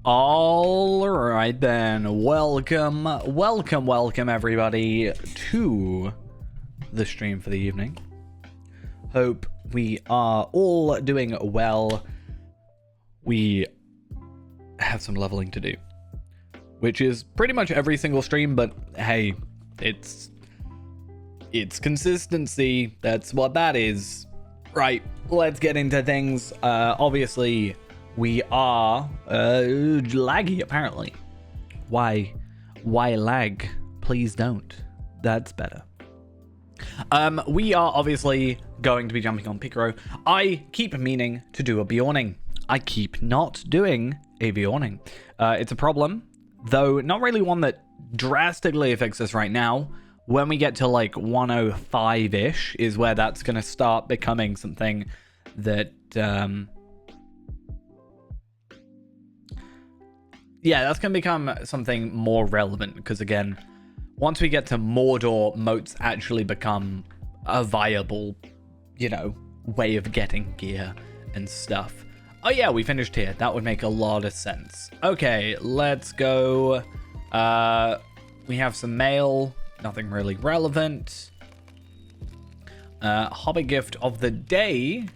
All right then, welcome everybody to the stream for the evening. Hope we are all doing well. We have some leveling to do, which is pretty much every single stream, but hey, it's consistency. That's what that is. Right, let's get into things. Obviously, we are laggy, apparently. Why lag? Please don't. That's better. We are obviously going to be jumping on Picaro. I keep meaning to do a Bjorning. I keep not doing a Bjorning. It's a problem, though not really one that drastically affects us right now. When we get to like 105-ish is where that's going to start becoming something that... yeah, that's going to become something more relevant because, again, once we get to Mordor, moats actually become a viable, way of getting gear and stuff. Oh, yeah, we finished here. That would make a lot of sense. Okay, let's go. We have some mail. Nothing really relevant. Hobby gift of the day.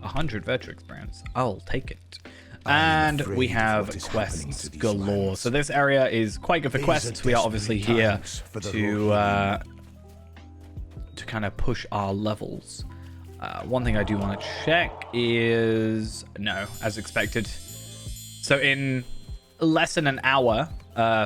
100 virtue experience. I'll take it. And we have quests galore. So this area is quite good for quests. We are obviously here to kind of push our levels. One thing I do want to check is... no, as expected. So in less than an hour,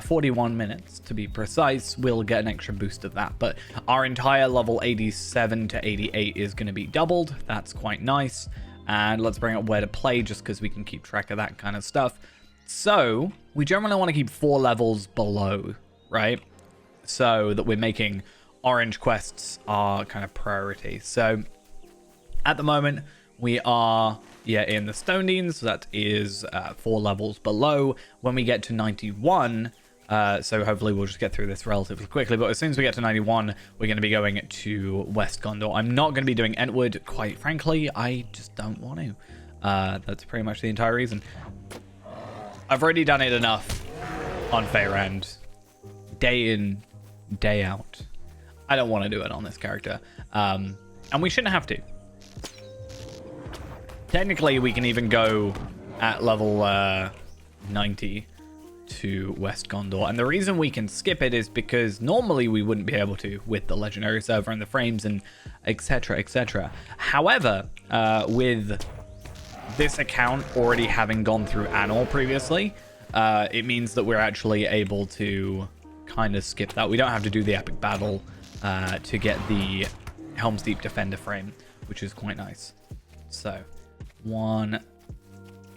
41 minutes to be precise, we'll get an extra boost of that. But our entire level 87 to 88 is going to be doubled. That's quite nice. And let's bring up where to play just because we can keep track of that kind of stuff. So we generally want to keep 4 levels below, right? So that we're making orange quests our kind of priority. So at the moment we are in the Stone Deans. So that is 4 levels below. When we get to 91, so hopefully we'll just get through this relatively quickly. But as soon as we get to 91, we're going to be going to West Gondor. I'm not going to be doing Entwood, quite frankly. I just don't want to. That's pretty much the entire reason. I've already done it enough on Faerend. Day in, day out. I don't want to do it on this character. And we shouldn't have to. Technically, we can even go at level 90 to West Gondor, and the reason we can skip it is because normally we wouldn't be able to with the legendary server and the frames and etc. However, with this account already having gone through Anor previously, it means that we're actually able to kind of skip that. We don't have to do the epic battle to get the Helm's Deep Defender frame, which is quite nice. So one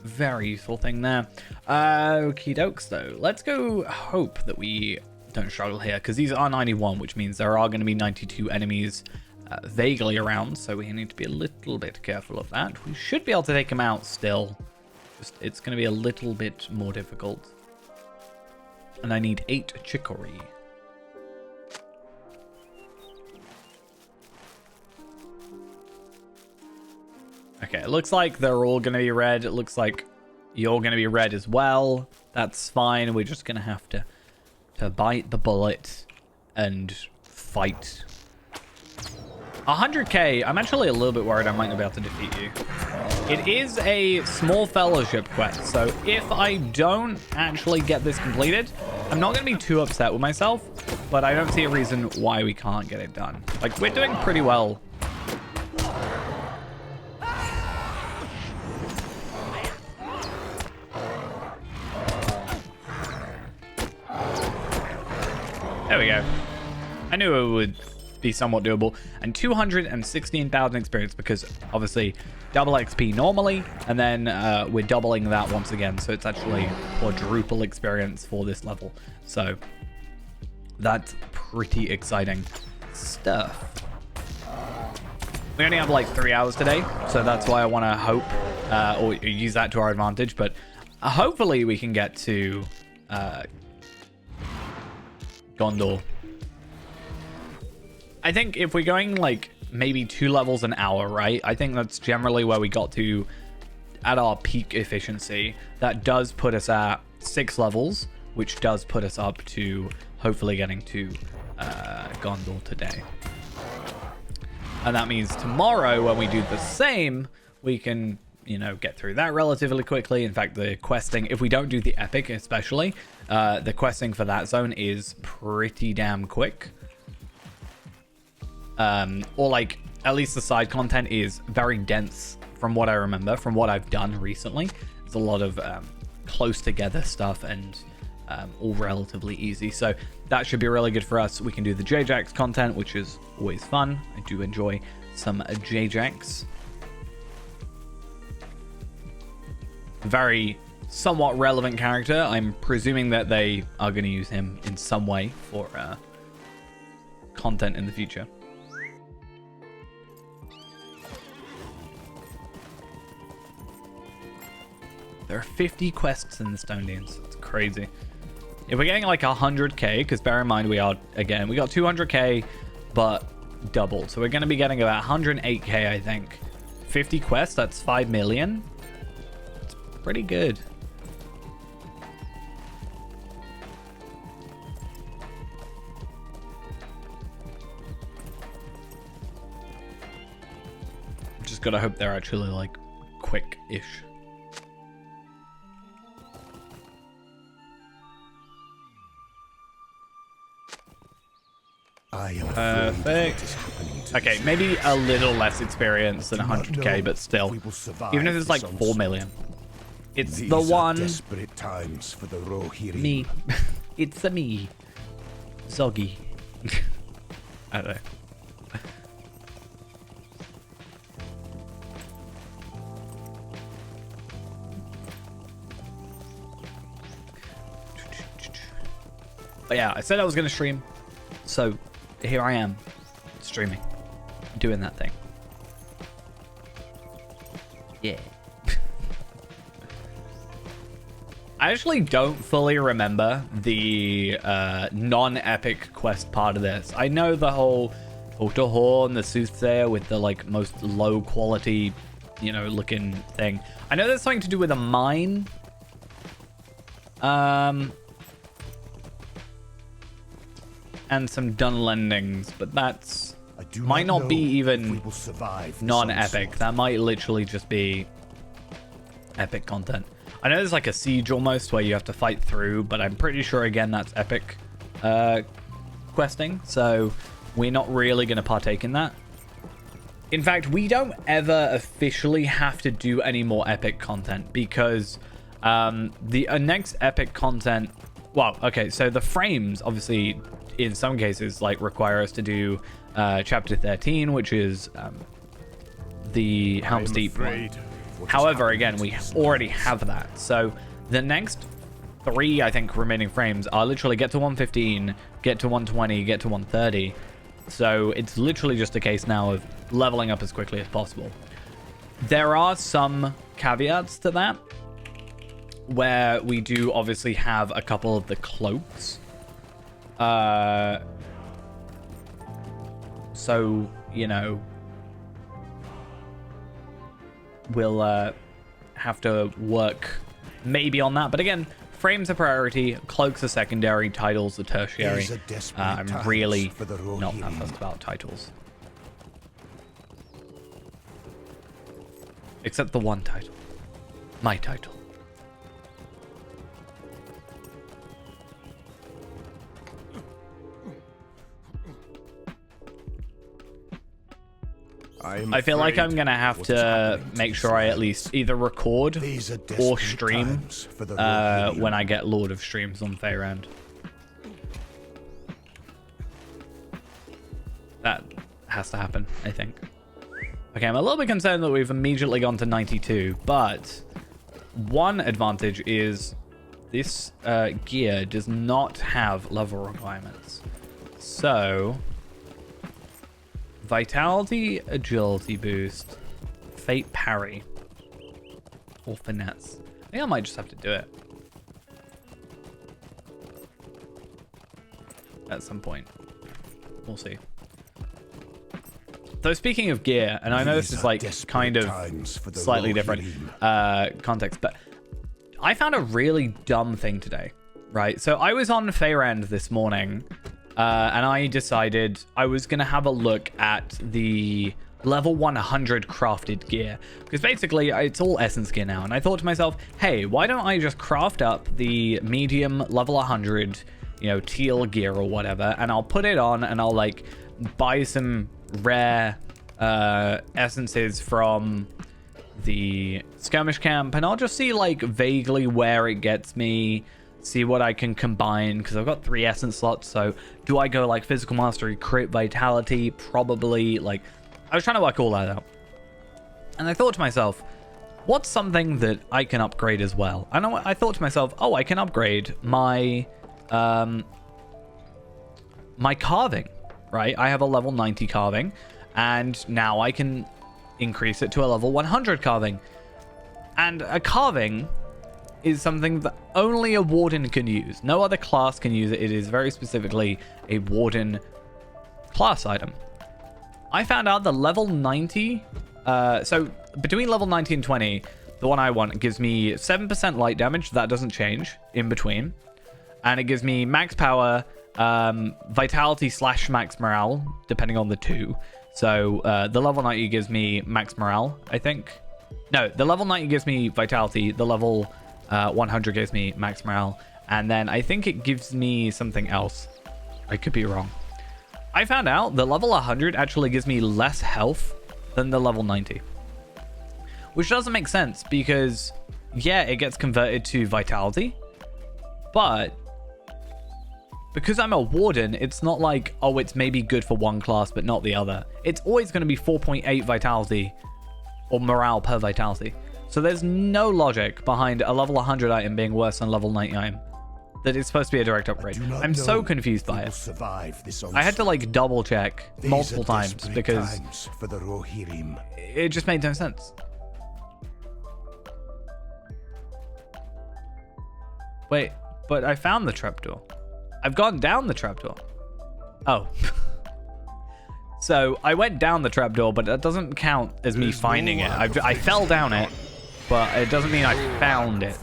very useful thing there. Okie dokes though. Let's go hope that we don't struggle here, because these are 91, which means there are going to be 92 enemies vaguely around, so we need to be a little bit careful of that. We should be able to take them out still. Just it's going to be a little bit more difficult. And I need 8 chicory. Okay, it looks like they're all going to be red. It looks like you're going to be red as well. That's fine. We're just going to have to bite the bullet and fight. 100k, I'm actually a little bit worried I might not be able to defeat you. It is a small fellowship quest, so if I don't actually get this completed, I'm not going to be too upset with myself, but I don't see a reason why we can't get it done. Like, we're doing pretty well. There we go. I knew it would be somewhat doable. And 216,000 experience because obviously double XP normally, and then we're doubling that once again. So it's actually quadruple experience for this level. So that's pretty exciting stuff. We only have like 3 hours today, so that's why I want to hope or use that to our advantage. But hopefully we can get to Gondor. I think if we're going like maybe 2 levels an hour, right? I think that's generally where we got to at our peak efficiency. That does put us at 6 levels, which does put us up to hopefully getting to Gondor today. And that means tomorrow when we do the same, we can, you know, get through that relatively quickly. In fact, the questing, if we don't do the epic especially, the questing for that zone is pretty damn quick. Or like, at least the side content is very dense from what I remember, from what I've done recently. There's a lot of close together stuff and all relatively easy. So that should be really good for us. We can do the J-Jax content, which is always fun. I do enjoy some J-Jax. Very somewhat relevant character. I'm presuming that they are going to use him in some way for content in the future. There are 50 quests in the Stone Dunes. It's crazy. If we're getting like 100k, because bear in mind we got 200k, but doubled. So we're going to be getting about 108k, I think. 50 quests, that's 5 million. It's pretty good. Just gotta hope they're actually like quick-ish. Perfect. Okay, maybe a little less experience than 100k, but still, even if it's like 4 million, it's the one. Desperate times for the me. It's a me, Zoggy. I don't know. But yeah, I said I was going to stream, so here I am, streaming, doing that thing. Yeah. I actually don't fully remember the non-epic quest part of this. I know the whole Photo Horn, the soothsayer with the like most low quality, you know, looking thing. I know there's something to do with a mine. And some done lendings, but that's might not be even non-epic. That might literally just be epic content. I know there's like a siege almost where you have to fight through, but I'm pretty sure again that's epic questing, so we're not really going to partake in that. In fact, we don't ever officially have to do any more epic content because the next epic content, well, okay, so the frames obviously in some cases like require us to do chapter 13, which is the Helm's Deep one. However, again, we already have that, so the next 3 I think remaining frames are literally get to 115, get to 120, get to 130. So it's literally just a case now of leveling up as quickly as possible. There are some caveats to that where we do obviously have a couple of the cloaks. So, you know, we'll have to work maybe on that. But again, frames are priority, cloaks are secondary, titles are tertiary. I'm really not that fussed about titles. Except the one title. My title. I feel like I'm going to have to make sure I at least either record or stream when I get Lord of Streams on Feyround. That has to happen, I think. Okay, I'm a little bit concerned that we've immediately gone to 92, but one advantage is this gear does not have level requirements. So vitality, agility boost, fate parry, or finesse. I think I might just have to do it at some point. We'll see. Though speaking of gear, and I know this is like kind of slightly different context, but I found a really dumb thing today, right? So I was on Fayrand this morning, and I decided I was going to have a look at the level 100 crafted gear, because basically it's all essence gear now. And I thought to myself, hey, why don't I just craft up the medium level 100, you know, teal gear or whatever, and I'll put it on and I'll like buy some rare essences from the skirmish camp, and I'll just see like vaguely where it gets me, see what I can combine, because I've got 3 essence slots. So do I go like physical mastery, crit vitality? Probably. Like, I was trying to work all that out, and I thought to myself, what's something that I can upgrade as well? And I thought to myself, oh, I can upgrade my my carving, right? I have a level 90 carving, and now I can increase it to a level 100 carving. And a carving is something that only a warden can use. No other class can use it. It is very specifically a warden class item. I found out the level 90, so between level 90 and 20, the one I want gives me 7% light damage. That doesn't change in between. And it gives me max power, vitality / max morale, depending on the 2. So the level 90 gives me max morale, I think. No, the level 90 gives me vitality. The level 100 gives me max morale. And then I think it gives me something else. I could be wrong. I found out the level 100 actually gives me less health than the level 90. Which doesn't make sense because, yeah, it gets converted to vitality. But because I'm a warden, it's not like, oh, it's maybe good for one class but not the other. It's always going to be 4.8 vitality or morale per vitality. So there's no logic behind a level 100 item being worse than a level 90 item. That it's supposed to be a direct upgrade. I'm so confused by it. I had to like double check multiple times because for the Rohirrim. It just made no sense. Wait, but I found the trapdoor. I've gone down the trapdoor. Oh. So I went down the trapdoor, but that doesn't count as me finding it. I fell down it, but it doesn't mean I found it.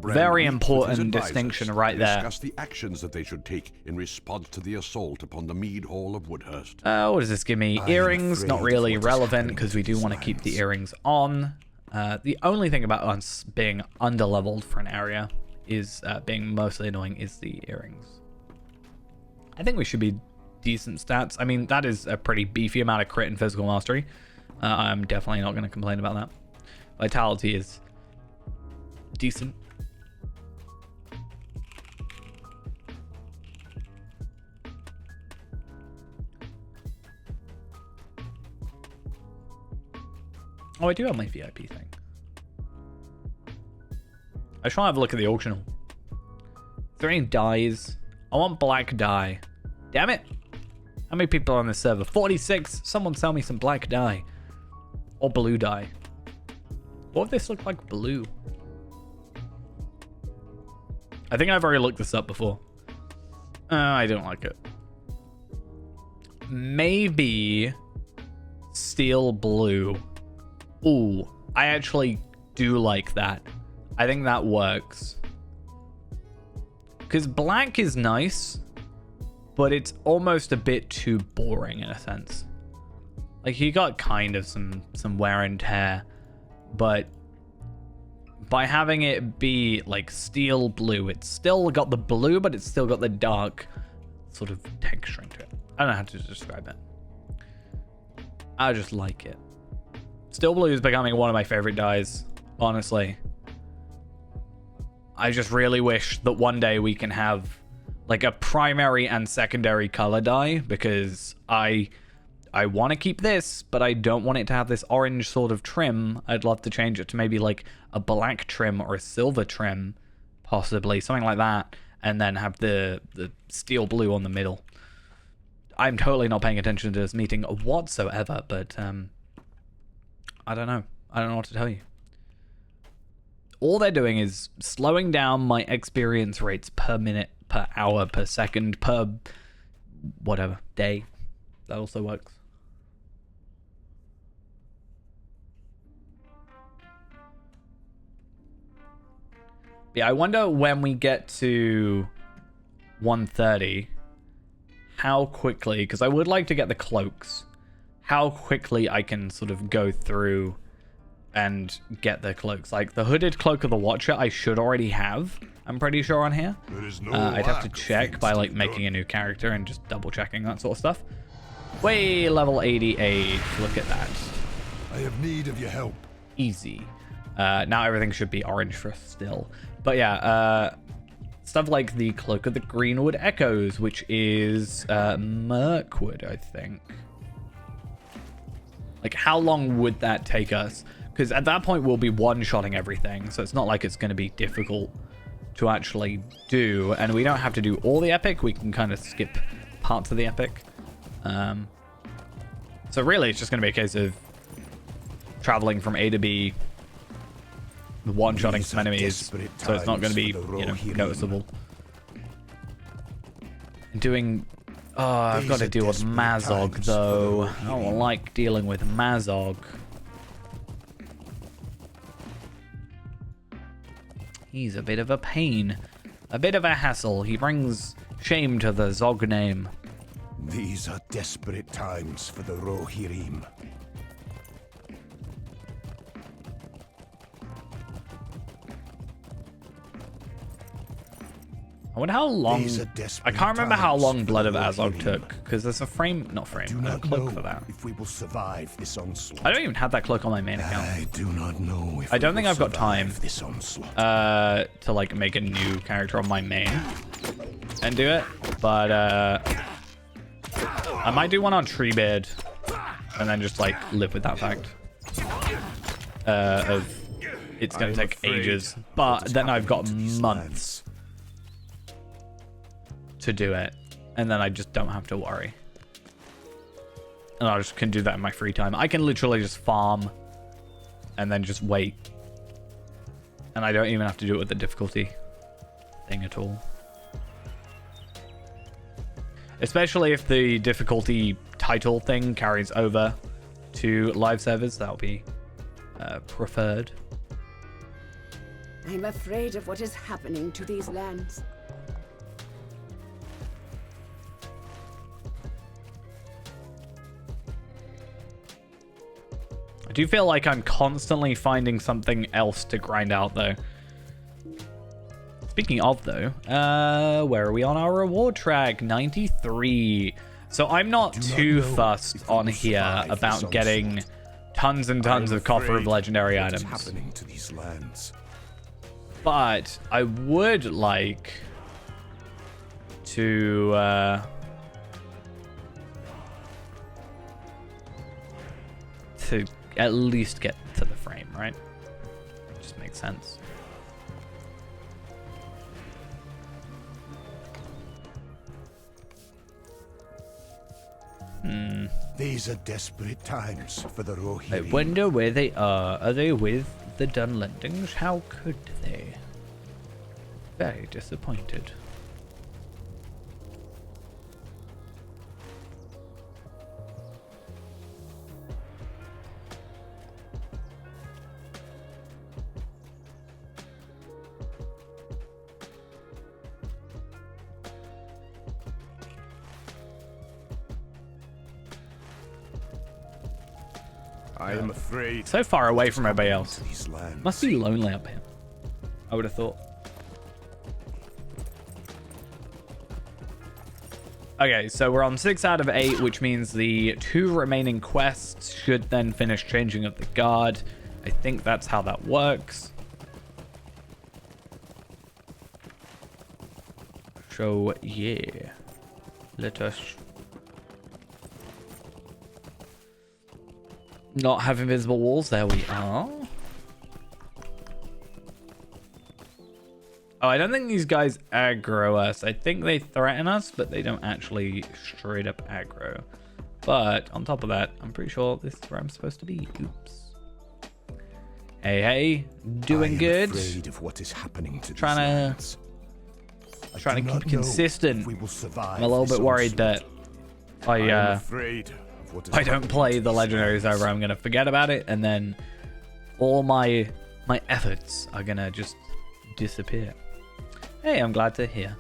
Very important distinction right there. Discuss the actions that they should take in response to the assault upon the Mead Hall of Woodhurst. What does this give me? Earrings, not really relevant because we do want to keep the earrings on. The only thing about us being underleveled for an area is being mostly annoying is the earrings. I think we should be decent stats. I mean, that is a pretty beefy amount of crit and physical mastery. I'm definitely not going to complain about that. Vitality is decent. Oh, I do have my VIP thing. I just want to have a look at the auctional. Is there any dyes? I want black dye. Damn it. How many people are on this server? 46. Someone sell me some black dye. Or blue dye. What if this looked like blue? I think I've already looked this up before. I don't like it. Maybe steel blue. Ooh, I actually do like that. I think that works. Because black is nice, but it's almost a bit too boring in a sense. Like, you got kind of some wear and tear, but by having it be like steel blue, it's still got the blue, but it's still got the dark sort of texturing to it. I don't know how to describe it. I just like it. Steel blue is becoming one of my favorite dyes, honestly. I just really wish that one day we can have like a primary and secondary color dye, because I want to keep this, but I don't want it to have this orange sort of trim. I'd love to change it to maybe like a black trim or a silver trim, possibly something like that, and then have the steel blue on the middle. I'm totally not paying attention to this meeting whatsoever, but I don't know. I don't know what to tell you. All they're doing is slowing down my experience rates per minute, per hour, per second, per whatever, day. That also works. Yeah, I wonder when we get to 130, how quickly, because I would like to get the cloaks, how quickly I can sort of go through and get the cloaks. Like the hooded cloak of the Watcher I should already have, I'm pretty sure, on here. I'd have to check by like making a new character and just double checking that sort of stuff. Way level 88, look at that. I have need of your help. Easy. Now everything should be orange for us still. But yeah, stuff like the Cloak of the Greenwood Echoes, which is Mirkwood, I think. Like, how long would that take us? Because at that point, we'll be one-shotting everything, so it's not like it's going to be difficult to actually do. And we don't have to do all the epic. We can kind of skip parts of the epic. So really, it's just going to be a case of traveling from A to B, one-shotting some enemies, so it's not going to be, you know, noticeable. Doing... Oh, I've got to deal with Mazog, though. I don't like dealing with Mazog. He's a bit of a pain. A bit of a hassle. He brings shame to the Zog name. These are desperate times for the Rohirrim. I wonder how long... I can't remember how long Blood of Azog took, because there's a cloak for that. If we will survive this onslaught. I don't even have that cloak on my main account. I do not know if I don't think I've got time this onslaught. to like make a new character on my main and do it, but I might do one on Treebeard and then just like live with that fact of it's gonna take ages, but then I've got months to do it, and then I just don't have to worry, and I just can do that in my free time. I can literally just farm and then just wait, and I don't even have to do it with the difficulty thing at all, especially if the difficulty title thing carries over to live servers. That'll be preferred. I'm afraid of what is happening to these lands. I do feel like I'm constantly finding something else to grind out, though. Speaking of, though, where are we on our reward track? 93. So I'm not too fussed on here about getting tons and tons of Coffer of Legendary items. Happening to these lands. But I would like to at least get to the frame, right? Just makes sense. These are desperate times for the Rohirrim. I wonder where they are. Are they with the Dunlendings? How could they? Very disappointed. I am afraid. So far away from everybody else. These lands. Must be lonely up here, I would have thought. Okay, so we're on 6 out of 8, which means the 2 remaining quests should then finish changing of the guard. I think that's how that works. So, yeah. Let us not have invisible walls. There we are. Oh, I don't think these guys aggro us. I think they threaten us, but they don't actually straight up aggro. But on top of that, I'm pretty sure this is where I'm supposed to be. Oops. Hey, hey. Doing good. Afraid of what is happening to Trying to keep consistent. I'm a little bit worried that I don't play the legendary server, I'm gonna forget about it, and then all my efforts are gonna just disappear. Hey, I'm glad to hear.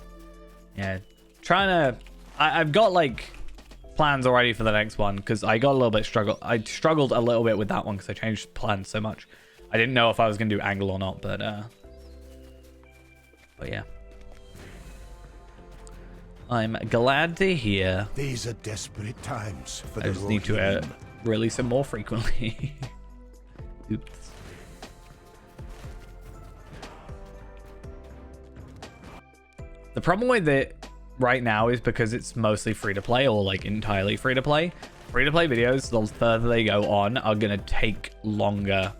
Yeah, trying to... I've got, like, plans already for the next one, because I got a little bit I struggled a little bit with that one, because I changed plans so much. I didn't know if I was going to do angle or not, but yeah. I'm glad to hear. These are desperate times for I just need to release it more frequently. Oops. The problem with it right now is because it's mostly free to play, or like entirely free to play. Free to play videos, the further they go on, are going to take longer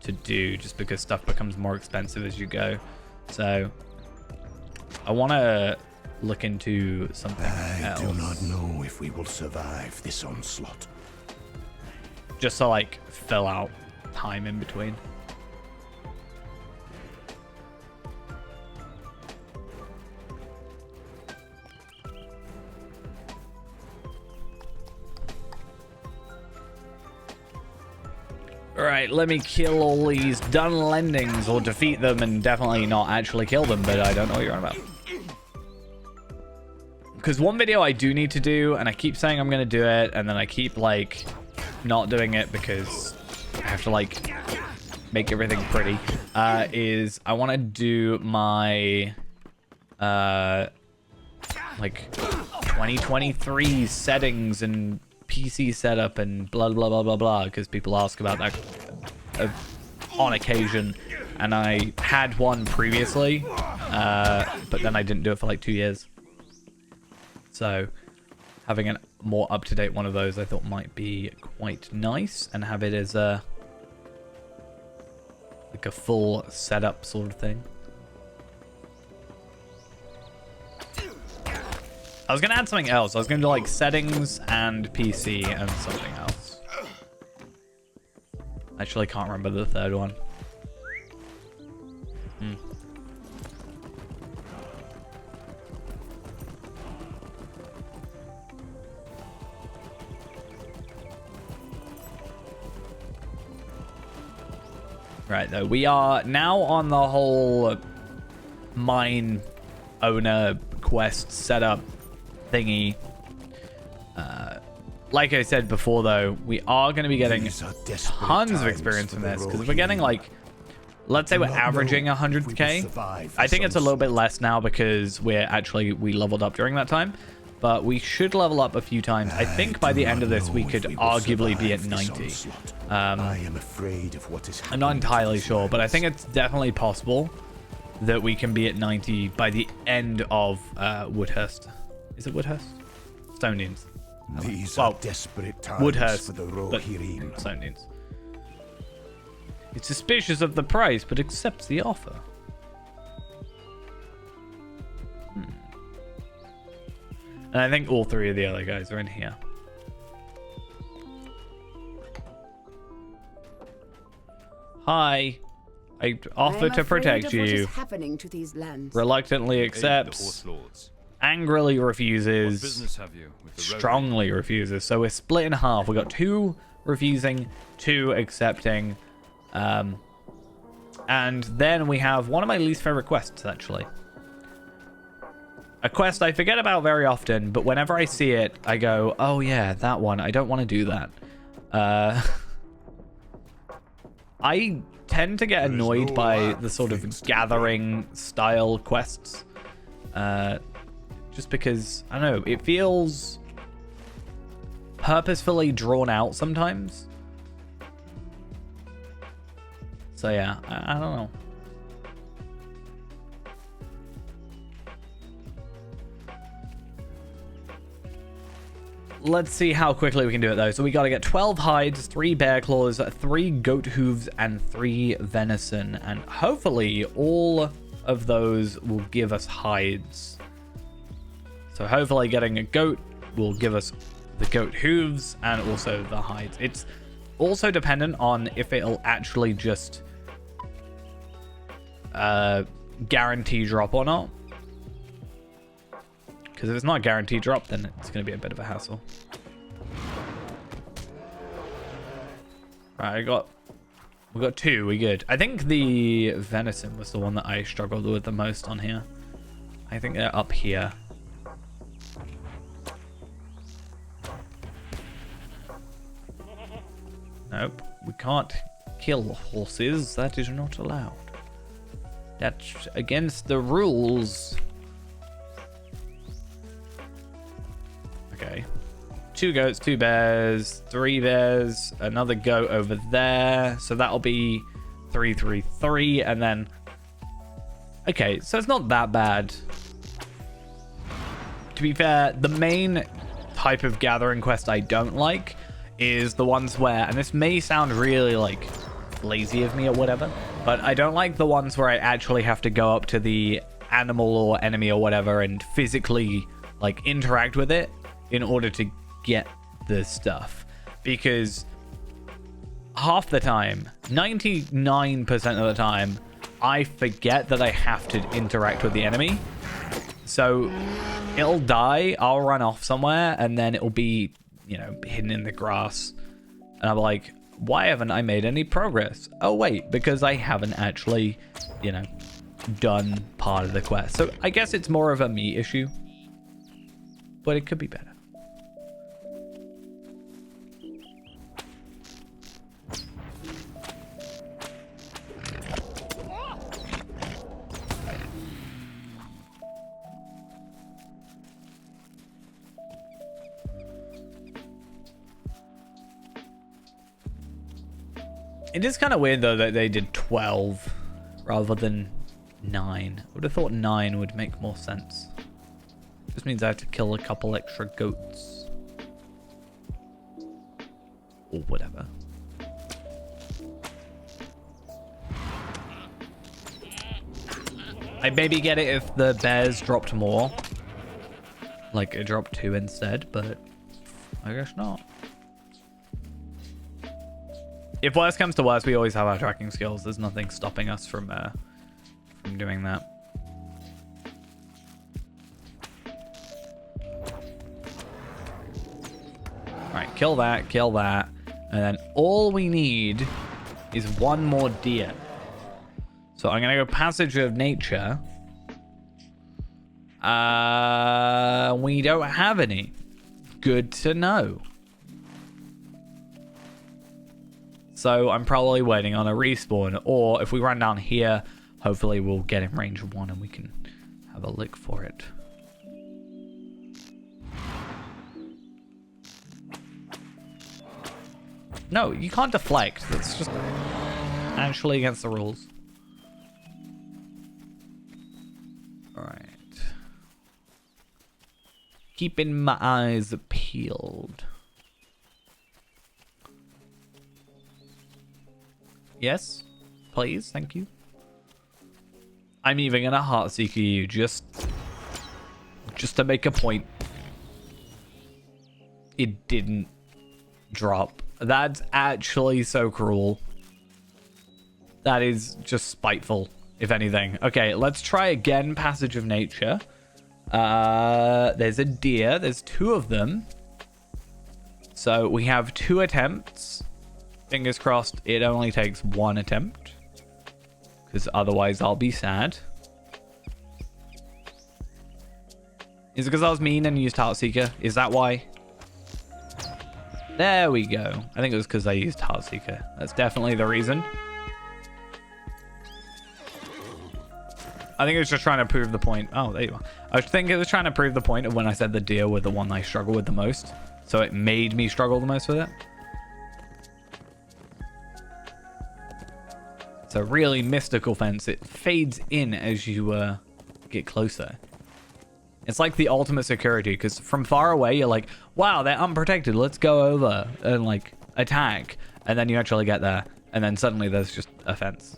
to do, just because stuff becomes more expensive as you go. So I want to look into something else. I do not know if we will survive this onslaught. Just to like fill out time in between. Alright, let me kill all these done lendings, or defeat them and definitely not actually kill them, but I don't know what you're on about. Because one video I do need to do, and I keep saying I'm going to do it, and then I keep, like, not doing it because I have to, like, make everything pretty, is I want to do my, like, 2023 settings and PC setup and blah, blah, blah, blah, blah, because people ask about that on occasion, and I had one previously, but then I didn't do it for, like, 2 years. So having a more up-to-date one of those I thought might be quite nice, and have it as a like a full setup sort of thing. I was gonna add something else. I was gonna do like settings and PC and something else. Actually, can't remember the third one. Right, though, we are now on the whole mine owner quest setup thingy. Like I said before, though, we are going to be getting tons of experience from this, because if we're getting, like, let's say we're averaging 100k. I think it's a little bit less now because we leveled up during that time, but we should level up a few times. I think by the end of this, we could arguably be at 90. I am afraid of what is I'm not entirely sure, but I think it's definitely possible that we can be at 90 by the end of Woodhurst. Is it Woodhurst? Stone Dunes. These are desperate times Woodhurst, for the but Rohirrim. Stone Dunes. It's suspicious of the price, but accepts the offer. And I think all three of the other guys are in here. Hi. I offer to protect you. What is happening to these lands? Reluctantly accepts. Angrily refuses. What business have you with the Strongly refuses. So we're split in half. We got 2 refusing, 2 accepting. And then we have one of my least favorite quests, actually. A quest I forget about very often, but whenever I see it, I go, oh yeah, that one. I don't want to do that. I tend to get annoyed by the sort of gathering style quests. Just because, I don't know, it feels purposefully drawn out sometimes. So yeah, I don't know. Let's see how quickly we can do it, though. So we got to get 12 hides, 3 bear claws, 3 goat hooves, and 3 venison. And hopefully all of those will give us hides. So hopefully getting a goat will give us the goat hooves and also the hides. It's also dependent on if it'll actually just guarantee drop or not. Because if it's not guaranteed drop, then it's going to be a bit of a hassle. Right, I got We got 2. We good. I think the venison was the one that I struggled with the most on here. I think they're up here. Nope. We can't kill horses. That is not allowed. That's against the rules. Okay. 2 goats, 2 bears, 3 bears, another goat over there. So that'll be 3, 3, 3, and then... Okay, so it's not that bad. To be fair, the main type of gathering quest I don't like is the ones where, and this may sound really like lazy of me or whatever, but I don't like the ones where I actually have to go up to the animal or enemy or whatever and physically like interact with it in order to get the stuff, because half the time, 99% of the time, I forget that I have to interact with the enemy. So it'll die, I'll run off somewhere, and then it'll be, you know, hidden in the grass. And I'm like, why haven't I made any progress? Oh, wait, because I haven't actually, you know, done part of the quest. So I guess it's more of a me issue, but it could be better. It is kind of weird, though, that they did 12 rather than 9. I would have thought 9 would make more sense. Just means I have to kill a couple extra goats. Or whatever. I'd maybe get it if the bears dropped more. Like, it dropped 2 instead, but I guess not. If worse comes to worse, we always have our tracking skills. There's nothing stopping us from doing that. Alright, kill that. And then all we need is 1 more deer. So I'm going to go Passage of Nature. We don't have any. Good to know. So I'm probably waiting on a respawn, or if we run down here, hopefully we'll get in range of 1 and we can have a look for it. No, you can't deflect. That's just actually against the rules. Alright. Keeping my eyes peeled. Yes, please, thank you. I'm even gonna Heartseeker you just to make a point. It didn't drop. That's actually so cruel. That is just spiteful, if anything. Okay, let's try again, Passage of Nature. There's a deer. There's 2 of them. So we have 2 attempts. Fingers crossed it only takes 1 attempt, because otherwise I'll be sad. Is it because I was mean and used Heartseeker? Is that why? There we go. I think it was because I used Heartseeker. That's definitely the reason. I think it was just trying to prove the point. Oh, there you are. I think it was trying to prove the point of when I said the deer were the one I struggle with the most. So it made me struggle the most with it. It's a really mystical fence. It fades in as you get closer. It's like the ultimate security, because from far away, you're like, wow, they're unprotected. Let's go over and, like, attack. And then you actually get there, and then suddenly there's just a fence.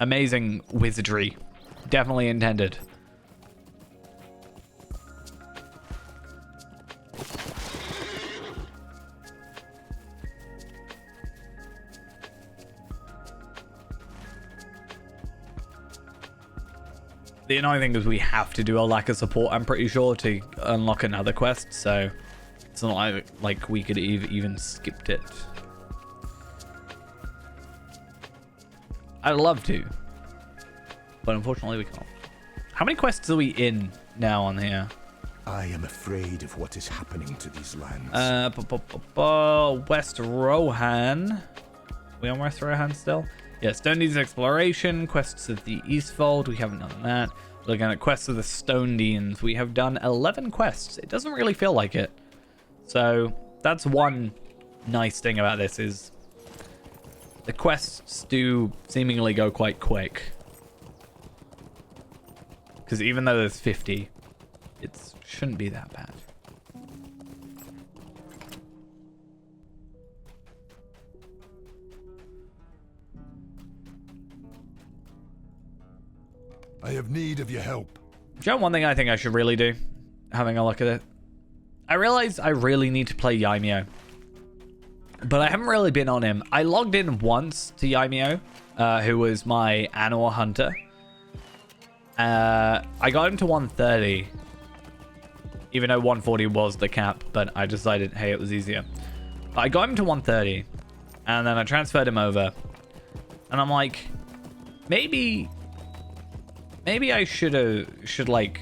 Amazing wizardry. Definitely intended. The annoying thing is we have to do a lack of support, I'm pretty sure, to unlock another quest, so it's not like we could even skipped it. I'd love to, but unfortunately we can't. How many quests are we in now on here? I am afraid of what is happening to these lands. West Rohan. We on West Rohan still? Yeah, Stone Dean's Exploration, Quests of the Eastfold. We haven't done that. Looking at Quests of the Stone Deans. We have done 11 quests. It doesn't really feel like it. So that's one nice thing about this is the quests do seemingly go quite quick. Because even though there's 50, it shouldn't be that bad. I have need of your help. Do you know one thing I think I should really do? Having a look at it. I realized I really need to play Yaimio. But I haven't really been on him. I logged in once to Yaimio, who was my Anor hunter. I got him to 130. Even though 140 was the cap, but I decided, hey, it was easier. But I got him to 130. And then I transferred him over. And I'm like, maybe I should like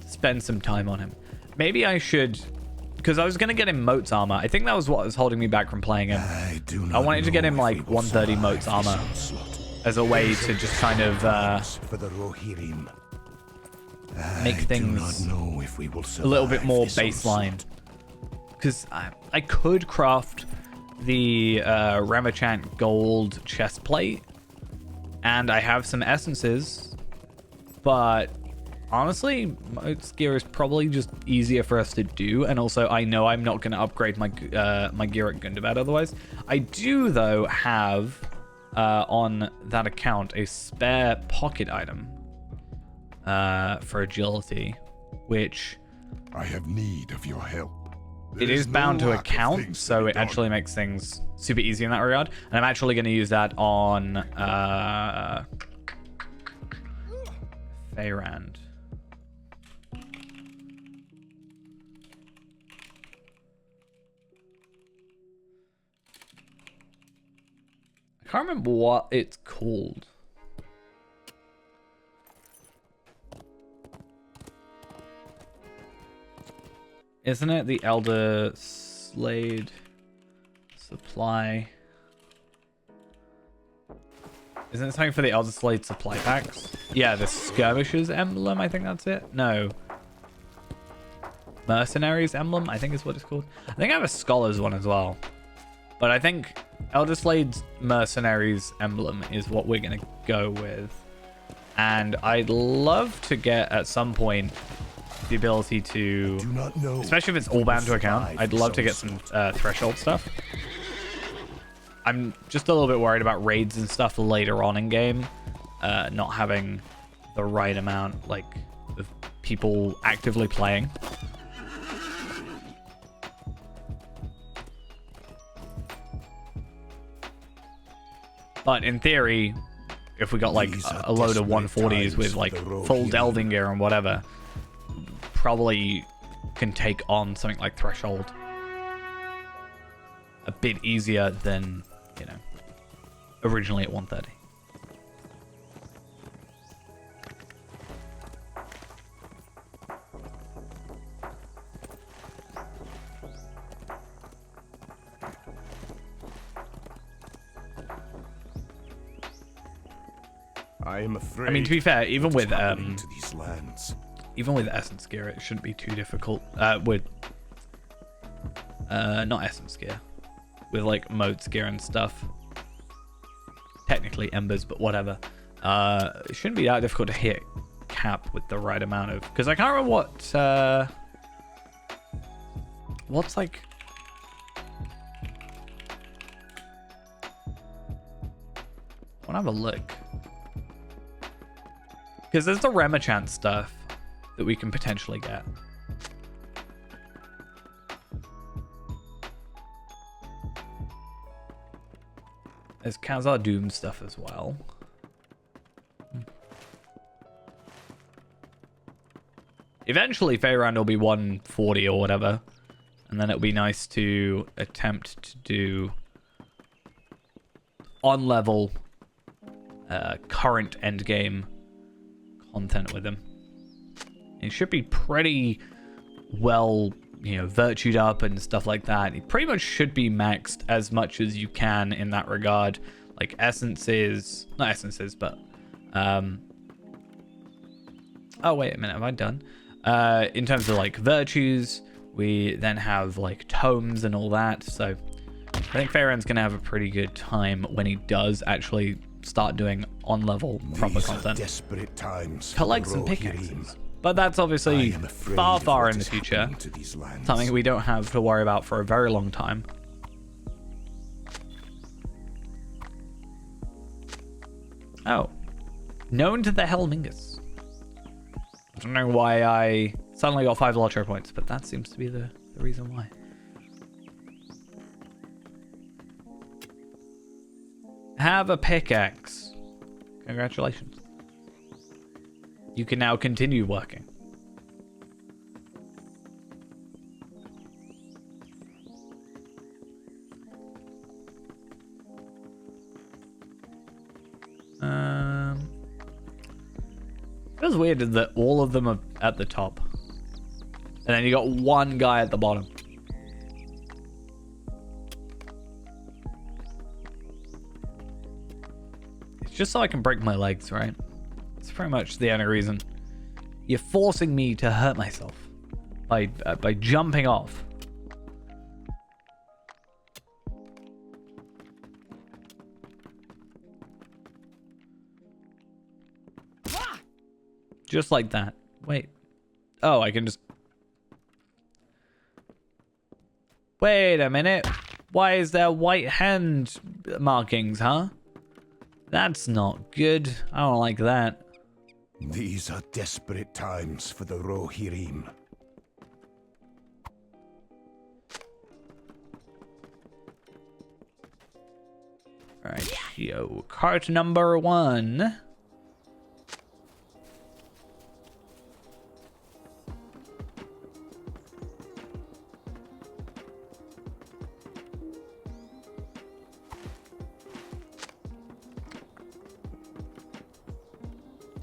spend some time on him. Maybe I should, because I was gonna get him Moat's armor. I think that was what was holding me back from playing him. I wanted to get him like 130 Moat's armor as a way to just kind of make things a little bit more baseline. Because I could craft the Ramachant gold chest plate, and I have some essences, but honestly, Moat's gear is probably just easier for us to do, and also I know I'm not going to upgrade my my gear at Gundabad otherwise. I do, though, have on that account a spare pocket item for agility, which I have need of your help. It is bound to account, so it actually makes things super easy in that regard. And I'm actually going to use that on Feyrand. I can't remember what it's called. Isn't it the Elder Slade supply? Isn't it something for the Elder Slade supply packs? Yeah, the Skirmisher's emblem, I think that's it. No. Mercenaries emblem, I think is what it's called. I think I have a Scholar's one as well. But I think Elder Slade's Mercenaries emblem is what we're going to go with. And I'd love to get at some point the ability to, especially if it's all bound to account, I'd love to get some threshold stuff. I'm just a little bit worried about raids and stuff later on in game, not having the right amount like of people actively playing. But in theory, if we got like a load of 140s with like full delving gear and whatever, probably can take on something like Threshold a bit easier than, you know, originally at 130. I am afraid. I mean, to be fair, even with to these lands. even with Essence gear, it shouldn't be too difficult. With not Essence gear, with like Moat's gear and stuff. Technically Embers, but whatever. It shouldn't be that difficult to hit cap with the right amount of. Because I can't remember what's like. I want to have a look. Because there's the Ramachant stuff that we can potentially get. There's Khazar Doom stuff as well. Eventually, Feyrand will be 140 or whatever. And then it'll be nice to attempt to do on level current end game content with him. He should be pretty well, virtued up and stuff like that. He pretty much should be maxed as much as you can in that regard. Like essences, not essences, but oh wait a minute, have I done? In terms of like virtues, we then have like tomes and all that. So I think Faerun's gonna have a pretty good time when he does actually start doing on-level proper content. Desperate times. Collect some pickaxes. But that's obviously far in the future. Something we don't have to worry about for a very long time. Oh. Known to the Helmingus. I don't know why I suddenly got 5 Lotro points, but that seems to be the reason why. Have a pickaxe. Congratulations. You can now continue working. Feels weird that all of them are at the top. And then you got one guy at the bottom. It's just so I can break my legs, right? It's pretty much the only reason. You're forcing me to hurt myself by jumping off. Just like that. Wait. Oh, I can just... Wait a minute. Why is there white hand markings, huh? That's not good. I don't like that. These are desperate times for the Rohirrim. Alright, yo. Cart number 1.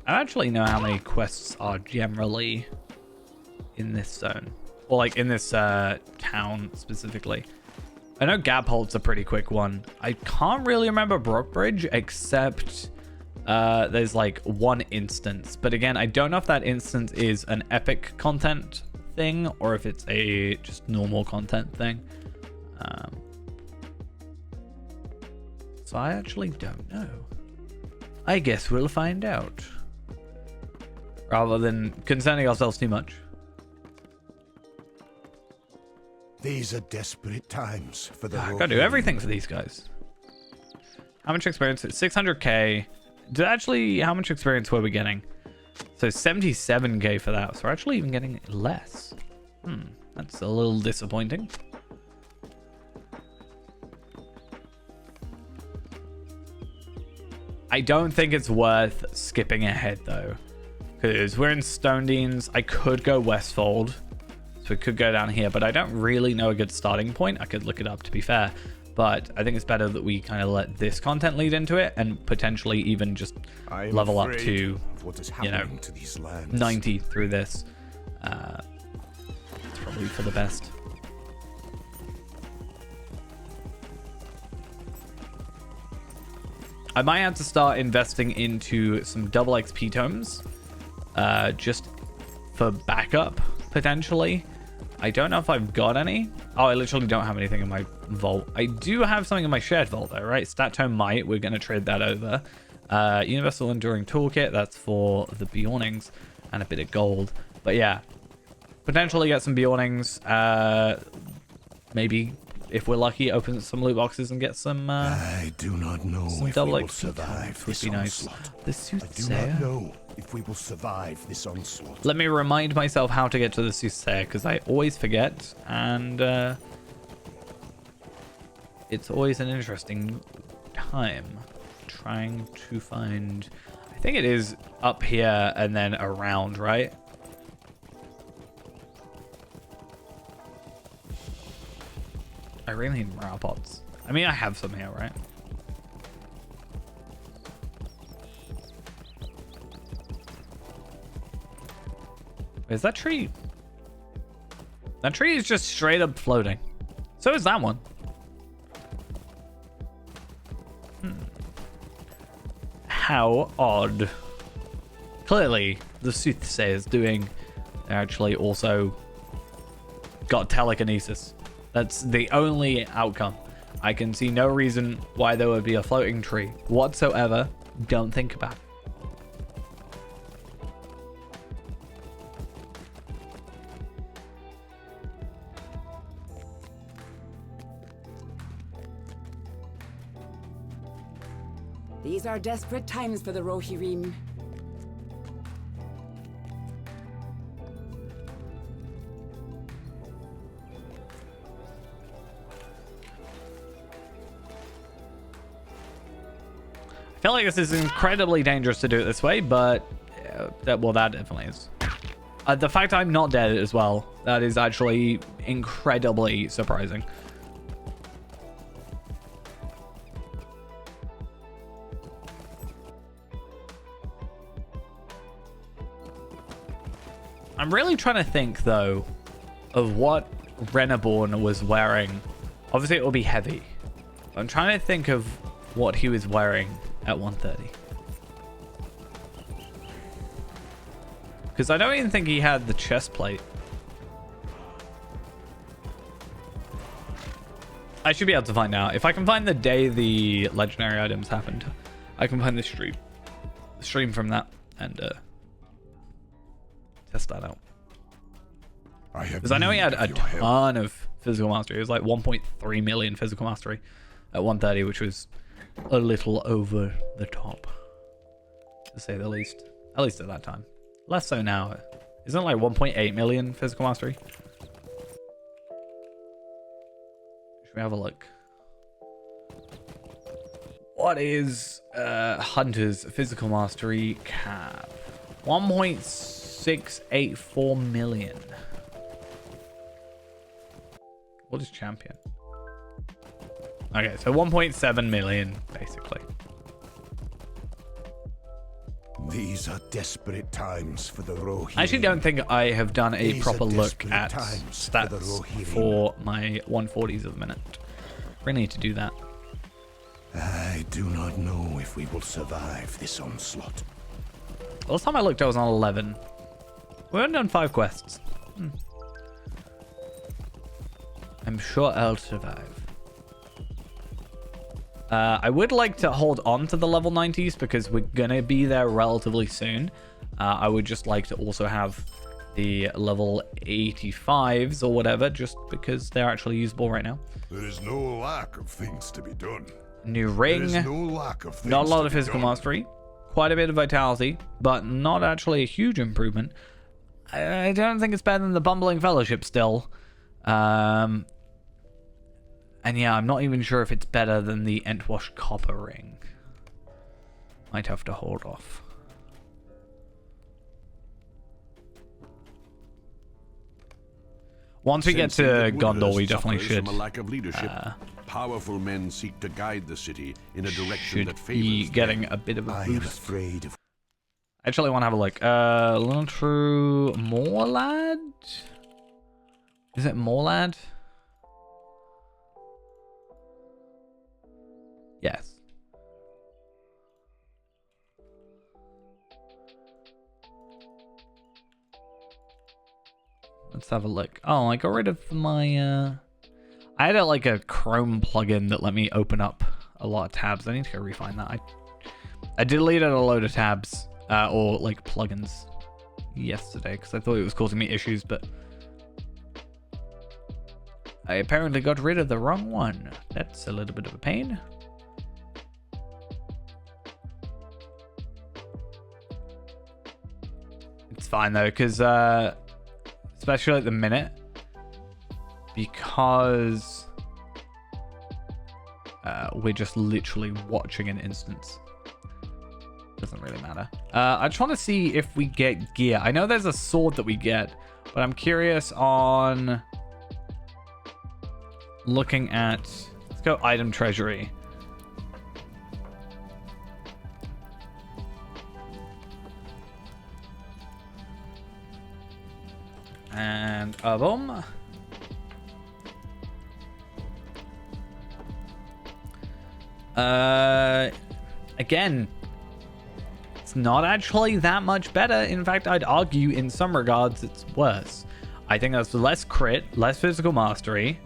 I don't actually know how many quests are generally in this zone. Or like in this town specifically. I know Gapholt's a pretty quick one. I can't really remember Brookbridge except there's like one instance. But again, I don't know if that instance is an epic content thing or if it's a just normal content thing. So I actually don't know. I guess we'll find out. Rather than concerning ourselves too much. These are desperate times for the I gotta do everything for these guys. How much experience? 600k. Actually, how much experience were we getting? So 77k for that. So we're actually even getting less. That's a little disappointing. I don't think it's worth skipping ahead though. Because we're in Stonedeans. I could go Westfold. So we could go down here, but I don't really know a good starting point. I could look it up to be fair. But I think it's better that we kind of let this content lead into it and potentially even just level up to, to these lands. 90 through this. It's probably for the best. I might have to start investing into some double XP tomes. Just for backup, potentially. I don't know if I've got any. Oh, I literally don't have anything in my vault. I do have something in my shared vault though, right? Stat tome might. We're going to trade that over. Universal Enduring Toolkit. That's for the Bjornings and a bit of gold. But yeah, potentially get some Bjornings. Maybe if we're lucky, open some loot boxes and get some. I do not know some if double we will XP survive would this be nice. onslaught. The I do soothsayer. not know if we will survive this onslaught. Let me remind myself how to get to the soothsayer because I always forget, and it's always an interesting time trying to find. I think it is up here and then around, right? I really need morale pots. I mean, I have some here, right? Is that tree? That tree is just straight up floating. So is that one. How odd. Clearly, the soothsayers doing actually also got telekinesis. That's the only outcome. I can see no reason why there would be a floating tree whatsoever. Don't think about it. These are desperate times for the Rohirrim. I feel like this is incredibly dangerous to do it this way, but well, that definitely is. The fact I'm not dead as well, that is actually incredibly surprising. I'm really trying to think, though, of what Reneborn was wearing. Obviously, it will be heavy. I'm trying to think of what he was wearing at 1:30. Because I don't even think he had the chest plate. I should be able to find out. If I can find the day the legendary items happened, I can find the stream from that and test that out. Because I know he had a ton of physical mastery. It was like 1.3 million physical mastery at 1:30, which was a little over the top, to say the least. At least at that time. Less so now. Isn't it like 1.8 million physical mastery? Should we have a look? What is Hunter's physical mastery cap? 1.684 million. What is champion? Okay, so 1.7 million, basically. These are desperate times for the Rohirrim. I actually don't think I have done a proper look at stats for my 140s of the minute. We need to do that. I do not know if we will survive this onslaught. Last time I looked, I was on 11. We haven't done 5 quests. I'm sure I'll survive. I would like to hold on to the level 90s because we're gonna be there relatively soon. I would just like to also have the level 85s or whatever, just because they're actually usable right now. There is no lack of things to be done. New ring. There is no lack of things Not a lot to of be physical done. mastery. Quite a bit of vitality, but not actually a huge improvement. I don't think it's better than the Bumbling Fellowship still. And yeah, I'm not even sure if it's better than the Entwash Copper Ring. Might have to hold off. Once we get to Sensing that Gondor, we Woodhurst definitely suffers should. from a lack of leadership. Powerful men seek to guide the city in a direction Should that be favors getting them. a bit of a I am boost. afraid of... I actually want to have a look. Little True Morlad? Is it Morlad? Yes. Let's have a look. Oh, I got rid of my I had like a Chrome plugin that let me open up a lot of tabs. I need to go refine that. I deleted a load of tabs or like plugins yesterday because I thought it was causing me issues, but I apparently got rid of the wrong one. That's a little bit of a pain. It's fine though, because especially at the minute, because we're just literally watching an instance. Doesn't really matter. I just want to see if we get gear. I know there's a sword that we get, but I'm curious on looking at... Let's go item treasury. And a boom. Again, it's not actually that much better. In fact, I'd argue in some regards it's worse. I think that's less crit, less physical mastery,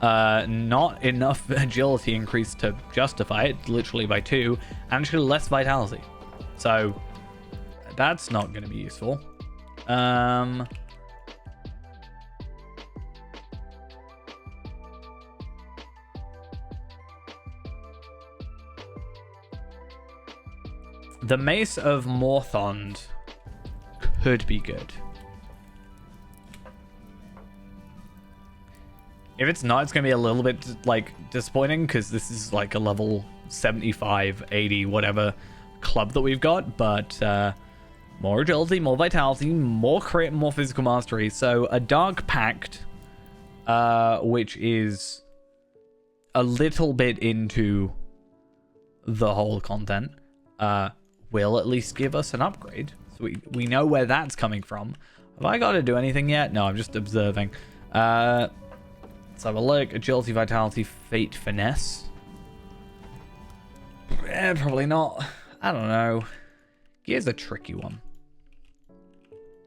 not enough agility increase to justify it, literally by 2, and actually less vitality. So that's not going to be useful. The Mace of Morthond could be good. If it's not, it's going to be a little bit like disappointing because this is like a level 75, 80, whatever club that we've got. But more agility, more vitality, more crit, more physical mastery. So a Dark Pact, which is a little bit into the whole content, will at least give us an upgrade. So we know where that's coming from. Have I got to do anything yet? No, I'm just observing. Let's have a look. Agility, vitality, fate, finesse. Probably not. I don't know. Gear's a tricky one.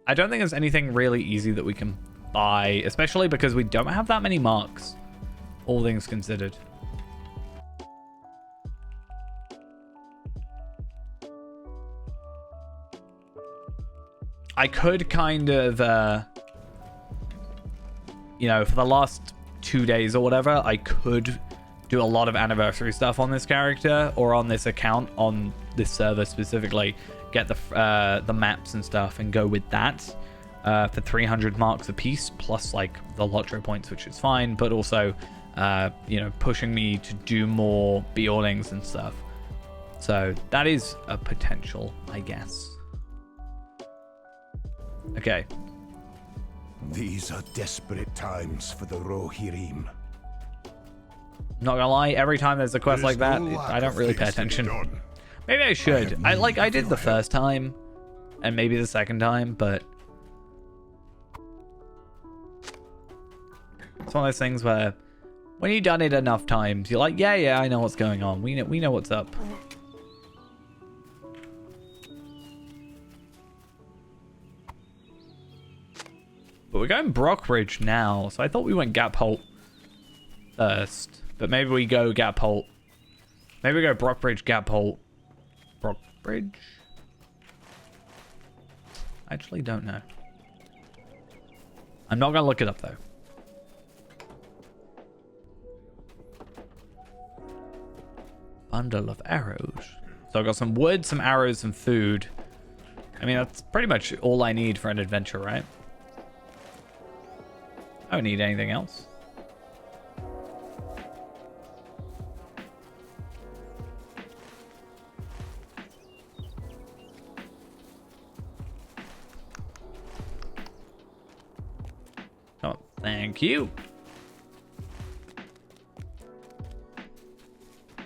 I don't think there's anything really easy that we can buy, especially because we don't have that many marks, all things considered. I could kind of, you know, for the last 2 days or whatever, I could do a lot of anniversary stuff on this character or on this account on this server specifically. Get the maps and stuff and go with that for 300 marks a piece, plus like the Lotro points, which is fine, but also, you know, pushing me to do more Beornings and stuff. So that is a potential, I guess. Okay. These are desperate times for the Rohirrim. Not gonna lie, every time there's a quest like that, I don't really pay attention. Maybe I should. I did the first time, and maybe the second time, but it's one of those things where when you've done it enough times, you're like, yeah, I know what's going on. We know what's up. But we're going Brockbridge now, so I thought we went Gap Holt first. But maybe we go Gap Holt. Maybe we go Brockbridge, Gap Holt. Brockbridge? I actually don't know. I'm not going to look it up, though. Bundle of arrows. So I've got some wood, some arrows, some food. I mean, that's pretty much all I need for an adventure, right? I don't need anything else. Oh, thank you.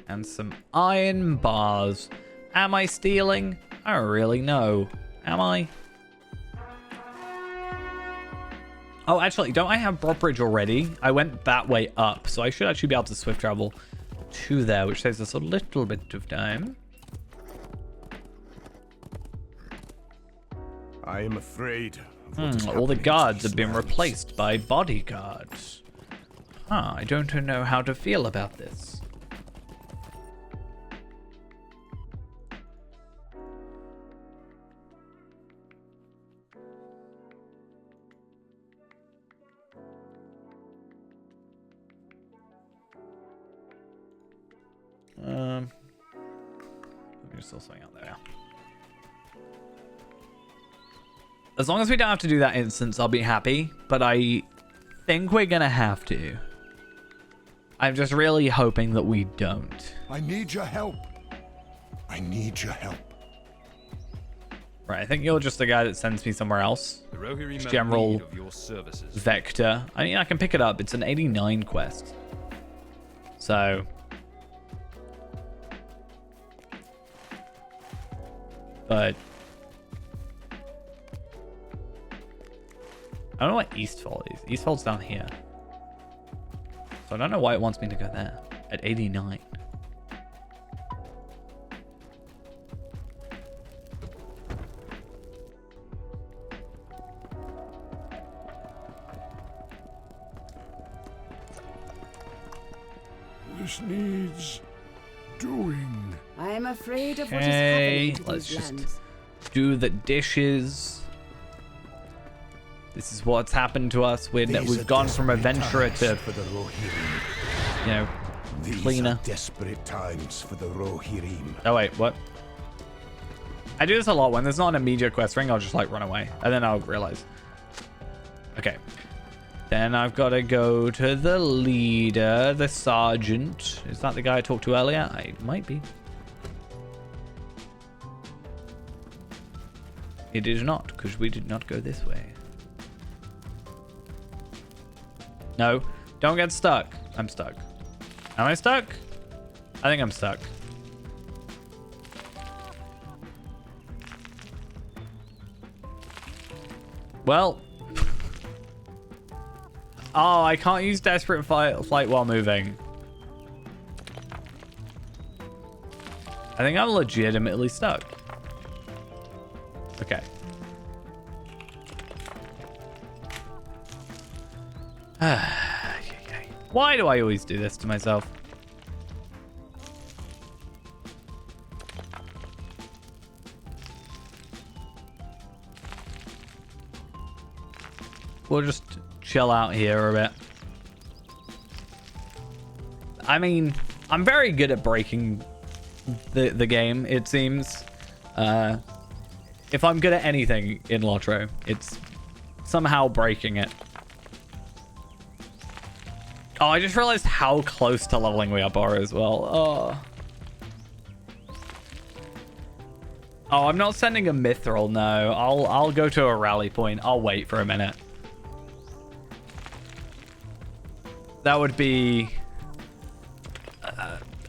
And some iron bars. Am I stealing? I don't really know. Am I? Oh, actually, don't I have Brockbridge already? I went that way up, so I should actually be able to swift travel to there, which saves us a little bit of time. I am afraid. All the guards have been replaced by bodyguards. Huh, I don't know how to feel about this. There's still something out there. As long as we don't have to do that instance, I'll be happy. But I think we're gonna have to. I'm just really hoping that we don't. I need your help. I need your help. Right, I think you're just the guy that sends me somewhere else. The Rohirrim have General need of your services. Vector. I mean, I can pick it up. It's an 89 quest. So... But... I don't know what Eastfold is. Eastfold's down here. So I don't know why it wants me to go there at 89. This needs doing. I'm afraid of what is happening to Let's these just lands. do the dishes. This is what's happened to us. We've gone from adventurer to, for the Rohirrim. you know, These cleaner. are desperate times for the Rohirrim. Oh wait, what? I do this a lot. When there's not an immediate quest ring, I'll just like run away, and then I'll realize. Okay. Then I've got to go to the leader, the sergeant. Is that the guy I talked to earlier? I might be. It is not, because we did not go this way. No, don't get stuck. I'm stuck. Am I stuck? I think I'm stuck. Well. Oh, I can't use Desperate Flight while moving. I think I'm legitimately stuck. Okay. Why do I always do this to myself? We'll just chill out here a bit. I mean, I'm very good at breaking the game, it seems. If I'm good at anything in Lotro, it's somehow breaking it. Oh, I just realized how close to leveling we up are as well. Oh, I'm not sending a mithril, no. I'll go to a rally point. I'll wait for a minute. That would be...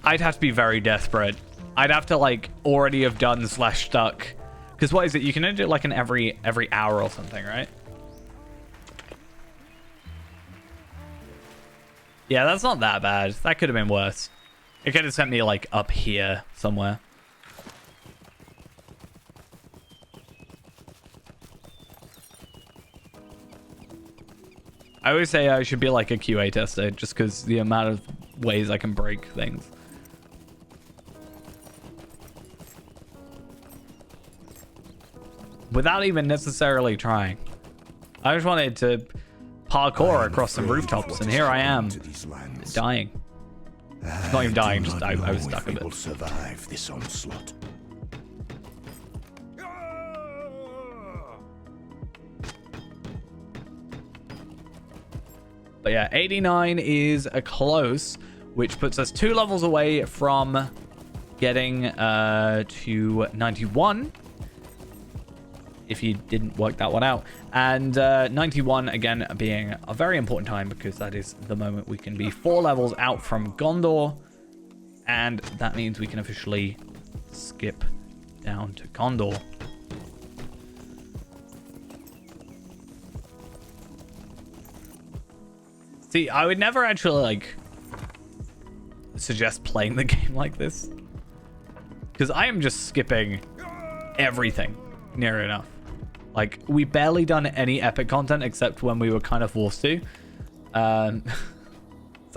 I'd have to be very desperate. I'd have to, like, already have done slash stuck. Because what is it? You can only do it, like, in every hour or something, right? Yeah, that's not that bad. That could have been worse. It could have sent me, like, up here somewhere. I always say I should be like a QA tester just because the amount of ways I can break things. Without even necessarily trying. I just wanted to parkour across some rooftops, and here I am, dying. Not even dying, just I was stuck a bit. Will survive this onslaught. But yeah, 89 is a close, which puts us 2 levels away from getting to 91. If you didn't work that one out. And 91, again, being a very important time because that is the moment we can be 4 levels out from Gondor. And that means we can officially skip down to Gondor. See, I would never actually, like, suggest playing the game like this. Because I am just skipping everything, near enough. Like, we barely done any epic content except when we were kind of forced to. So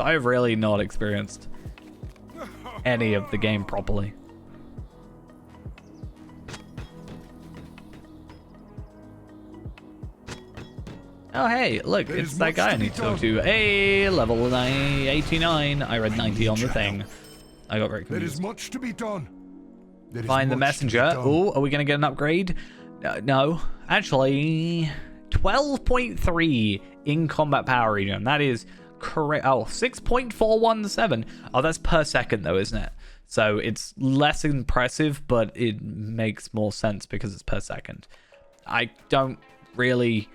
I've really not experienced any of the game properly. Oh, hey, look, it's that guy I need to talk to. Hey, level 89. I read 90 on the thing. I got very confused. There is much to be done. Find the messenger. Oh, are we going to get an upgrade? No. Actually, 12.3 in combat power region. That is correct. Oh, 6.417. Oh, that's per second, though, isn't it? So it's less impressive, but it makes more sense because it's per second. I don't really...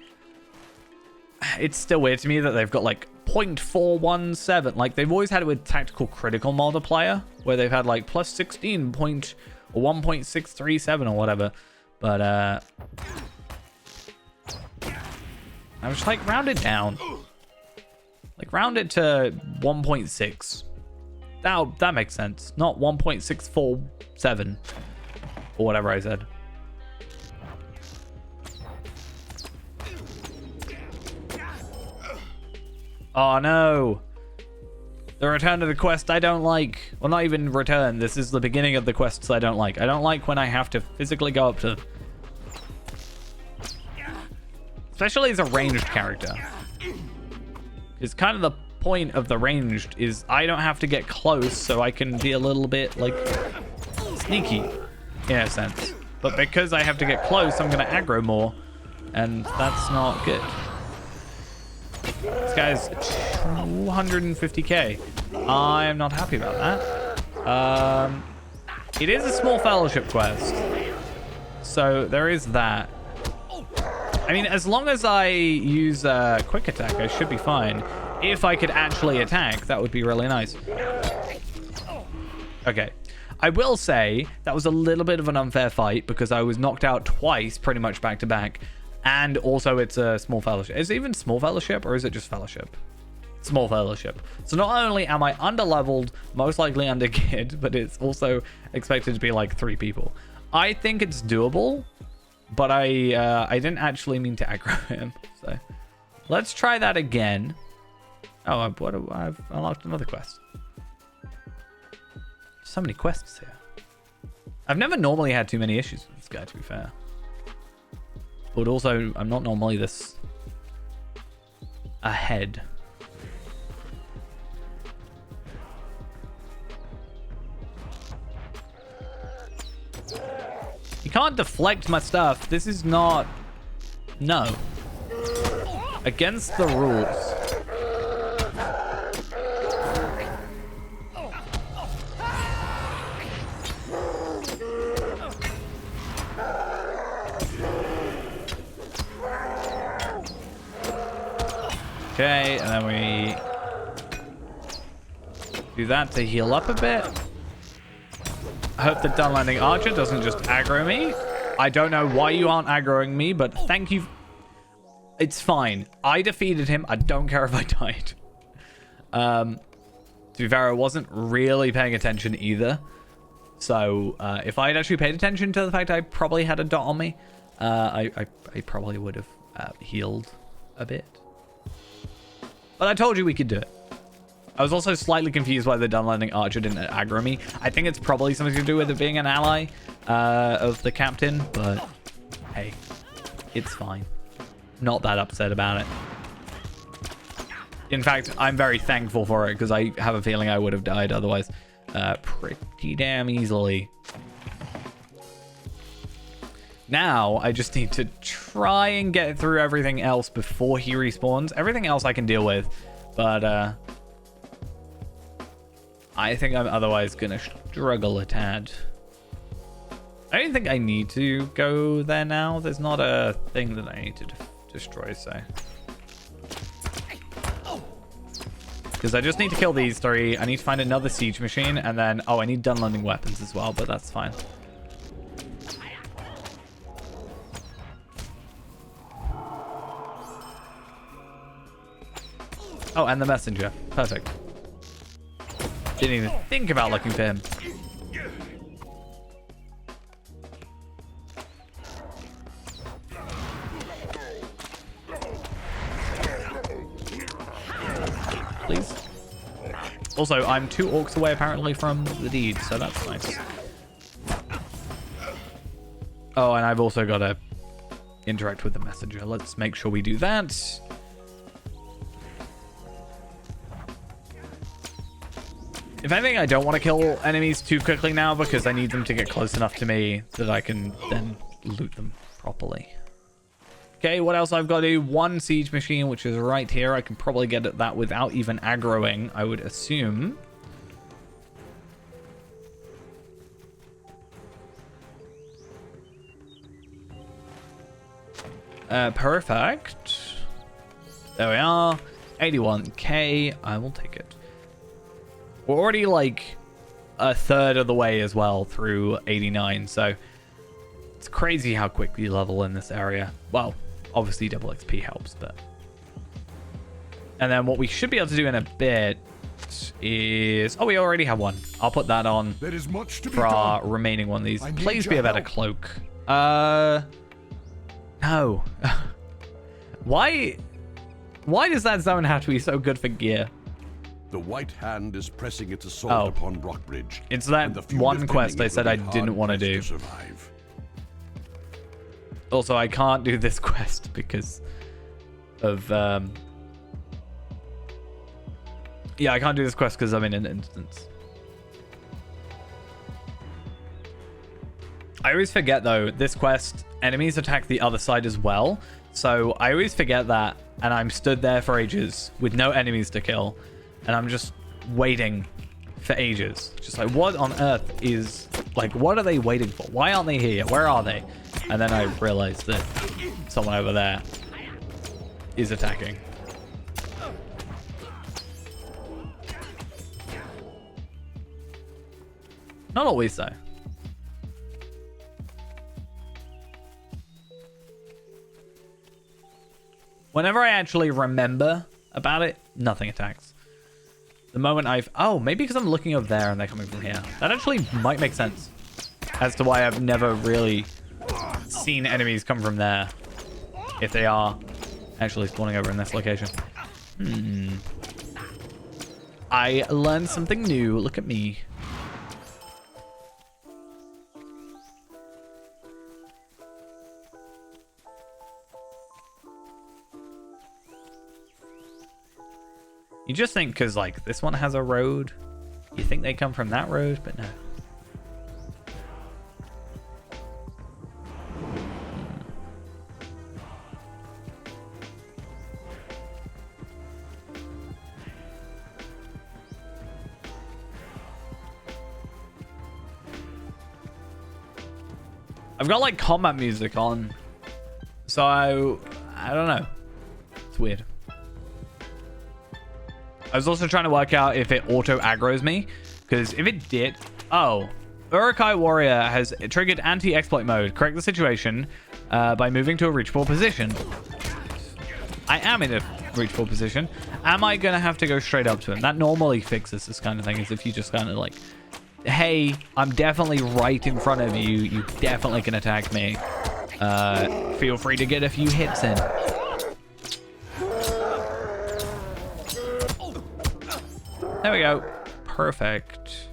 It's still weird to me that they've got like 0.417. Like they've always had it with tactical critical multiplier, where they've had like plus 16 point or 1.637 or whatever. But I was like, round it down. Like, round it to 1.6. That makes sense. Not 1.647 or whatever I said. Oh no. The return to the quest I don't like. Well, not even return. This is the beginning of the quests I don't like. I don't like when I have to physically go up to... Especially as a ranged character. It's kind of the point of the ranged is I don't have to get close, so I can be a little bit, like, sneaky, in a sense. But because I have to get close, I'm going to aggro more, and that's not good. This guy's 250k. I am not happy about that. It is a small fellowship quest, so there is that. I mean, as long as I use quick attack, I should be fine. If I could actually attack, that would be really nice. Okay. I will say that was a little bit of an unfair fight because I was knocked out twice, pretty much back to back. And also it's a small fellowship. Is it even small fellowship or is it just fellowship? Small fellowship. So not only am I underleveled, most likely undergeared, but it's also expected to be like 3 people. I think it's doable, but I didn't actually mean to aggro him. So let's try that again. Oh, I've unlocked another quest. So many quests here. I've never normally had too many issues with this guy, to be fair. But also, I'm not normally this ahead. You can't deflect my stuff. This is not... No. Against the rules. Okay, and then we do that to heal up a bit. I hope the Dun Landing Archer doesn't just aggro me. I don't know why you aren't aggroing me, but thank you. It's fine. I defeated him. I don't care if I died. To be fair, I wasn't really paying attention either. So if I had actually paid attention to the fact I probably had a dot on me, I probably would have healed a bit. But I told you we could do it. I was also slightly confused why the Dun Landing Archer didn't aggro me. I think it's probably something to do with it being an ally of the captain, but hey, it's fine. Not that upset about it. In fact, I'm very thankful for it because I have a feeling I would have died otherwise pretty damn easily. Now, I just need to try and get through everything else before he respawns. Everything else I can deal with, but I think I'm otherwise going to struggle a tad. I don't think I need to go there now. There's not a thing that I need to destroy, so... Because I just need to kill these 3. I need to find another siege machine, and then... Oh, I need Dun Landing weapons as well, but that's fine. Oh, and the messenger. Perfect. Didn't even think about looking for him. Please. Also, I'm 2 orcs away apparently from the deed, so that's nice. Oh, and I've also got to interact with the messenger. Let's make sure we do that. If anything, I don't want to kill enemies too quickly now because I need them to get close enough to me that I can then loot them properly. Okay, what else I've got to do? 1 siege machine, which is right here. I can probably get at that without even aggroing, I would assume. Perfect. There we are. 81k. I will take it. We're already like a third of the way as well through 89, so it's crazy how quick we level in this area. Well, obviously double XP helps, but And then what we should be able to do in a bit is... Oh, we already have one. I'll put that on There is much to be for our done. remaining one of these. I need Please be your a better help. cloak. No. Why does that zone have to be so good for gear? The White Hand is pressing its assault Oh. upon Brockbridge. It's that and the few one defending quest I it said will I be didn't want to hard-pressed do. survive. Also, I can't do this quest because of... Yeah, I can't do this quest because I'm in an instance. I always forget, though, this quest, enemies attack the other side as well. So I always forget that, and I'm stood there for ages with no enemies to kill. And I'm just waiting for ages. Just like, what on earth is... Like, what are they waiting for? Why aren't they here yet? Where are they? And then I realized that someone over there is attacking. Not always, though. Whenever I actually remember about it, nothing attacks. The moment I've... Oh, maybe because I'm looking over there and they're coming from here. That actually might make sense as to why I've never really seen enemies come from there if they are actually spawning over in this location. I learned something new. Look at me. You just think because, like, this one has a road, you think they come from that road, but no. I've got, like, combat music on, so I don't know. It's weird. I was also trying to work out if it auto aggroes me, because if it did... Oh, Urukai Warrior has triggered anti-exploit mode. Correct the situation by moving to a reachable position. I am in a reachable position. Am I going to have to go straight up to him? That normally fixes this kind of thing, is if you just kind of like, hey, I'm definitely right in front of you. You definitely can attack me. Feel free to get a few hits in. There we go. Perfect.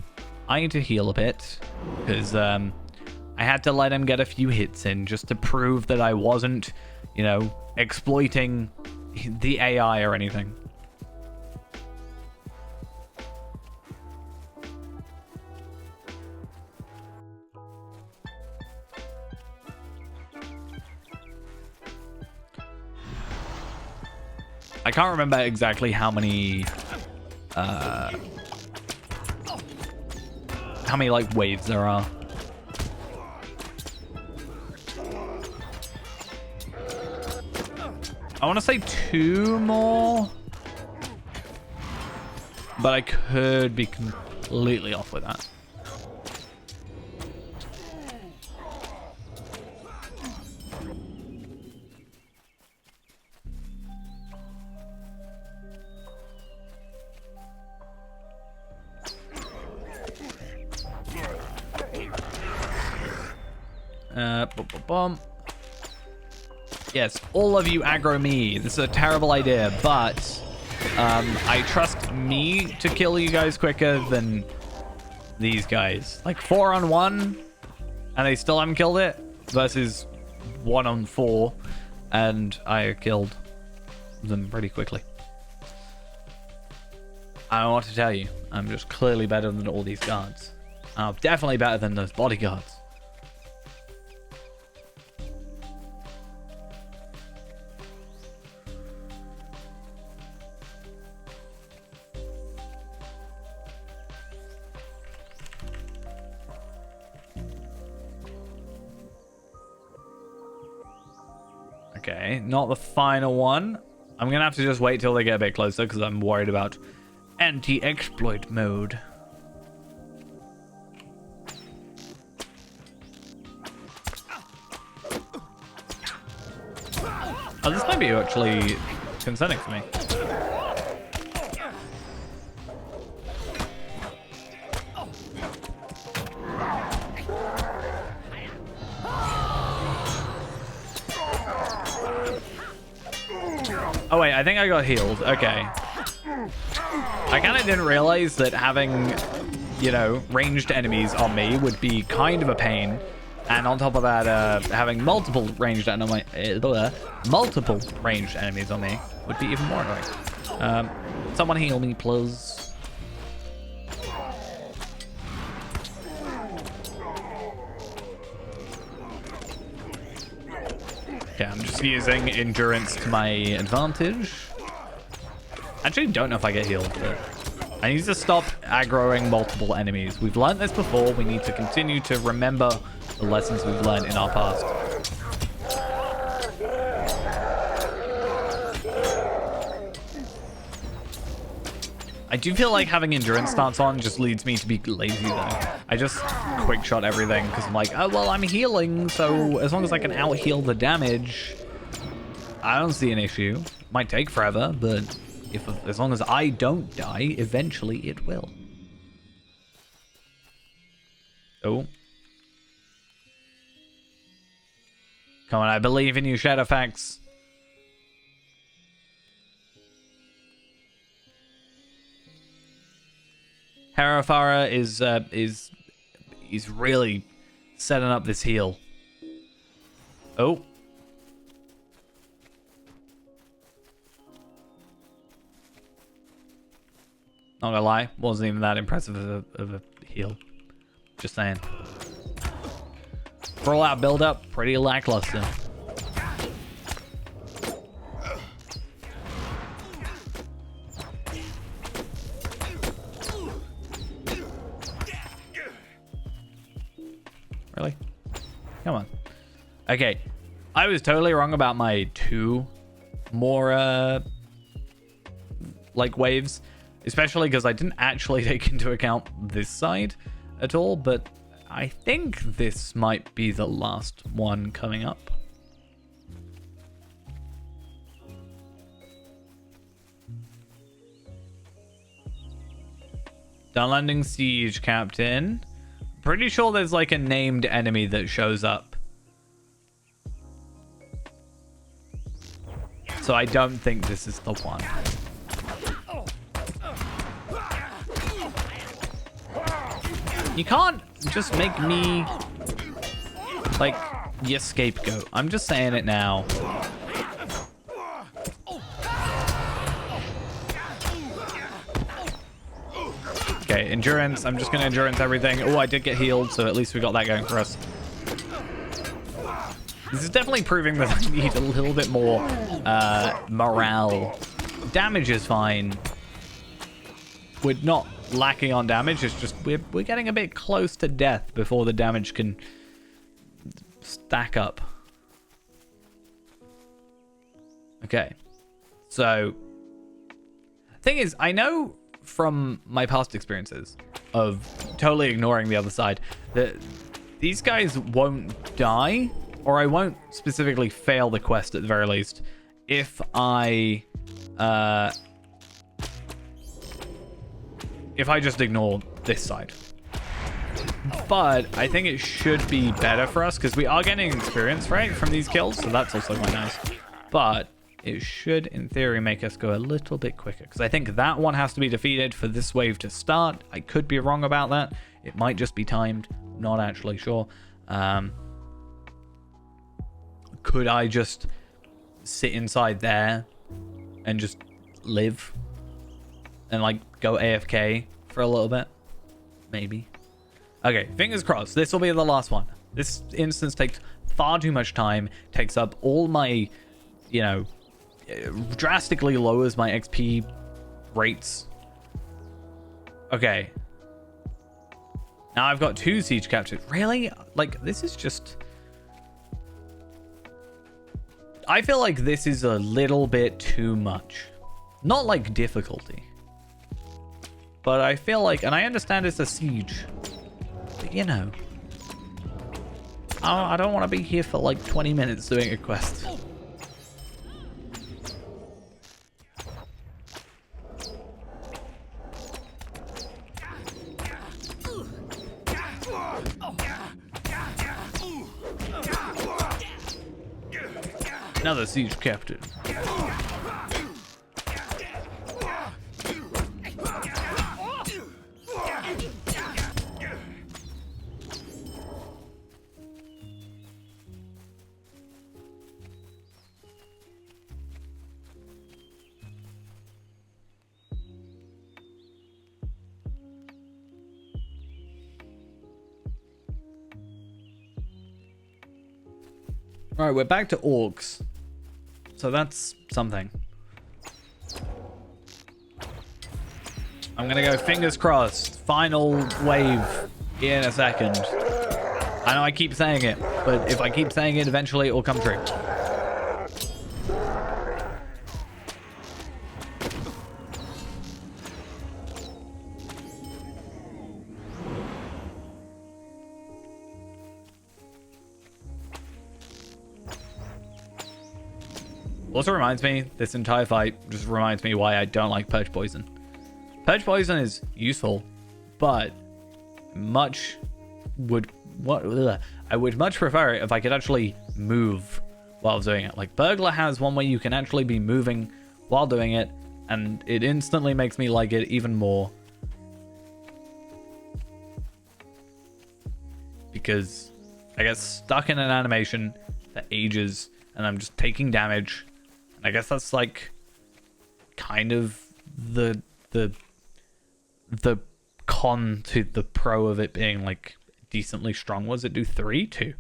I need to heal a bit because I had to let him get a few hits in just to prove that I wasn't, you know, exploiting the AI or anything. I can't remember exactly how many like waves there are. I want to say 2 more, but I could be completely off with that. Yes, all of you aggro me. This is a terrible idea, but I trust me to kill you guys quicker than these guys. Like 4-on-1, and they still haven't killed it, versus 1-on-4, and I killed them pretty quickly. I don't know what to tell you. I'm just clearly better than all these guards. I'm definitely better than those bodyguards. Okay, not the final one. I'm going to have to just wait till they get a bit closer because I'm worried about anti-exploit mode. Oh, this might be actually concerning for me. Oh wait, I think I got healed. Okay. I kind of didn't realize that having, you know, ranged enemies on me would be kind of a pain. And on top of that, having multiple ranged enemies on me would be even more annoying. Someone heal me, please. Okay, I'm just using endurance to my advantage. Actually, don't know if I get healed, but I need to stop aggroing multiple enemies. We've learned this before. We need to continue to remember the lessons we've learned in our past. I do feel like having endurance stance on just leads me to be lazy though. I just quick shot everything because I'm like, oh, well, I'm healing. So as long as I can out heal the damage, I don't see an issue. Might take forever, but as long as I don't die, eventually it will. Oh. Come on, I believe in you, Shadowfax. Harafara is really setting up this heal. Oh. Not gonna lie, wasn't even that impressive of a heal. Just saying. For all out build up, pretty lackluster. Really? Come on. Okay. I was totally wrong about my 2 more like waves, especially because I didn't actually take into account this side at all, but I think this might be the last one coming up. Done landing siege, Captain. Pretty sure there's like a named enemy that shows up. So I don't think this is the one. You can't just make me like your scapegoat. I'm just saying it now. Okay, endurance. I'm just gonna endurance everything. Oh, I did get healed, so at least we got that going for us. This is definitely proving that I need a little bit more morale. Damage is fine. We're not lacking on damage. It's just we're getting a bit close to death before the damage can stack up. Okay, so thing is, I know from my past experiences of totally ignoring the other side that these guys won't die, or I won't specifically fail the quest at the very least, if I just ignore this side. But I think it should be better for us because we are getting experience, right, from these kills, so that's also quite nice. But it should, in theory, make us go a little bit quicker because I think that one has to be defeated for this wave to start. I could be wrong about that. It might just be timed. Not actually sure. Could I just sit inside there and just live and like go AFK for a little bit? Maybe. Okay, fingers crossed. This will be the last one. This instance takes far too much time. Takes up all my, you know, drastically lowers my XP rates. Okay. Now I've got 2 siege captured. Really? Like, this is just... I feel like this is a little bit too much. Not like difficulty. But I feel like... And I understand it's a siege. But, you know... I don't want to be here for like 20 minutes doing a quest. Another siege captain. All right, we're back to orcs. So that's something. I'm gonna go fingers crossed. Final wave in a second. I know I keep saying it, but if I keep saying it, eventually it will come true. Also reminds me, this entire fight just reminds me why I don't like Purge Poison. Purge Poison is useful, but I would much prefer it if I could actually move while doing it. Like, Burglar has one way you can actually be moving while doing it, and it instantly makes me like it even more. Because I get stuck in an animation for ages, and I'm just taking damage. And I guess that's like kind of the con to the pro of it being like decently strong. Was it do 3? 2?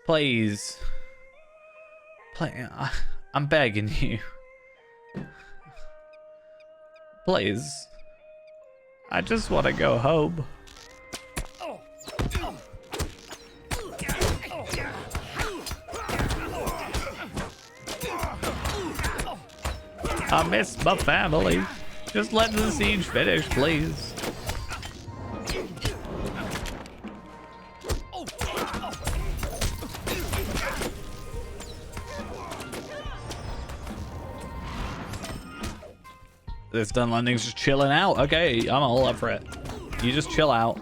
Please. I'm begging you. Please. I just want to go home. I miss my family. Just let the siege finish, please. This stun landing's just chilling out. Okay, I'm all up for it. You just chill out.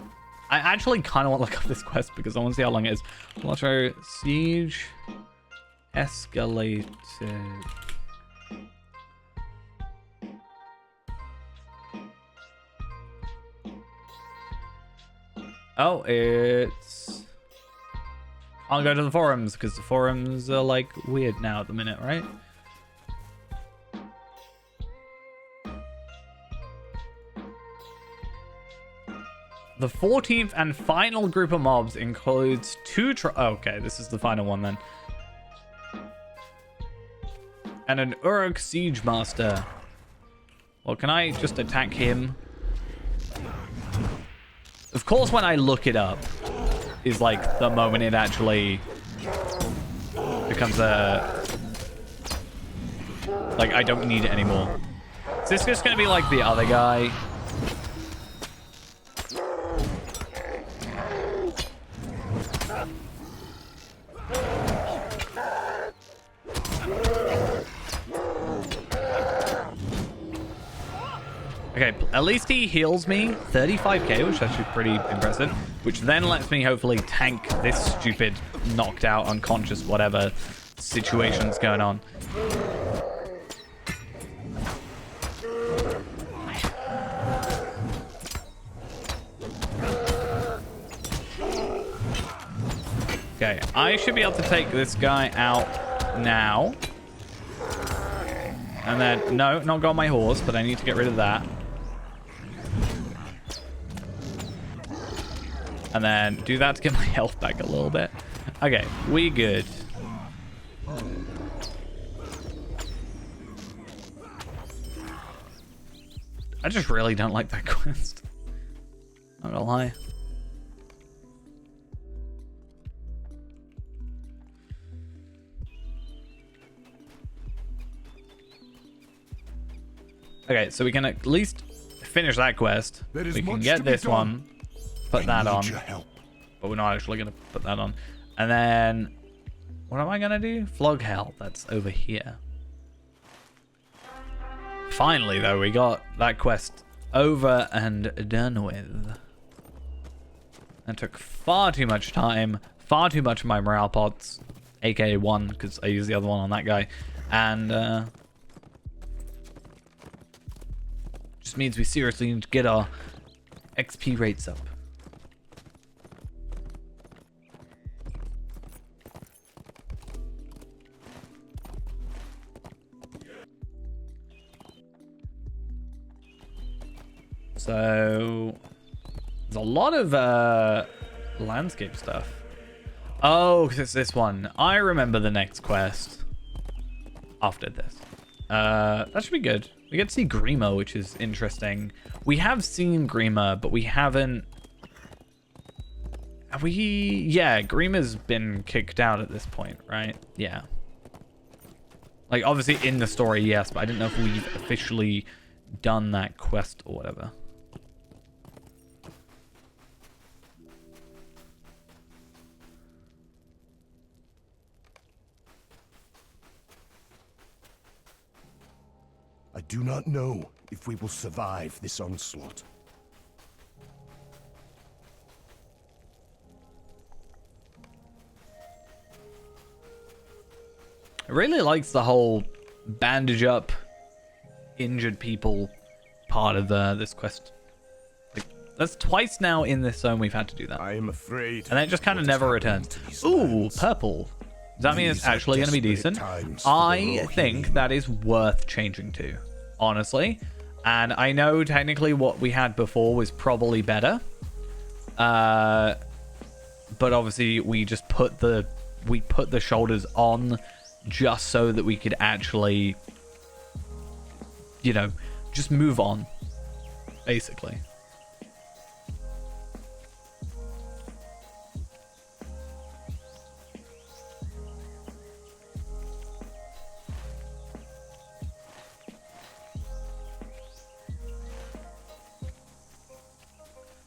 I actually kind of want to look up this quest because I want to see how long it is. Water siege escalated. Oh, it's... I'll go to the forums because the forums are like weird now at the minute, right? The 14th and final group of mobs includes 2 okay, this is the final one then. And an Uruk Siege Master. Well, can I just attack him? Of course, when I look it up is like the moment it actually becomes a... Like, I don't need it anymore. Is this just going to be like the other guy? Okay, at least he heals me 35k, which is actually pretty impressive, which then lets me hopefully tank this stupid knocked out, unconscious, whatever situation's going on. Okay, I should be able to take this guy out now. And then, no, not got my horse, but I need to get rid of that. And then do that to get my health back a little bit. Okay, we good. I just really don't like that quest. Not gonna lie. Okay, so we can at least finish that quest. We can get this one. Put that on, but we're not actually going to put that on. And then, what am I going to do? Flog Hell, that's over here. Finally, though, we got that quest over and done with. That took far too much time, far too much of my morale pots, aka 1, because I used the other one on that guy. And, just means we seriously need to get our XP rates up. So there's a lot of landscape stuff. Oh, because it's this one. I remember the next quest after this. That should be good. We get to see Grima, which is interesting. We have seen Grima, but we haven't... Have we... Yeah, Grima's been kicked out at this point, right? Yeah. Like, obviously in the story, yes, but I didn't know if we've officially done that quest or whatever. I do not know if we will survive this onslaught. I really likes the whole bandage up injured people part of this quest. Like, that's twice now in this zone we've had to do that. I am afraid. And then it just kind of never returns. Ooh, purple. Does that mean it's actually going to be decent? I think that is worth changing to, honestly. And I know technically what we had before was probably better. But obviously we just put the shoulders on just so that we could actually, you know, just move on, basically.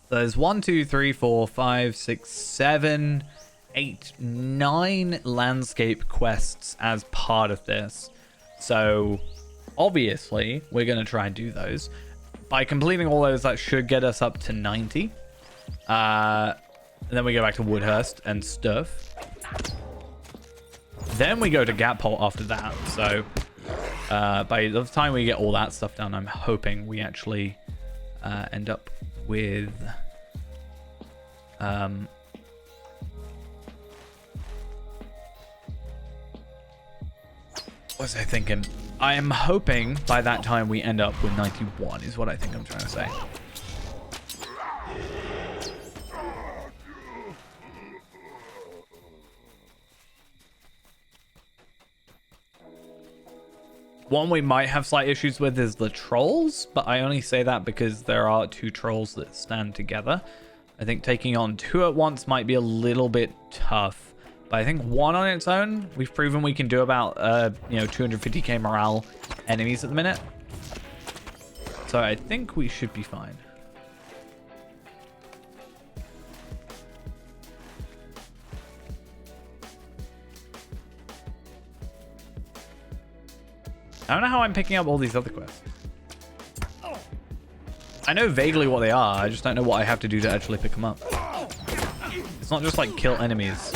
There's 1, 2, 3, 4, 5, 6, 7, 8, 9 landscape quests as part of this. So obviously we're going to try and do those. By completing all those, that should get us up to 90. And then we go back to Woodhurst and stuff. Then we go to Gaphole after that. So by the time we get all that stuff done, I'm hoping we actually end up with what was I thinking? I am hoping by that time we end up with 91 is what I think I'm trying to say. One we might have slight issues with is the trolls, but I only say that because there are 2 trolls that stand together. I think taking on 2 at once might be a little bit tough, but I think 1 on its own, we've proven we can do about 250k morale enemies at the minute. So I think we should be fine. I don't know how I'm picking up all these other quests. I know vaguely what they are, I just don't know what I have to do to actually pick them up. It's not just like kill enemies.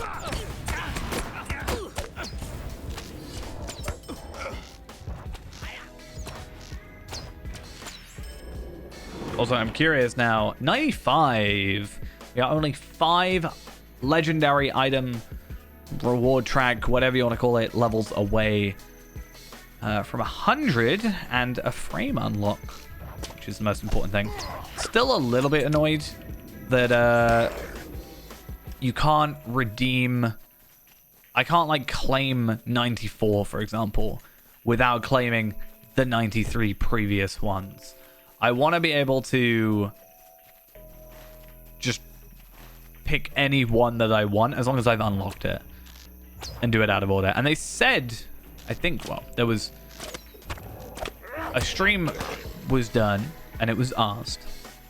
Also, I'm curious now, 95. We are only 5 legendary item, reward track, whatever you want to call it, levels away from 100 and a frame unlock, which is the most important thing. Still a little bit annoyed that you can't redeem... I can't like claim 94, for example, without claiming the 93 previous ones. I want to be able to just pick any one that I want as long as I've unlocked it and do it out of order. And they said, I think, well, there was a stream was done and it was asked,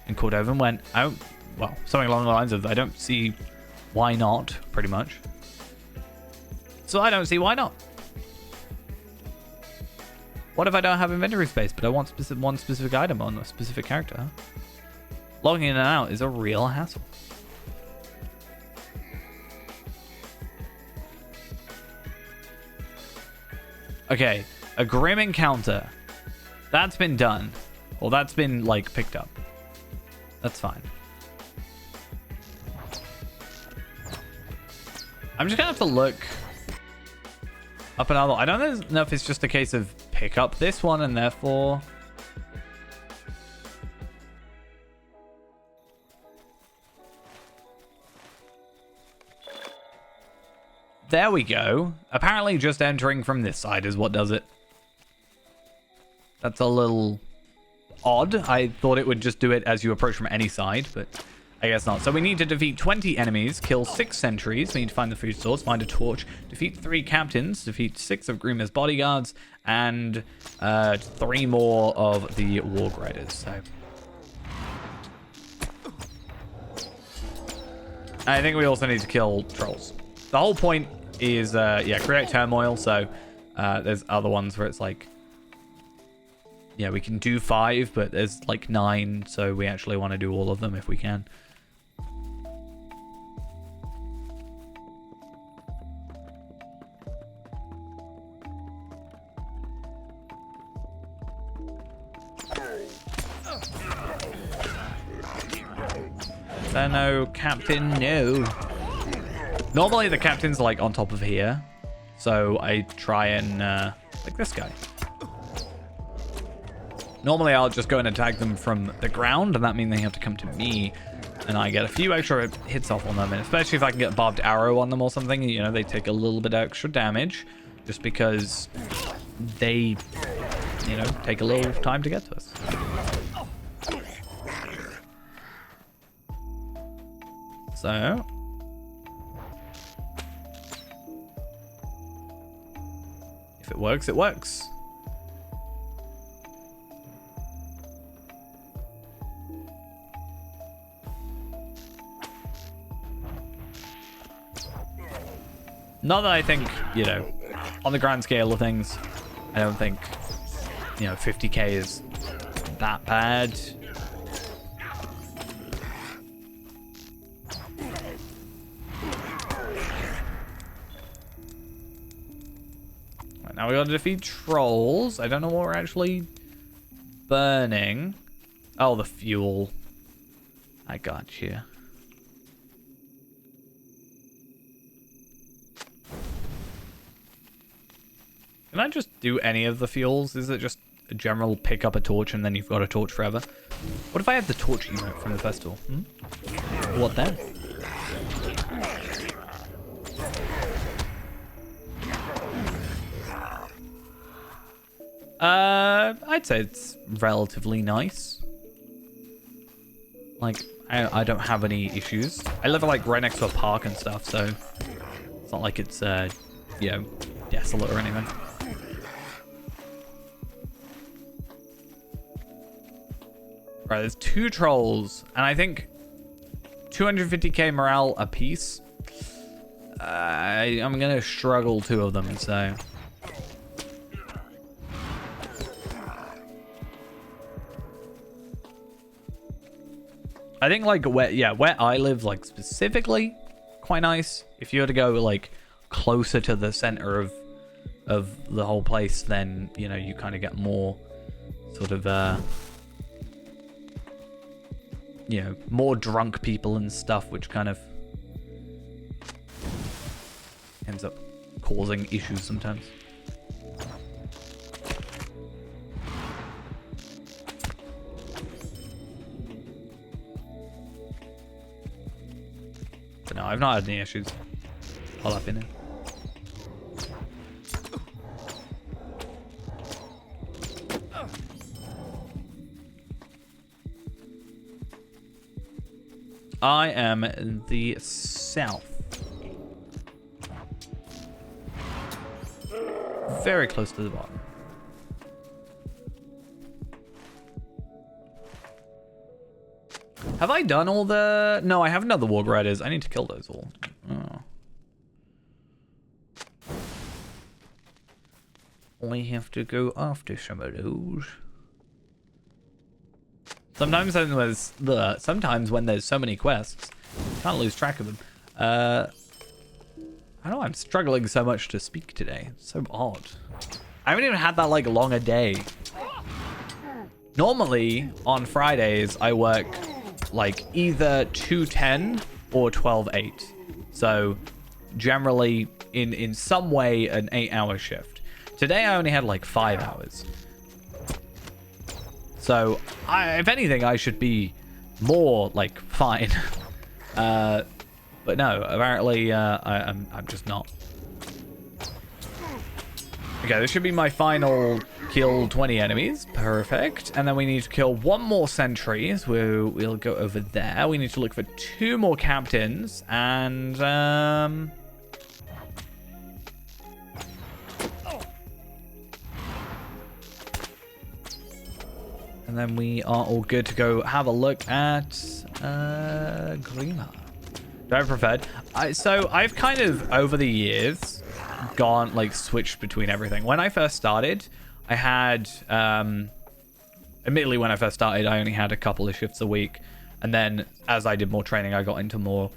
and Cordova went out, well, something along the lines of, I don't see why not, pretty much. So I don't see why not. What if I don't have inventory space, but I want one specific item on a specific character? Logging in and out is a real hassle. Okay, a grim encounter. That's been done. Well, that's been, like, picked up. That's fine. I'm just gonna have to look up another. I don't know if it's just a case of pick up this one and therefore... There we go. Apparently just entering from this side is what does it. That's a little odd. I thought it would just do it as you approach from any side, but I guess not. So we need to defeat 20 enemies, kill 6 sentries. We need to find the food source, find a torch, defeat 3 captains, defeat 6 of Grima's bodyguards, and 3 more of the Warg Riders. So I think we also need to kill trolls. The whole point is, create turmoil. So there's other ones where it's like, yeah, we can do 5, but there's like 9, so we actually want to do all of them if we can. No, Captain, no. Normally the captain's like on top of here, so I try and like this guy. Normally I'll just go and attack them from the ground, and that means they have to come to me, and I get a few extra hits off on them, and especially if I can get a barbed arrow on them or something, you know, they take a little bit extra damage just because they, you know, take a little time to get to us. So if it works, it works. Not that I think, you know, on the grand scale of things, I don't think, you know, 50k is that bad. Right, now we gotta defeat trolls. I don't know what we're actually burning. Oh, the fuel. I got you. Can I just do any of the fuels? Is it just a general pick up a torch and then you've got a torch forever? What if I have the torch emote from the festival? What then? I'd say it's relatively nice. Like, I don't have any issues. I live like right next to a park and stuff, so it's not like it's you know, desolate or anything. Right, there's 2 trolls, and I think 250k morale a piece. I'm gonna struggle 2 of them, so. I think like where I live, like specifically, quite nice. If you were to go like closer to the center of the whole place, then you know you kind of get more sort of you know, more drunk people and stuff, which kind of ends up causing issues sometimes. But no, I've not had any issues while I've been in. I am in the south. Very close to the bottom. Have I done all the... No, I haven't done the Warg Riders. I need to kill those all. Oh. I have to go after some of those. Sometimes when there's so many quests, you can't lose track of them. I don't know, I'm struggling so much to speak today. It's so odd. I haven't even had that like long a day. Normally on Fridays I work like either 2:10 or 12:8. So generally in some way an 8-hour shift. Today I only had like 5 hours. So, if anything, I should be more, like, fine. But no, apparently, I'm just not. Okay, this should be my final kill 20 enemies. Perfect. And then we need to kill one more sentry. So we'll go over there. We need to look for 2 more captains. And, and then we are all good to go have a look at Grima. Do I preferred? So I've kind of, over the years, gone, like, switched between everything. When I first started, I had, admittedly, when I first started, I only had a couple of shifts a week. And then as I did more training, I got into more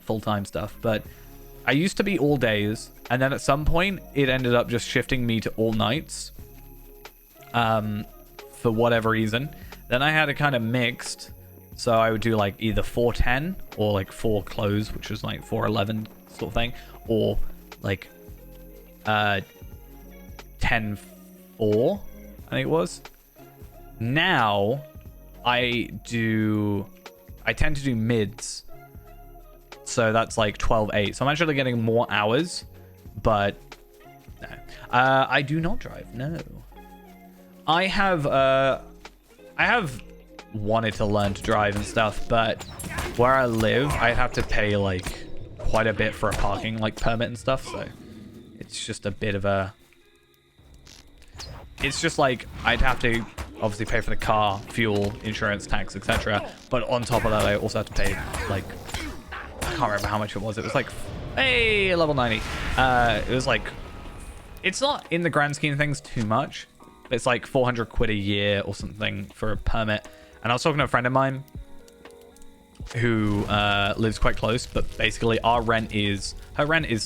full-time stuff. But I used to be all days. And then at some point, it ended up just shifting me to all nights. For whatever reason. Then I had it kind of mixed. So I would do like either 4:10 or like 4 close, which was like 4:11 sort of thing, or like 10:4, I think it was. Now I tend to do mids. So that's like 12:8. So I'm actually getting more hours, but no. I do not drive, no. I have wanted to learn to drive and stuff, but where I live, I'd have to pay like quite a bit for a parking like permit and stuff, so it's just a bit of a... It's just like I'd have to obviously pay for the car, fuel, insurance, tax, etc. But on top of that, I also have to pay like... I can't remember how much it was. It was like... Hey, level 90. It was like... It's not in the grand scheme of things too much. It's like 400 quid a year or something for a permit. And I was talking to a friend of mine who lives quite close, but basically her rent is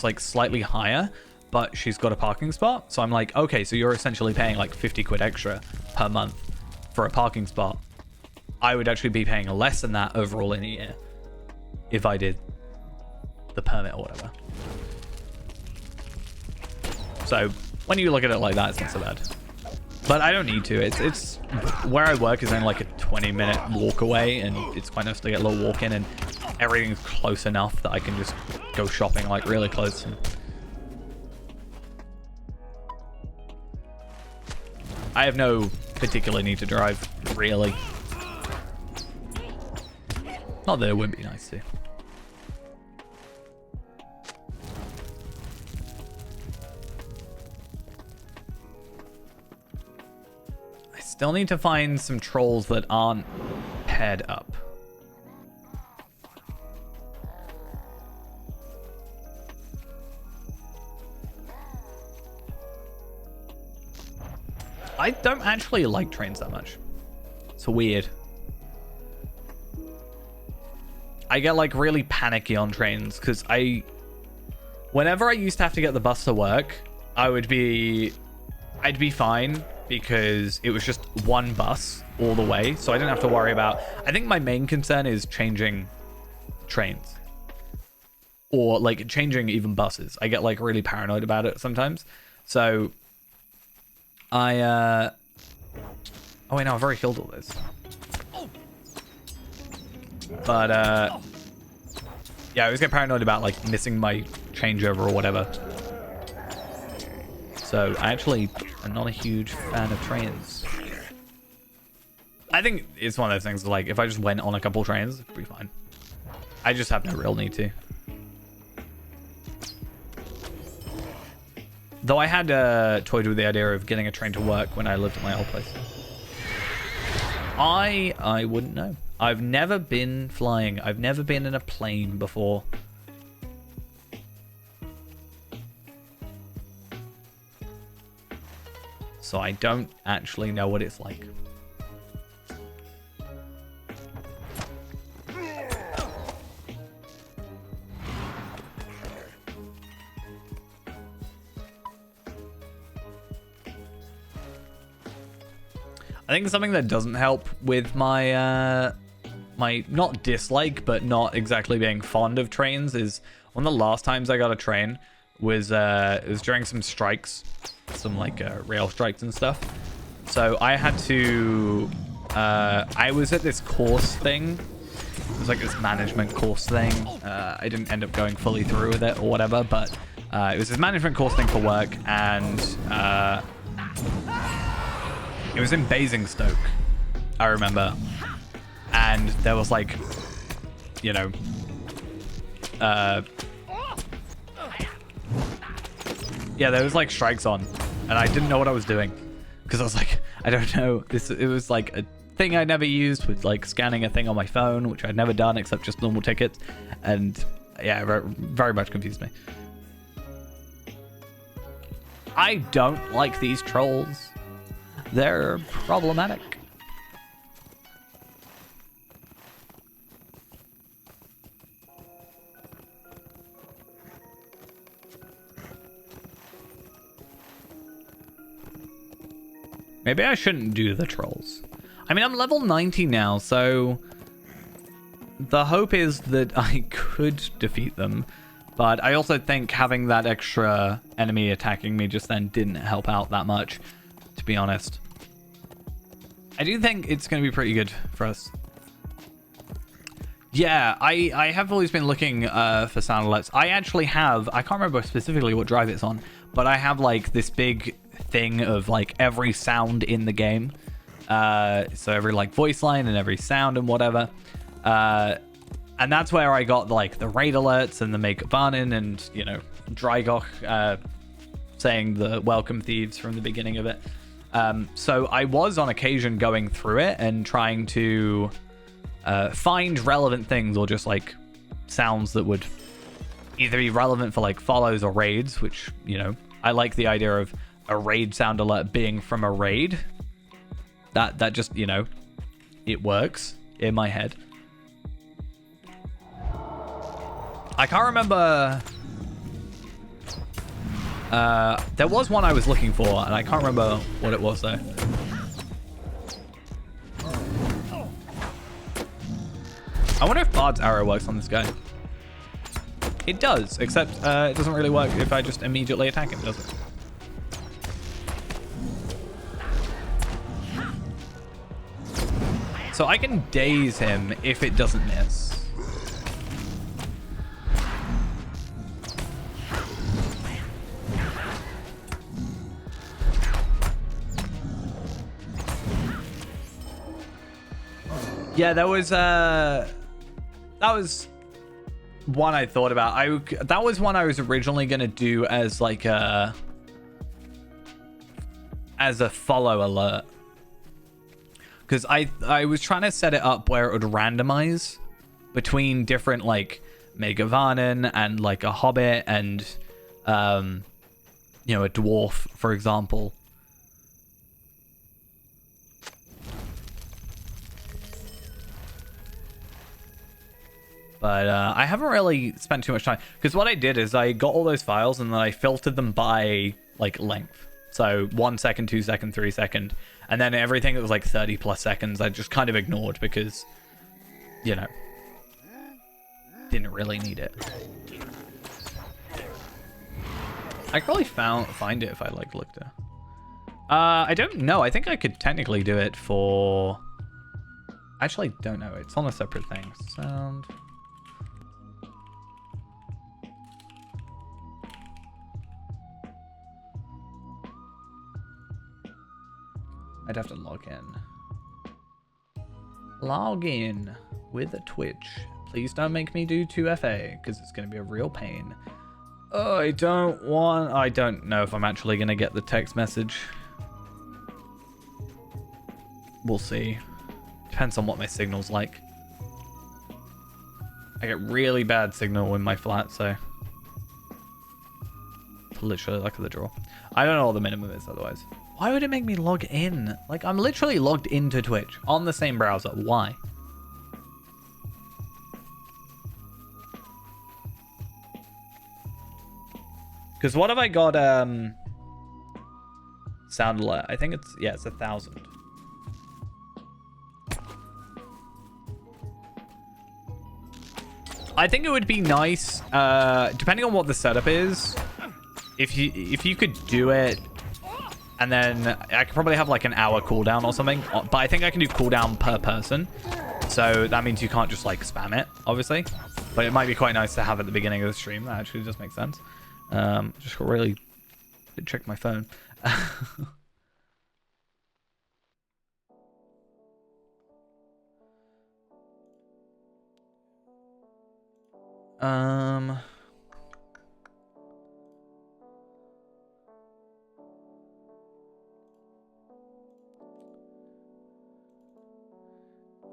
like slightly higher, but she's got a parking spot. So I'm like, okay, so you're essentially paying like 50 quid extra per month for a parking spot. I would actually be paying less than that overall in a year if I did the permit or whatever. So when you look at it like that, it's not so bad. But I don't need to. It's where I work is only like a 20-minute walk away, and it's quite nice to get a little walk in, and everything's close enough that I can just go shopping like really close. And I have no particular need to drive, really. Not that it wouldn't be nice to. Still need to find some trolls that aren't paired up. I don't actually like trains that much. It's weird. I get like really panicky on trains because whenever I used to have to get the bus to work, I'd be fine, because it was just one bus all the way, so I didn't have to worry about... I think my main concern is changing trains. Or, like, changing even buses. I get, like, really paranoid about it sometimes. So, oh, wait, no, I've already killed all this. But, yeah, I always get paranoid about, like, missing my changeover or whatever. So I actually am not a huge fan of trains. I think it's one of those things like if I just went on a couple trains, it'd be fine. I just have no real need to. Though I had toyed with the idea of getting a train to work when I lived at my old place. I wouldn't know. I've never been flying. I've never been in a plane before. So I don't actually know what it's like. I think something that doesn't help with my my not dislike but not exactly being fond of trains is one of the last times I got a train was it was during some strikes, some like rail strikes and stuff. So I had to I was at this course thing. It was like this management course thing. I didn't end up going fully through with it or whatever, but It was his management course thing for work, and it was in Basingstoke, I remember. And there was like, you know, yeah, there was like strikes on, and I didn't know what I was doing because I was like, I don't know. It was like a thing I never used with like scanning a thing on my phone, which I'd never done except just normal tickets, and yeah, it very much confused me. I don't like these trolls. They're problematic. Maybe I shouldn't do the trolls. I mean, I'm level 90 now, so the hope is that I could defeat them. But I also think having that extra enemy attacking me just then didn't help out that much, to be honest. I do think it's going to be pretty good for us. Yeah, I have always been looking for sound alerts. I actually have, I can't remember specifically what drive it's on, but I have like this big thing of like every sound in the game. So every like voice line and every sound and whatever. And that's where I got like the raid alerts and the Make Varnin and, you know, Drygoch saying the welcome thieves from the beginning of it. So I was on occasion going through it and trying to find relevant things or just like sounds that would either be relevant for like follows or raids, which, you know, I like the idea of a raid sound alert being from a raid. That just, you know, it works in my head. I can't remember. There was one I was looking for, and I can't remember what it was though. I wonder if Bard's arrow works on this guy. It does, except it doesn't really work if I just immediately attack him, does it? So I can daze him if it doesn't miss. Yeah, that was one I thought about. That was one I was originally gonna do as like a follow alert. Because I was trying to set it up where it would randomize between different, like, Mega Varnin and, like, a Hobbit and, you know, a Dwarf, for example. But I haven't really spent too much time. Because what I did is I got all those files and then I filtered them by, like, length. So 1 second, 2 second, 3 second. And then everything that was like 30 plus seconds, I just kind of ignored because, you know, didn't really need it. I could probably find it if I like looked at. I don't know. I think I could technically do it for. Actually, don't know. It's on a separate thing. Sound. I'd have to log in. Log in with a Twitch. Please don't make me do 2FA, because it's going to be a real pain. Oh, I don't know if I'm actually going to get the text message. We'll see. Depends on what my signal's like. I get really bad signal in my flat, so. Literally luck of the draw. I don't know what the minimum is otherwise. Why would it make me log in? Like, I'm literally logged into Twitch on the same browser. Why? Because what have I got, sound alert? I think it's, yeah, it's 1,000. I think it would be nice, depending on what the setup is, if you could do it. And then I could probably have like an hour cooldown or something. But I think I can do cooldown per person. So that means you can't just like spam it, obviously. But it might be quite nice to have at the beginning of the stream. That actually just makes sense. Just got really check my phone.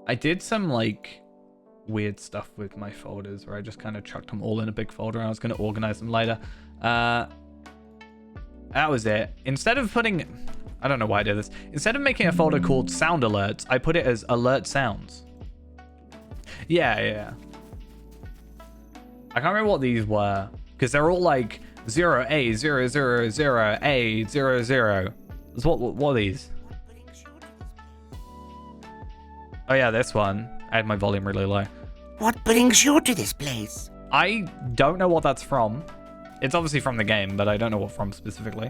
I did some like weird stuff with my folders where I just kind of chucked them all in a big folder and I was going to organize them later. That was it. Instead of putting, I don't know why I did this. Instead of making a folder called sound alerts, I put it as alert sounds. Yeah. I can't remember what these were because they're all like 0A000A00. What are these? Oh yeah, this one. I had my volume really low. What brings you to this place? I don't know what that's from. It's obviously from the game, but I don't know what from specifically.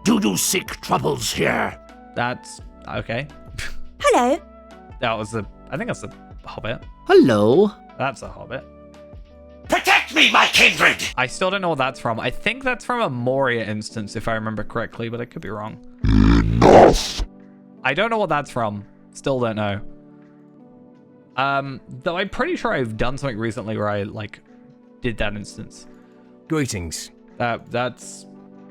Do you seek troubles here? That's okay. Hello. That was I think that's a hobbit. Hello. That's a hobbit. Protect me, my kindred! I still don't know what that's from. I think that's from a Moria instance, if I remember correctly, but I could be wrong. I don't know what that's from. Still don't know. Though I'm pretty sure I've done something recently where I like did that instance. Greetings. That's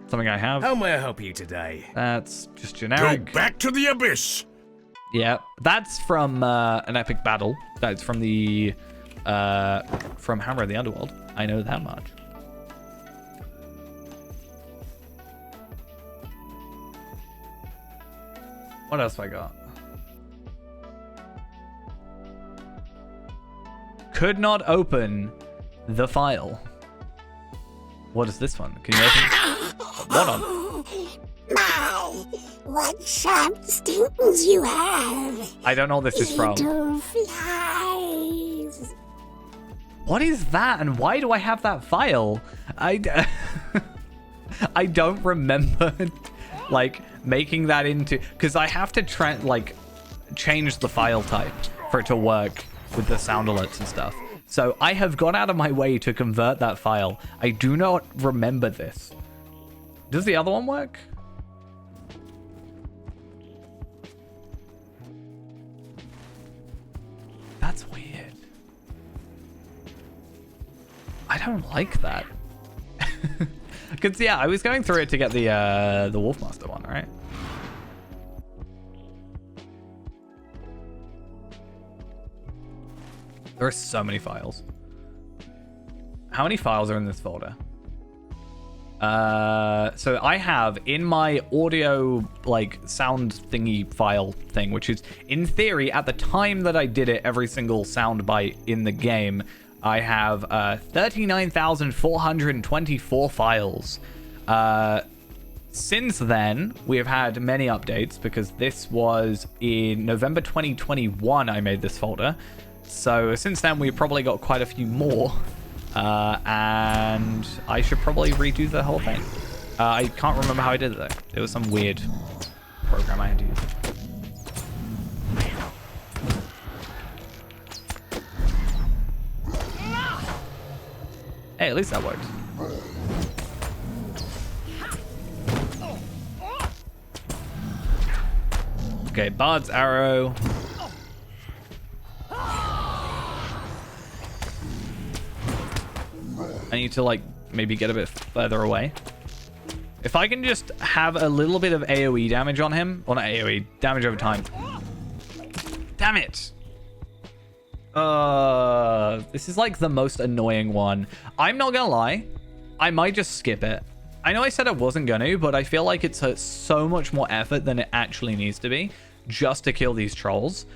something I have. How may I help you today? That's just Go generic. back to the abyss! Yeah, that's from an epic battle. That's from the from Hammer of the Underworld. I know that much. What else have I got? Could not open the file. What is this one? Can you open? What on? My, what sharp stings you have. I don't know what this is from. Little flies. What is that, and why do I have that file? I don't remember, like, making that into... Because I have to, change the file type for it to work with the sound alerts and stuff. So I have gone out of my way to convert that file. I do not remember this. Does the other one work? That's weird. I don't like that. Because, yeah, I was going through it to get the Wolfmaster one, right? There are so many files. How many files are in this folder? So I have in my audio, sound thingy file thing, which is, in theory, at the time that I did it, every single sound bite in the game, I have 39,424 files. Since then, we have had many updates, because this was in November 2021 I made this folder. So since then, we've probably got quite a few more. And I should probably redo the whole thing. I can't remember how I did it, though. It was some weird program I had to use. Hey, at least that worked. Okay, Bard's Arrow. I need to, maybe get a bit further away. If I can just have a little bit of AoE damage on him. Well, not AoE, damage over time. Damn it! This is, the most annoying one. I'm not gonna lie. I might just skip it. I know I said I wasn't gonna, but I feel like it's so much more effort than it actually needs to be just to kill these trolls.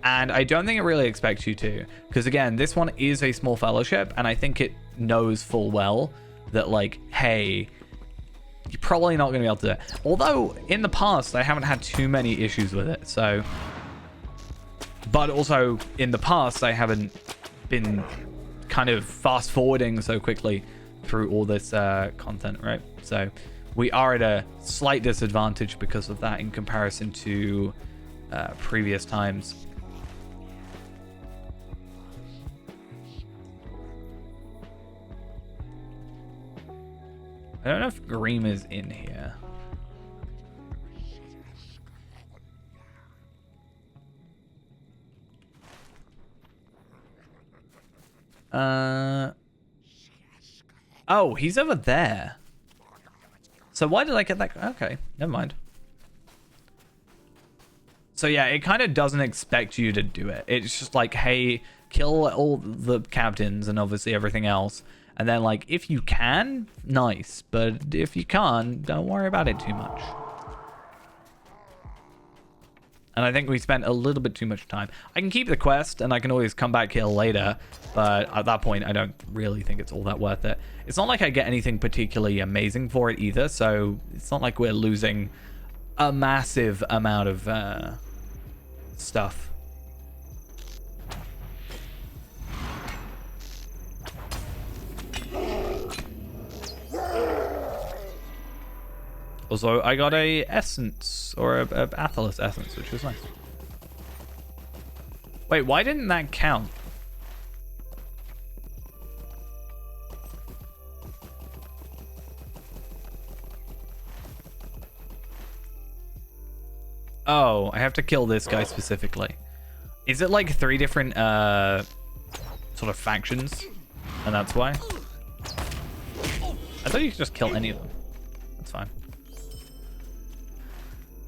And I don't think it really expects you to. Because, again, this one is a small fellowship, and I think it knows full well that, hey, you're probably not going to be able to do it. Although, in the past, I haven't had too many issues with it, so... But also, in the past, I haven't been kind of fast-forwarding so quickly through all this content, right? So, we are at a slight disadvantage because of that in comparison to previous times. I don't know if Greem is in here. Oh, he's over there. So why did I get that? Okay, never mind. So yeah, it kind of doesn't expect you to do it. It's just like, hey, kill all the captains and obviously everything else. And then like, if you can, nice. But if you can't, don't worry about it too much. And I think we spent a little bit too much time. I can keep the quest and I can always come back here later. But at that point, I don't really think it's all that worth it. It's not like I get anything particularly amazing for it either. So it's not like we're losing a massive amount of stuff. Also, I got a essence, or a Athelas essence, which was nice. Wait, why didn't that count? Oh, I have to kill this guy specifically. Is it like 3 different sort of factions? And that's why? I thought you could just kill any of them. That's fine.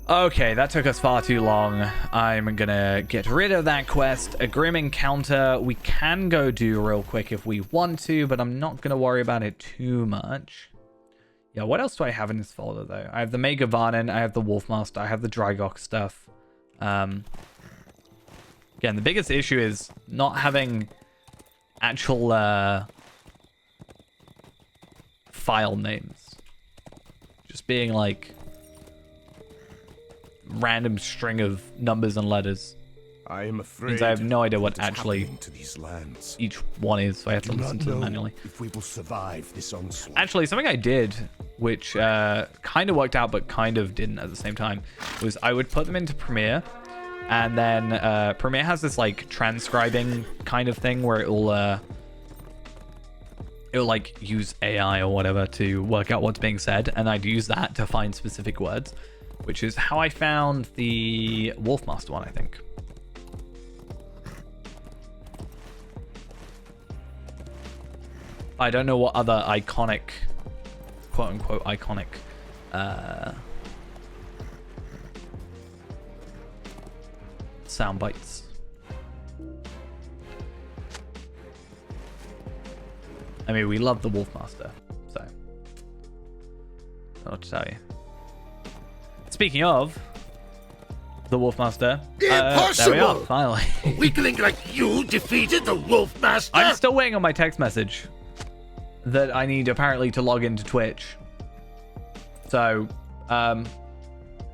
Okay, that took us far too long. I'm gonna get rid of that quest. A Grim Encounter we can go do real quick if we want to, but I'm not gonna worry about it too much. Yeah, what else do I have in this folder though? I have the Mega Varnin, I have the Wolfmaster, I have the Drygok stuff. Again, the biggest issue is not having actual file names. Just being like random string of numbers and letters. I am afraid means I have no idea what is actually happening to these lands. each one is, so I have to Do listen not to them know manually. if we will survive this onslaught. Actually, something I did, which kind of worked out but kind of didn't at the same time, was I would put them into Premiere, and then Premiere has this like transcribing kind of thing where it'll like use AI or whatever to work out what's being said, and I'd use that to find specific words, which is how I found the Wolfmaster one, I think. I don't know what other iconic, quote-unquote iconic, sound bites. I mean, we love the Wolfmaster, so I don't know what to tell you. Speaking of the Wolfmaster, there we are, finally. A weakling like you defeated the Wolfmaster? I'm still waiting on my text message that I need apparently to log into Twitch. So, an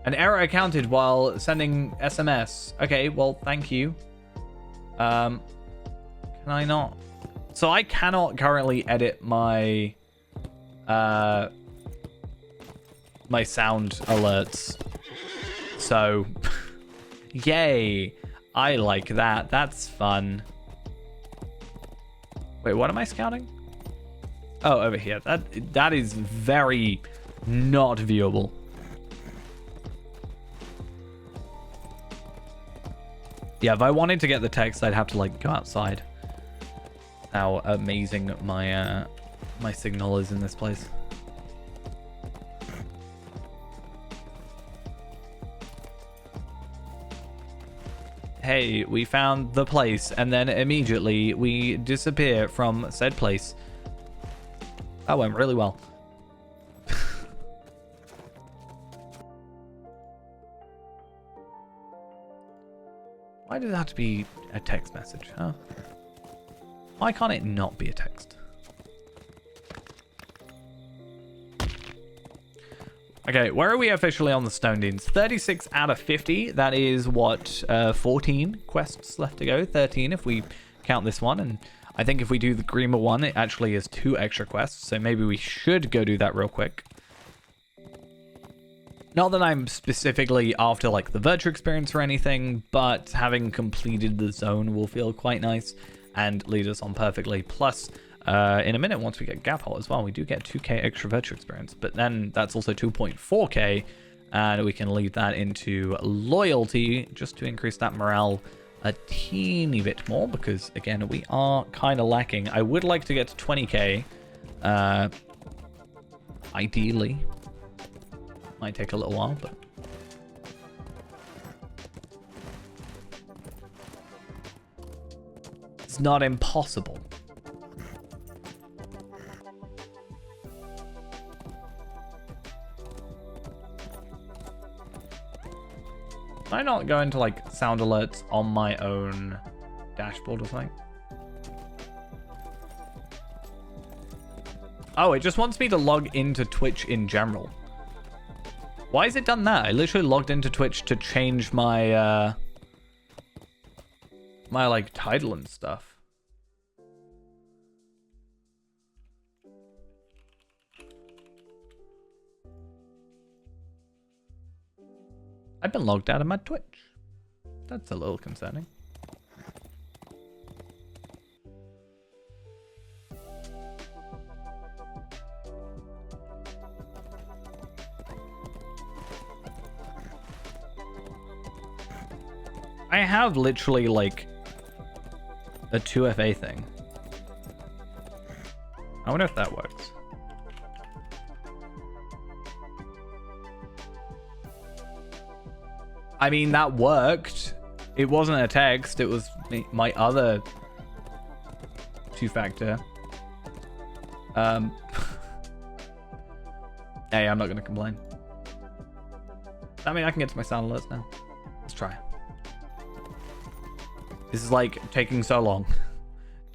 error accounted while sending SMS. Okay, well, thank you. Can I not? So I cannot currently edit my my sound alerts. So, yay. I like that. That's fun. Wait, what am I scouting? Oh, over here. That is very not viewable. Yeah, if I wanted to get the text, I'd have to like go outside. How amazing my my signal is in this place. Hey, we found the place, and then immediately we disappear from said place. That went really well. Why does it have to be a text message, huh? Why can't it not be a text? Okay, where are we officially on the Stone Dunes? 36 out of 50. That is what, 14 quests left to go. 13 if we count this one. And I think if we do the Grima one, it actually is 2 extra quests. So maybe we should go do that real quick. Not that I'm specifically after like the virtue experience or anything, but having completed the zone will feel quite nice and lead us on perfectly. Plus, in a minute once we get Gap Hole as well. We do get 2k extra virtue experience, but then that's also 2.4k, and we can leave that into loyalty just to increase that morale a teeny bit more, because again, we are kind of lacking. I would like to get to 20k, ideally. Might take a little while, but it's not impossible. Can I not go into like sound alerts on my own dashboard or something? Oh, it just wants me to log into Twitch in general. Why has it done that? I literally logged into Twitch to change my my like title and stuff. I've been logged out of my Twitch. That's a little concerning. I have literally like a 2FA thing. I wonder if that works. I mean, that worked. It wasn't a text. It was my other two-factor. Hey, I'm not going to complain. I mean, I can get to my sound alerts now. Let's try. This is like taking so long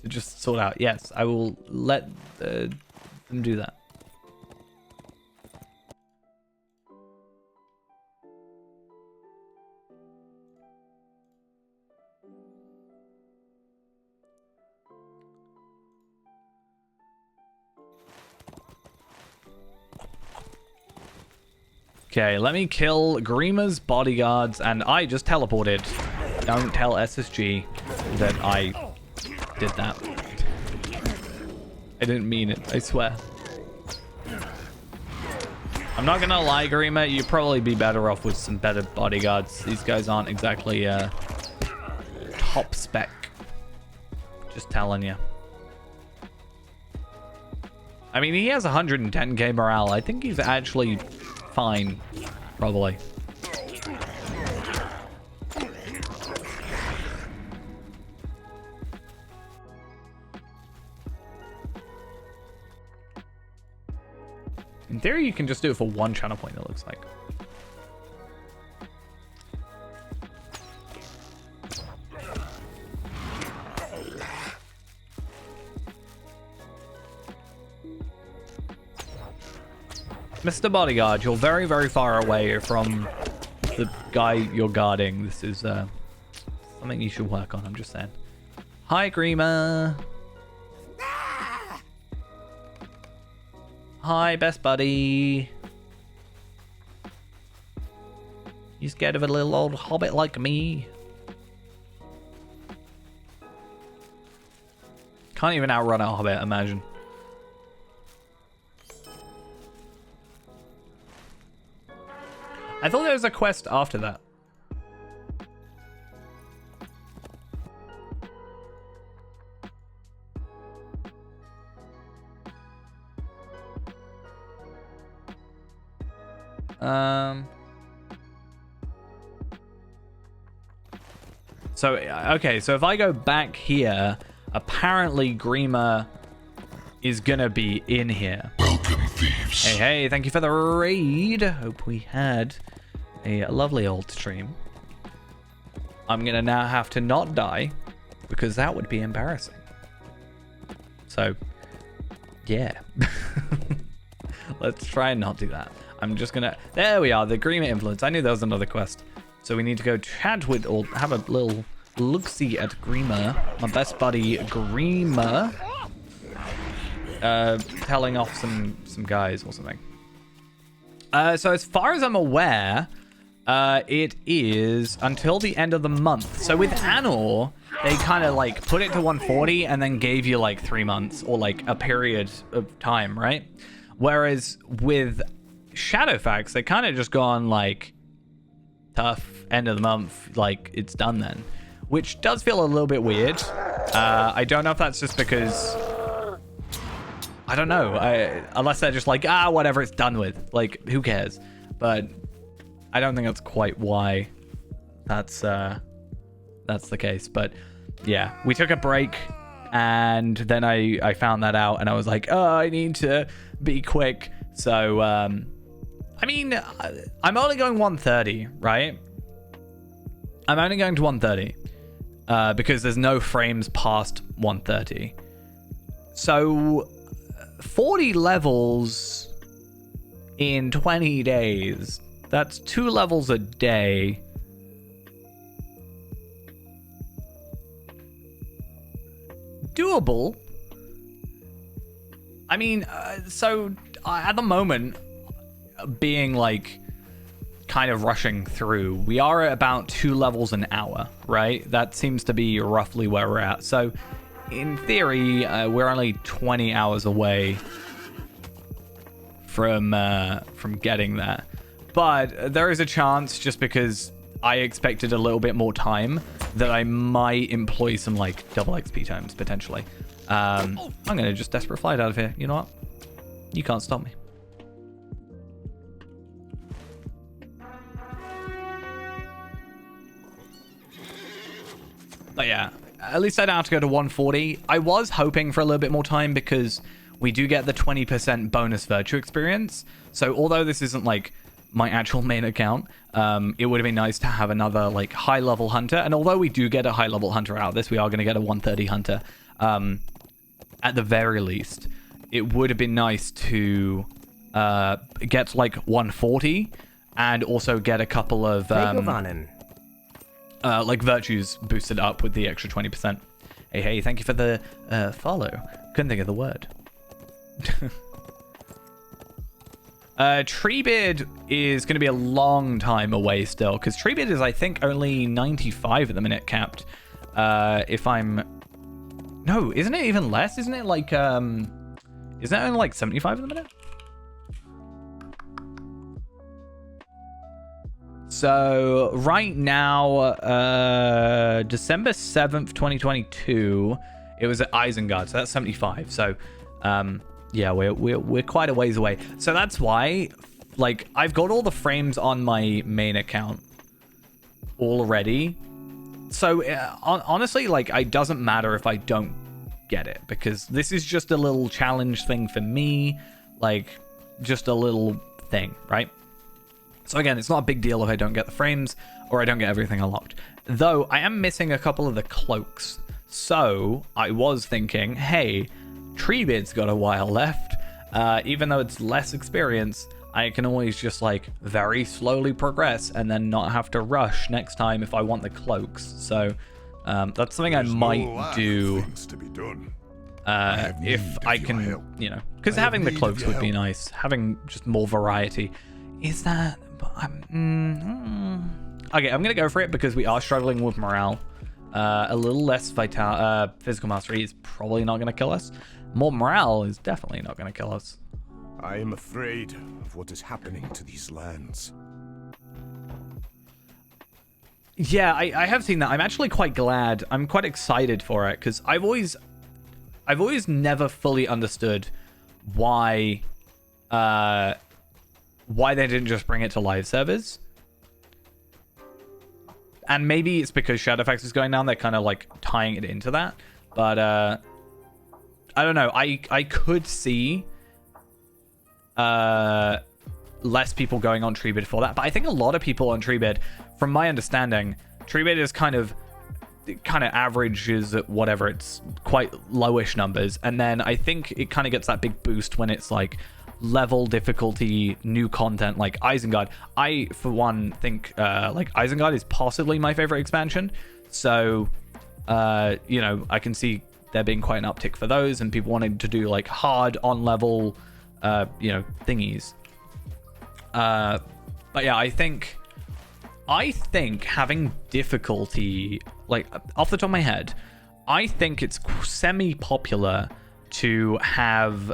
to just sort out. Yes, I will let them do that. Okay, let me kill Grima's bodyguards, and I just teleported. Don't tell SSG that I did that. I didn't mean it, I swear. I'm not gonna lie, Grima, you'd probably be better off with some better bodyguards. These guys aren't exactly top spec. Just telling you. I mean, he has 110k morale. I think he's actually fine, probably. In theory, you can just do it for one channel point, it looks like. Mr. Bodyguard, you're very, very far away from the guy you're guarding. This is something you should work on, I'm just saying. Hi, Grima. Hi, best buddy. You scared of a little old hobbit like me? Can't even outrun a hobbit, imagine. I thought there was a quest after that. So, okay, so if I go back here, apparently Grima is gonna be in here. Welcome, thieves. Hey, thank you for the raid. Hope we had a lovely old stream. I'm gonna now have to not die, because that would be embarrassing. So, yeah. Let's try and not do that. I'm just gonna... There we are, the Grima influence. I knew there was another quest. So we need to go chat with, or have a little look-see at Grima. My best buddy, Grima. Telling off some guys or something. So as far as I'm aware, it is until the end of the month. So with Anor, they kind of like put it to 140 and then gave you like 3 months or like a period of time, right? Whereas with Shadowfax, they kind of just gone like tough, end of the month, like it's done then, which does feel a little bit weird. I don't know if that's just because, I don't know, unless they're just like, whatever, it's done with, like who cares? But I don't think that's quite why that's the case. But yeah, we took a break and then I found that out and I was like, oh, I need to be quick. So I mean, I'm only going 130, right? I'm only going to 130 because there's no frames past 130. So 40 levels in 20 days. That's 2 levels a day. Doable. I mean, so at the moment, being like kind of rushing through, we are at about 2 levels an hour, right? That seems to be roughly where we're at. So in theory, we're only 20 hours away from getting there. But there is a chance, just because I expected a little bit more time, that I might employ some like double XP times potentially. I'm gonna just desperate flight out of here. You know what? You can't stop me. But yeah, at least I don't have to go to 140. I was hoping for a little bit more time because we do get the 20% bonus virtue experience. So although this isn't like my actual main account, it would have been nice to have another like high level hunter. And although we do get a high level hunter out of this, we are going to get a 130 hunter at the very least. It would have been nice to get like 140 and also get a couple of like virtues boosted up with the extra 20%. Hey, thank you for the follow. Couldn't think of the word. Treebeard is going to be a long time away still, because Treebeard is, I think, only 95 at the minute capped. If I'm... No, isn't it even less? Isn't it like... Isn't it only like 75 at the minute? So right now, December 7th, 2022, it was at Isengard, so that's 75. So yeah, we're quite a ways away. So that's why, like, I've got all the frames on my main account already. So honestly, like, it doesn't matter if I don't get it, because this is just a little challenge thing for me, like just a little thing, right? So again, it's not a big deal if I don't get the frames or I don't get everything unlocked. Though I am missing a couple of the cloaks. So I was thinking, hey, Treebeard's got a while left. Even though it's less experience, I can always just like very slowly progress and then not have to rush next time if I want the cloaks. So that's something I might do if I can, you know, because having the cloaks would be nice. Having just more variety. Is that... Okay, I'm gonna go for it because we are struggling with morale. A little less physical mastery is probably not gonna kill us. More morale is definitely not gonna kill us. I am afraid of what is happening to these lands. Yeah, I have seen that. I'm actually quite glad. I'm quite excited for it because I've always never fully understood why they didn't just bring it to live servers. And maybe it's because Shadowfax is going down, they're kind of like tying it into that. But I don't know. I could see less people going on Treebeard for that. But I think a lot of people on Treebeard, from my understanding, Treebeard is kind of averages at whatever, it's quite lowish numbers. And then I think it kind of gets that big boost when it's like level difficulty, new content like Isengard. I, for one, think like Isengard is possibly my favorite expansion. So, you know, I can see there being quite an uptick for those and people wanting to do like hard on level, you know, thingies. But yeah, I think I think having difficulty, like off the top of my head, I think it's semi-popular to have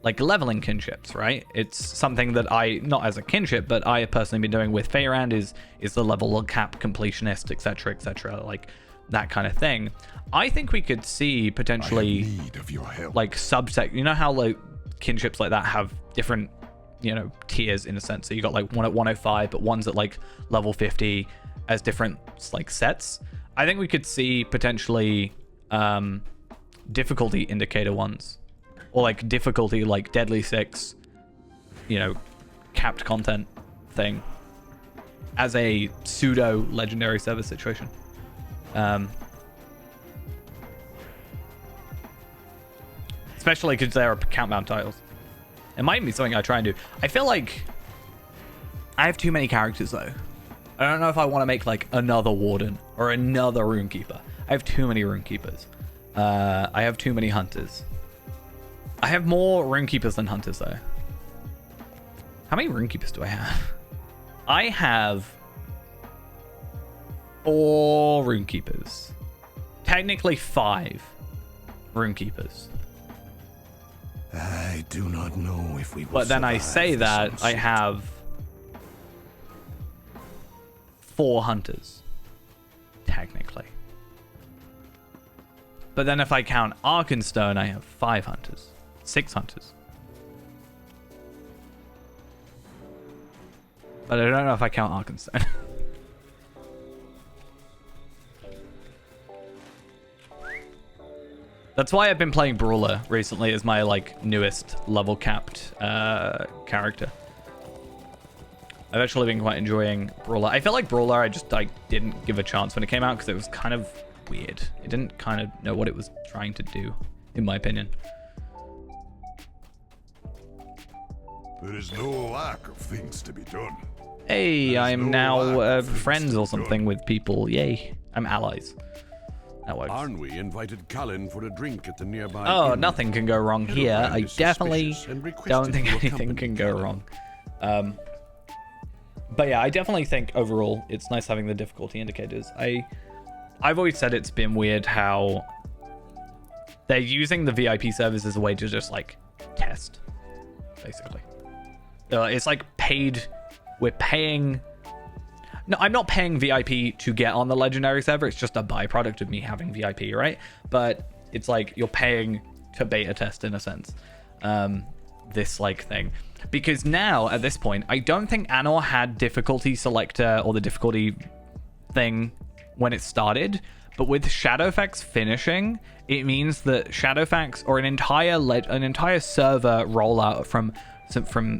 like leveling kinships, right? It's something that not as a kinship, but I have personally been doing with Feyrand is the level cap completionist, etc., like that kind of thing. I think we could see potentially need of your help. like subsect. You know how like kinships like that have different, you know, tiers in a sense. So you got like one at 105, but one's at like level 50 as different like sets. I think we could see potentially difficulty indicator ones, or like difficulty like Deadly 6, you know, capped content thing as a pseudo legendary service situation. Especially because there are countdown titles. It might be something I try and do. I feel like I have too many characters though. I don't know if I want to make like another Warden or another Runekeeper. I have too many Runekeepers. I have too many Hunters. I have more Runekeepers than Hunters though. How many Runekeepers do I have? I have 4 Runekeepers. Technically 5 Runekeepers. I do not know if we will. But then I say that I have 4 Hunters. Technically. But then if I count Arkenstone, I have 5 Hunters. 6 Hunters. But I don't know if I count Arkenstone. That's why I've been playing Brawler recently as my like newest level capped character. I've actually been quite enjoying Brawler. I felt like Brawler I just like didn't give a chance when it came out because it was kind of weird. It didn't kind of know what it was trying to do, in my opinion. There is no lack of things to be done. Hey, I'm now friends or something with people. Yay. I'm allies. That works. Arnwy invited Callan for a drink at the nearby Oh, inn. nothing can go wrong here. I is definitely suspicious and requested don't think you anything accompany can go Callan. wrong. But yeah, I definitely think overall it's nice having the difficulty indicators. I've always said it's been weird how they're using the VIP service as a way to just like test, basically. It's like paid. We're paying. No, I'm not paying VIP to get on the legendary server. It's just a byproduct of me having VIP, right? But it's like you're paying to beta test in a sense. This like thing. Because now at this point, I don't think Anor had difficulty selector or the difficulty thing when it started. But with Shadowfax finishing, it means that Shadowfax or an entire server rollout from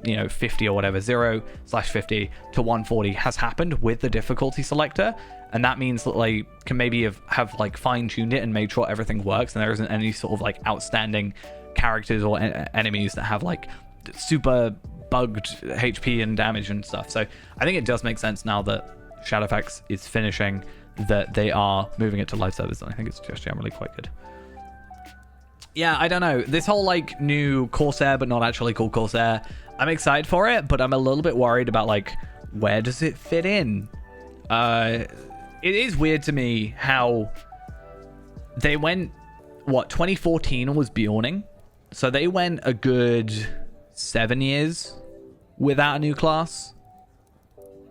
you know 50 or whatever 0/50 to 140 has happened with the difficulty selector, and that means that like can maybe have like fine-tuned it and made sure everything works and there isn't any sort of like outstanding characters or enemies that have like super bugged HP and damage and stuff. So I think it does make sense now that Shadowfax is finishing that they are moving it to live service, and I think it's just generally quite good. Yeah, I don't know. This whole like new Corsair, but not actually called Corsair, I'm excited for it, but I'm a little bit worried about like where does it fit in? It is weird to me how they went, what, 2014 was Bjorning, so they went a good 7 years without a new class,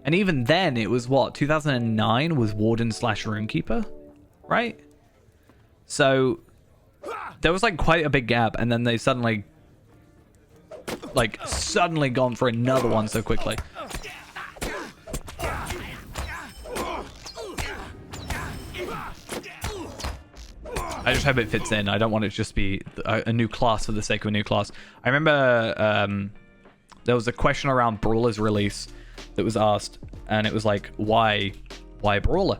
and even then it was what 2009 was Warden / Runekeeper, right? So there was like quite a big gap, and then they suddenly gone for another one so quickly. I just hope it fits in. I don't want it to just be a new class for the sake of a new class. I remember there was a question around Brawler's release that was asked, and it was like, why Brawler?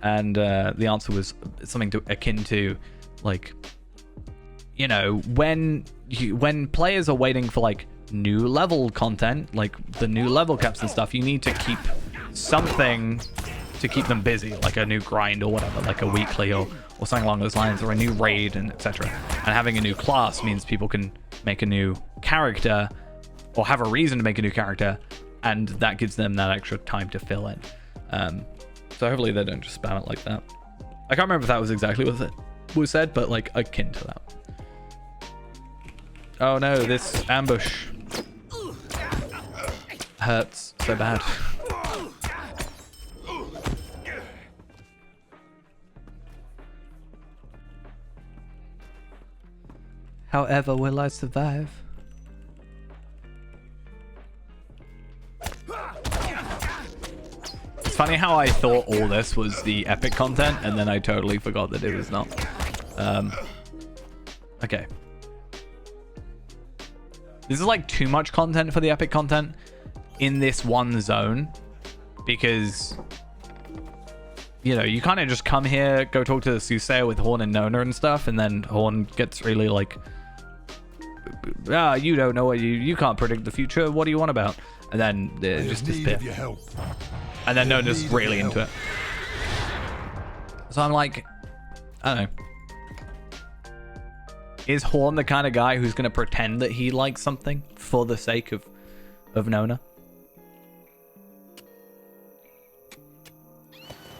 And the answer was something akin to like, you know, when players are waiting for like new level content, like the new level caps and stuff, you need to keep something to keep them busy, like a new grind or whatever, like a weekly or something along those lines, or a new raid and etc. And having a new class means people can make a new character or have a reason to make a new character and that gives them that extra time to fill in. So hopefully they don't just spam it like that. I can't remember if that was exactly what it was said, but like akin to that. Oh no, this ambush hurts so bad. However, will I survive? It's funny how I thought all this was the epic content, and then I totally forgot that it was not. Okay. This is like too much content for the epic content in this one zone, because, you know, you kind of just come here, go talk to the soothsayer with Horn and Nona and stuff, and then Horn gets really like, you don't know what you can't predict the future. What do you want about? And then they just disappear. And then Nona's really into it. So I'm like, I don't know. Is Horn the kind of guy who's going to pretend that he likes something for the sake of Nona?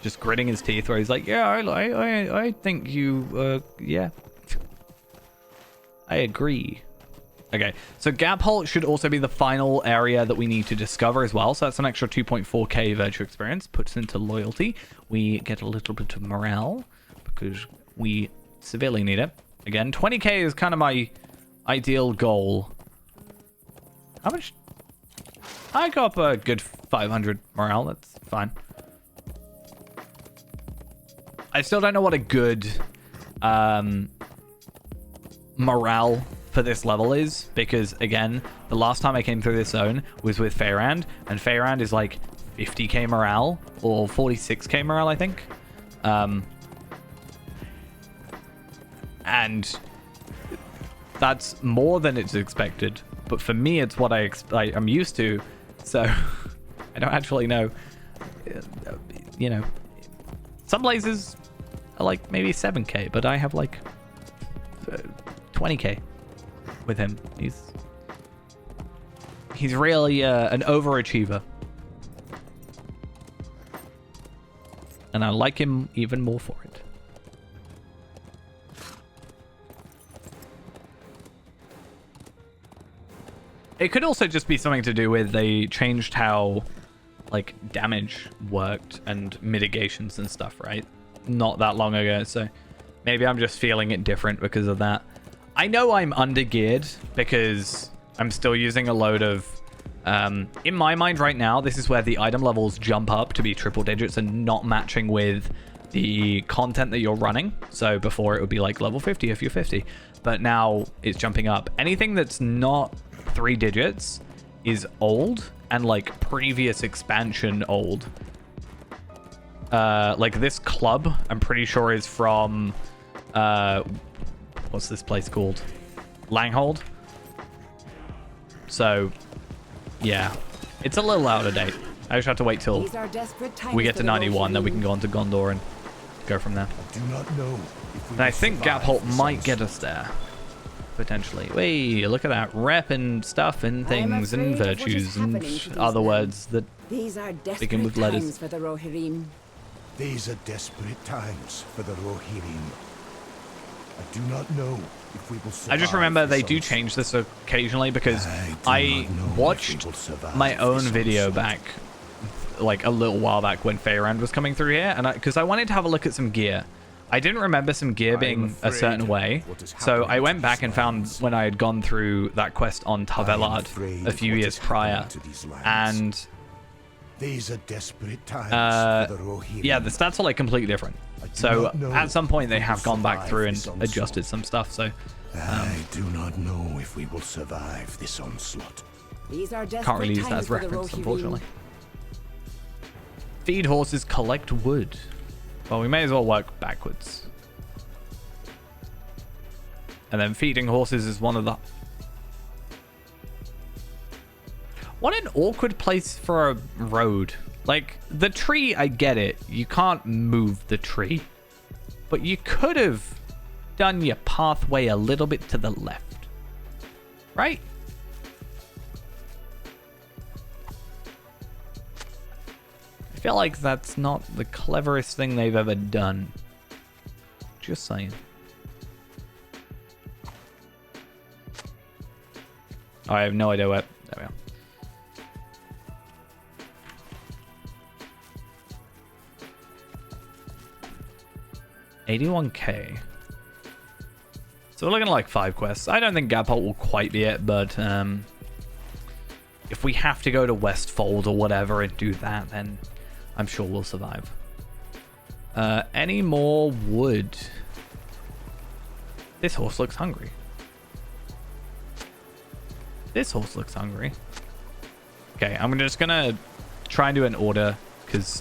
Just gritting his teeth where he's like, yeah, I think you, yeah. I agree. Okay, so Gap Hole should also be the final area that we need to discover as well. So that's an extra 2.4k virtue experience. Puts into loyalty. We get a little bit of morale because we severely need it. Again, 20k is kind of my ideal goal. How much? I got up a good 500 morale. That's fine. I still don't know what a good morale for this level is, because again, the last time I came through this zone was with Feyrand, and Feyrand is like 50k morale or 46k morale, I think. And that's more than it's expected, but for me it's what I'm used to, so I don't actually know. You know, some places are like maybe 7k, but I have like 20k with him. He's really an overachiever, and I like him even more for it. It could also just be something to do with they changed how like damage worked and mitigations and stuff, right? Not that long ago, so maybe I'm just feeling it different because of that. I know I'm under-geared because I'm still using a load of... in my mind right now, this is where the item levels jump up to be triple digits and not matching with the content that you're running. So before it would be like level 50 if you're 50, but now it's jumping up. Anything that's not 3 digits is old and like previous expansion old. Like this club, I'm pretty sure is from... what's this place called? Langhold. So, yeah. It's a little out of date. I just have to wait till we get to 91, then we can go on to Gondor and go from there. I do not know if we And I will think survive Gap Hole this might get onslaught. us there. Potentially. Wait, look at that. Rep and stuff and things and virtues and other words that These are begin with desperate letters. times for the Rohirrim. These are desperate times for the Rohirrim. I do not know if we will survive. I just remember they this do onslaught. change this occasionally because I I do not know if we watched will survive my own this video onslaught. back like a little while back when Feyrand was coming through here, and because I wanted to have a look at some gear. I didn't remember some gear being a certain way, so I went back and found when I had gone through that quest on Tavelard a few years prior, and these are desperate times for the Rohirrim. yeah, the stats are like completely different. So at some point they have gone back through and adjusted some stuff. So I do not know if we will survive this onslaught. These are desperate can't really use that times as for the reference, Rohirrim. unfortunately. Feed horses, collect wood. Well, we may as well work backwards. And then feeding horses is one of the... What an awkward place for a road. Like, the tree, I get it. You can't move the tree. But you could have done your pathway a little bit to the left. Right? feel like that's not the cleverest thing they've ever done. Just saying. I have no idea where. There we are. $81K. So we're looking at like 5 quests. I don't think Gapult will quite be it, but if we have to go to Westfold or whatever and do that, then I'm sure we'll survive. Any more wood? This horse looks hungry. This horse looks hungry. Okay, I'm just gonna try and do an order, because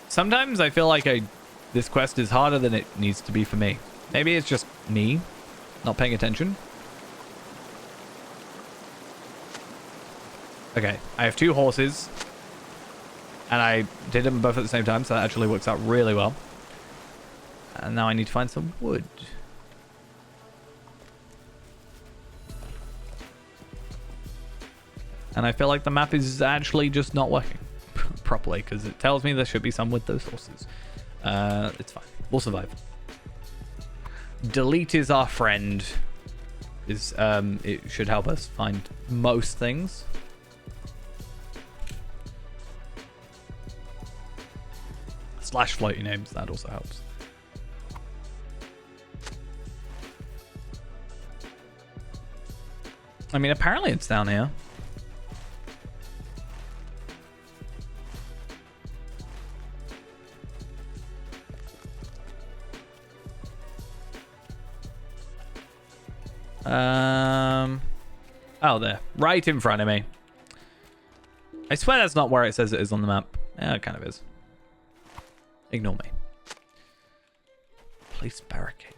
sometimes I feel like this quest is harder than it needs to be for me. Maybe it's just me not paying attention. Okay, I have 2 horses, and I did them both at the same time, so that actually works out really well. And now I need to find some wood. And I feel like the map is actually just not working properly, because it tells me there should be some with those horses. It's fine. We'll survive. Delete is our friend. It should help us find most things. / floaty names, that also helps. I mean, apparently it's down here. Oh, there. Right in front of me. I swear that's not where it says it is on the map. Yeah, it kind of is. Ignore me. Place barricades.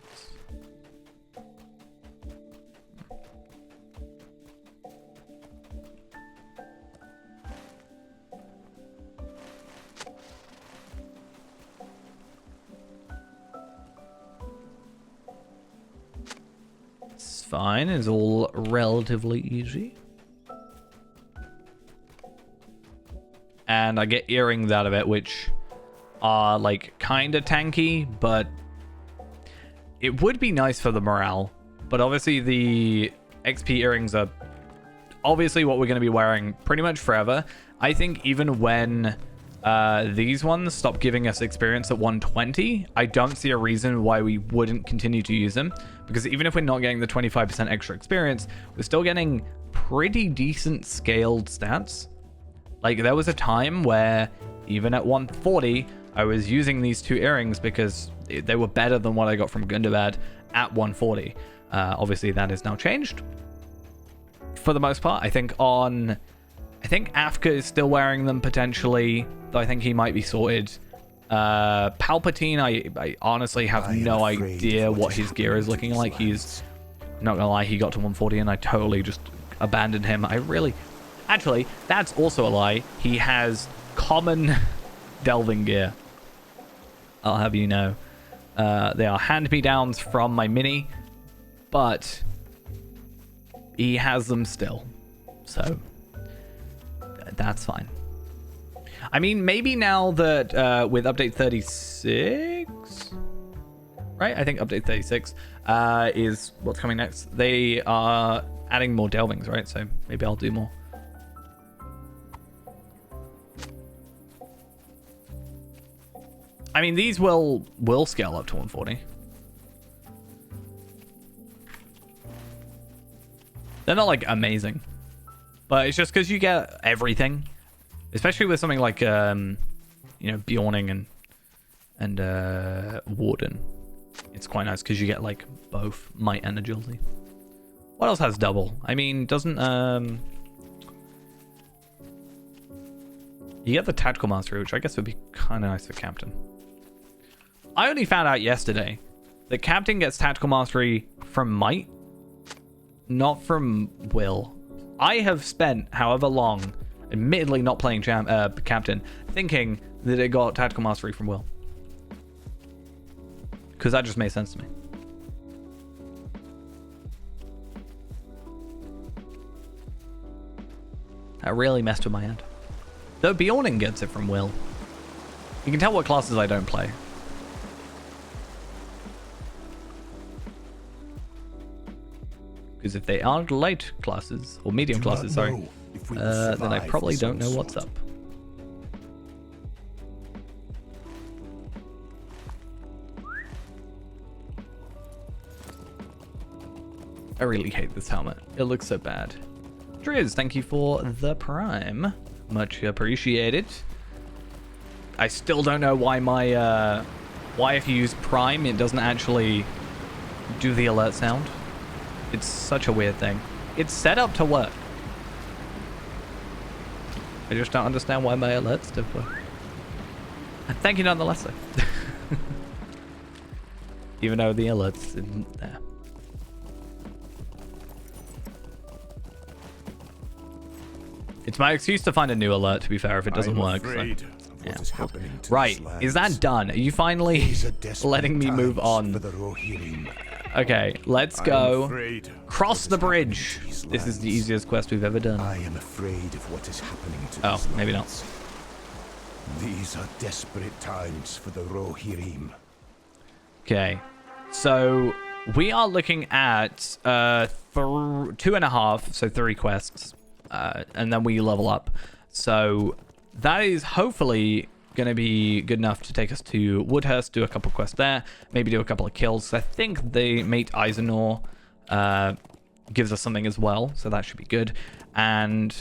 It's fine. It's all relatively easy. And I get earrings out of it, which are like kind of tanky, but it would be nice for the morale. But obviously the XP earrings are obviously what we're going to be wearing pretty much forever. I think even when these ones stop giving us experience at 120, I don't see a reason why we wouldn't continue to use them, because even if we're not getting the 25% extra experience, we're still getting pretty decent scaled stats. Like, there was a time where even at 140, I was using these 2 earrings because they were better than what I got from Gundabad at 140. Obviously, that has now changed for the most part. I think Afka is still wearing them potentially, though I think he might be sorted. Palpatine, I honestly have no idea what his gear is looking like. He's, not gonna lie, he got to 140 and I totally just abandoned him. Actually, that's also a lie. He has common delving gear. I'll have you know. They are hand-me-downs from my mini, but he has them still. So, that's fine. I mean, maybe now that with update 36, right? I think update 36 is what's coming next. They are adding more delvings, right? So maybe I'll do more. I mean, these will scale up to 140. They're not like amazing, but it's just because you get everything, especially with something like Bjorning and Warden. It's quite nice because you get like both might and agility. What else has double? I mean, doesn't you get the tactical mastery, which I guess would be kind of nice for Captain. I only found out yesterday that Captain gets tactical mastery from might, not from will. I have spent however long, admittedly not playing Captain, thinking that it got tactical mastery from will. Because that just made sense to me. That really messed with my head. Though Bjorning gets it from Will. You can tell what classes I don't play. Because if they aren't light classes, or medium classes, sorry, then I probably don't know what's up. I really hate this helmet. It looks so bad. Driz, thank you for the Prime. Much appreciated. I still don't know why my, why if you use Prime, it doesn't actually do the alert sound. It's such a weird thing. It's set up to work. I just don't understand why my alerts don't work. Thank you nonetheless, though. Even though the alerts isn't there. It's my excuse to find a new alert, to be fair, if it doesn't work. So. Yeah. Right, is that done? Are you finally letting me move on? Okay, let's go. Cross the bridge. This is the easiest quest we've ever done. I am afraid of what is happening to Oh, maybe not. These are desperate times for the Rohirrim. Okay, so we are looking at 2.5, so 3 quests, and then we level up. So that is hopefully going to be good enough to take us to Woodhurst, do a couple quests there, maybe do a couple of kills. I think the mate Eisenor gives us something as well, so that should be good. And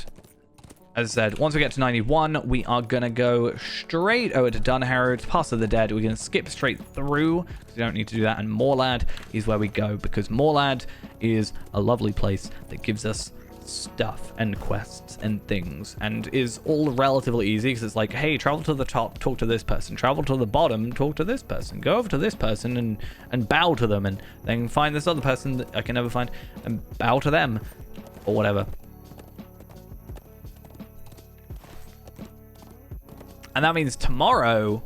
as I said, once we get to 91, we are going to go straight over to Dunharrow, Pass of the Dead. We're going to skip straight through, because we don't need to do that, and Morlad is where we go, because Morlad is a lovely place that gives us stuff and quests and things, and is all relatively easy, because it's like, hey, travel to the top, talk to this person, travel to the bottom, talk to this person, go over to this person and bow to them, and then find this other person that I can never find and bow to them, or whatever. And that means tomorrow,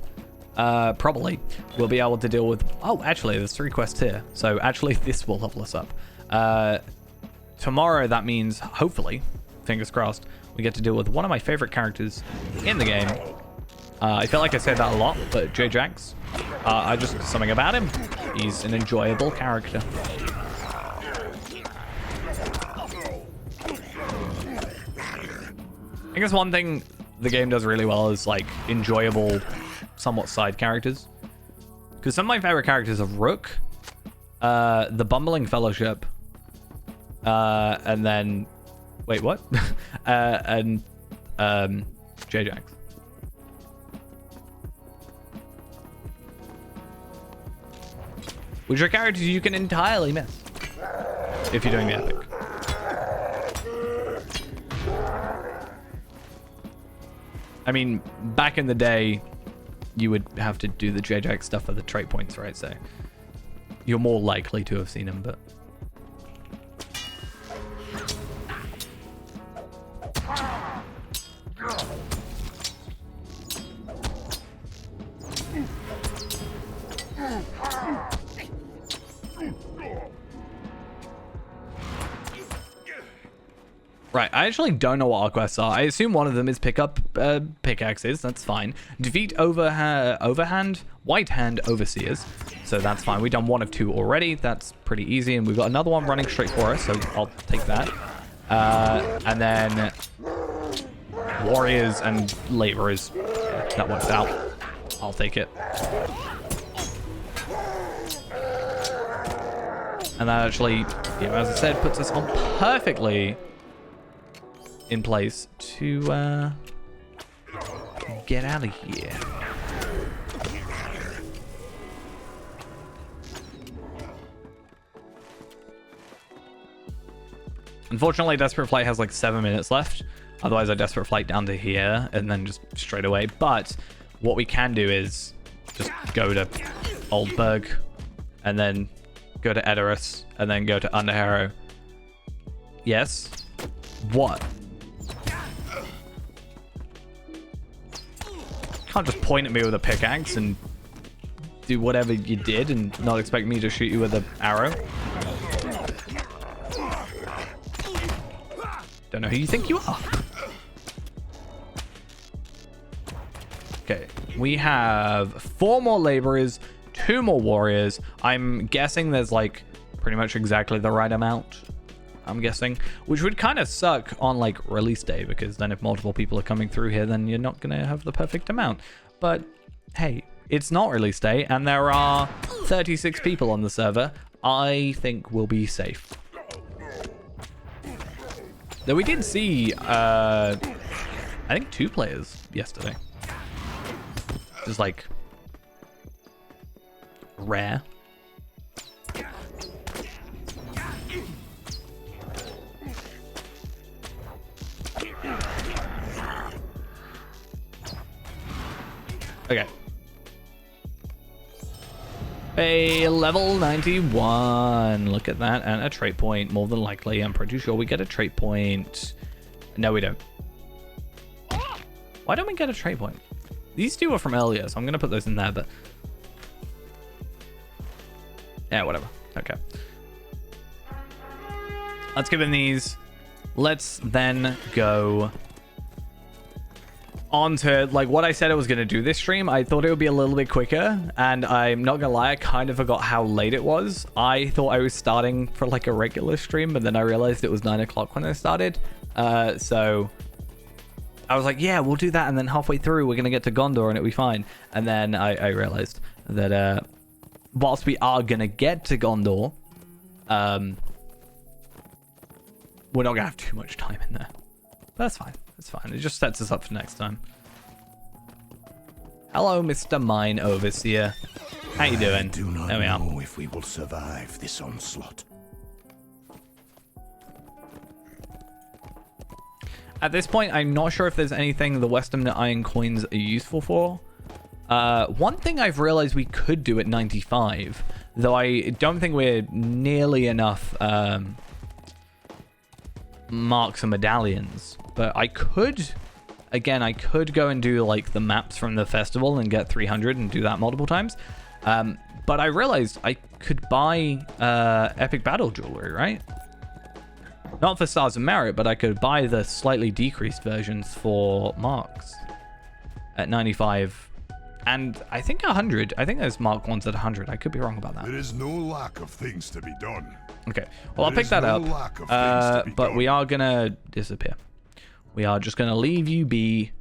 probably, we'll be able to deal with... Oh, actually, there's 3 quests here. So actually, this will level us up. Tomorrow, that means, hopefully, fingers crossed, we get to deal with one of my favorite characters in the game. I feel like I said that a lot, but J-Jax, I just... something about him. He's an enjoyable character. I guess one thing the game does really well is like enjoyable, somewhat side characters. Because some of my favorite characters are Rook, the Bumbling Fellowship, and then, wait, what? and J-Jax. Which are characters you can entirely miss if you're doing the epic. I mean, back in the day, you would have to do the J-Jax stuff for the trait points, right? So you're more likely to have seen him, but... Right, I actually don't know what our quests are. I assume one of them is pick up pickaxes. That's fine. Defeat Overhand, White Hand Overseers. So that's fine. We've done 1 of 2 already. That's pretty easy. And we've got another one running straight for us, so I'll take that. And then Warriors and Laborers. Yeah, that works out. I'll take it. And that actually, yeah, as I said, puts us on perfectly in place to get out of here. Unfortunately, Desperate Flight has like 7 minutes left. Otherwise, I Desperate Flight down to here and then just straight away. But what we can do is just go to Oldburg and then go to Edoras and then go to Underharrow. Yes? What? Can't just point at me with a pickaxe and do whatever you did and not expect me to shoot you with an arrow. Don't know who you think you are. Okay, we have 4 more laborers, 2 more warriors. I'm guessing there's like pretty much exactly the right amount. I'm guessing, which would kind of suck on like release day, because then if multiple people are coming through here, then you're not going to have the perfect amount. But hey, it's not release day and there are 36 people on the server. I think we'll be safe. Though we did see, I think 2 players yesterday. Just like rare. Okay. A level 91. Look at that. And a trait point. More than likely. I'm pretty sure we get a trait point. No, we don't. Why don't we get a trait point? These 2 are from earlier, so I'm going to put those in there, but... yeah, whatever. Okay. Let's give him these. Let's then go on to, like, what I said I was going to do this stream. I thought it would be a little bit quicker, and I'm not going to lie, I kind of forgot how late it was. I thought I was starting for, like, a regular stream, but then I realized it was 9 o'clock when I started. So... I was like, yeah, we'll do that, and then halfway through, we're going to get to Gondor, and it'll be fine. And then I realized that whilst we are going to get to Gondor, we're not going to have too much time in there. But that's fine. That's fine. It just sets us up for next time. Hello, Mr. Mine Overseer. How you doing? I do not there we are. know if we will survive this onslaught. At this point, I'm not sure if there's anything the Western Iron coins are useful for. One thing I've realized we could do at 95, though I don't think we're nearly enough marks and medallions. But I could, again, I could go and do like the maps from the festival and get 300 and do that multiple times. But I realized I could buy epic battle jewelry, right? Not for Stars of Merit, but I could buy the slightly decreased versions for marks at 95. And I think 100. I think there's mark ones at 100. I could be wrong about that. There is no lack of things to be done. Okay. Well, I'll pick that up. But we are going to disappear. We are just going to leave you be.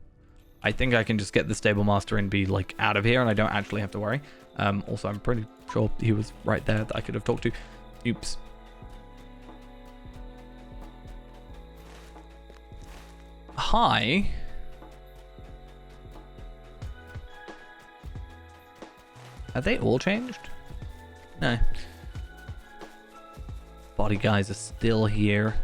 I think I can just get the Stable Master and be like out of here, and I don't actually have to worry. Also, I'm pretty sure he was right there that I could have talked to. Oops. Hi. Are they all changed? No. Body guys are still here.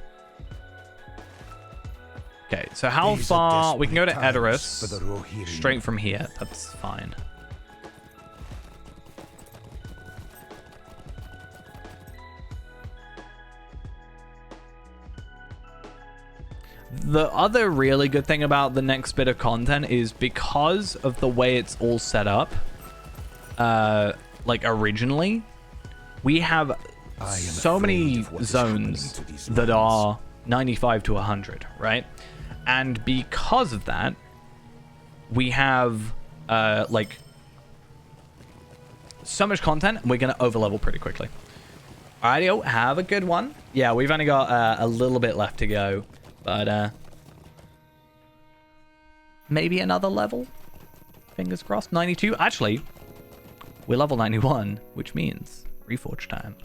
Okay, so how far? We can go to Edoras straight from here. That's fine. The other really good thing about the next bit of content is because of the way it's all set up, like originally, we have so many zones that are 95 to 100, right? And because of that, we have like so much content, we're going to overlevel pretty quickly. Alrighty, have a good one. Yeah, we've only got a little bit left to go. But, maybe another level? Fingers crossed. 92? Actually, we're level 91, which means reforge time.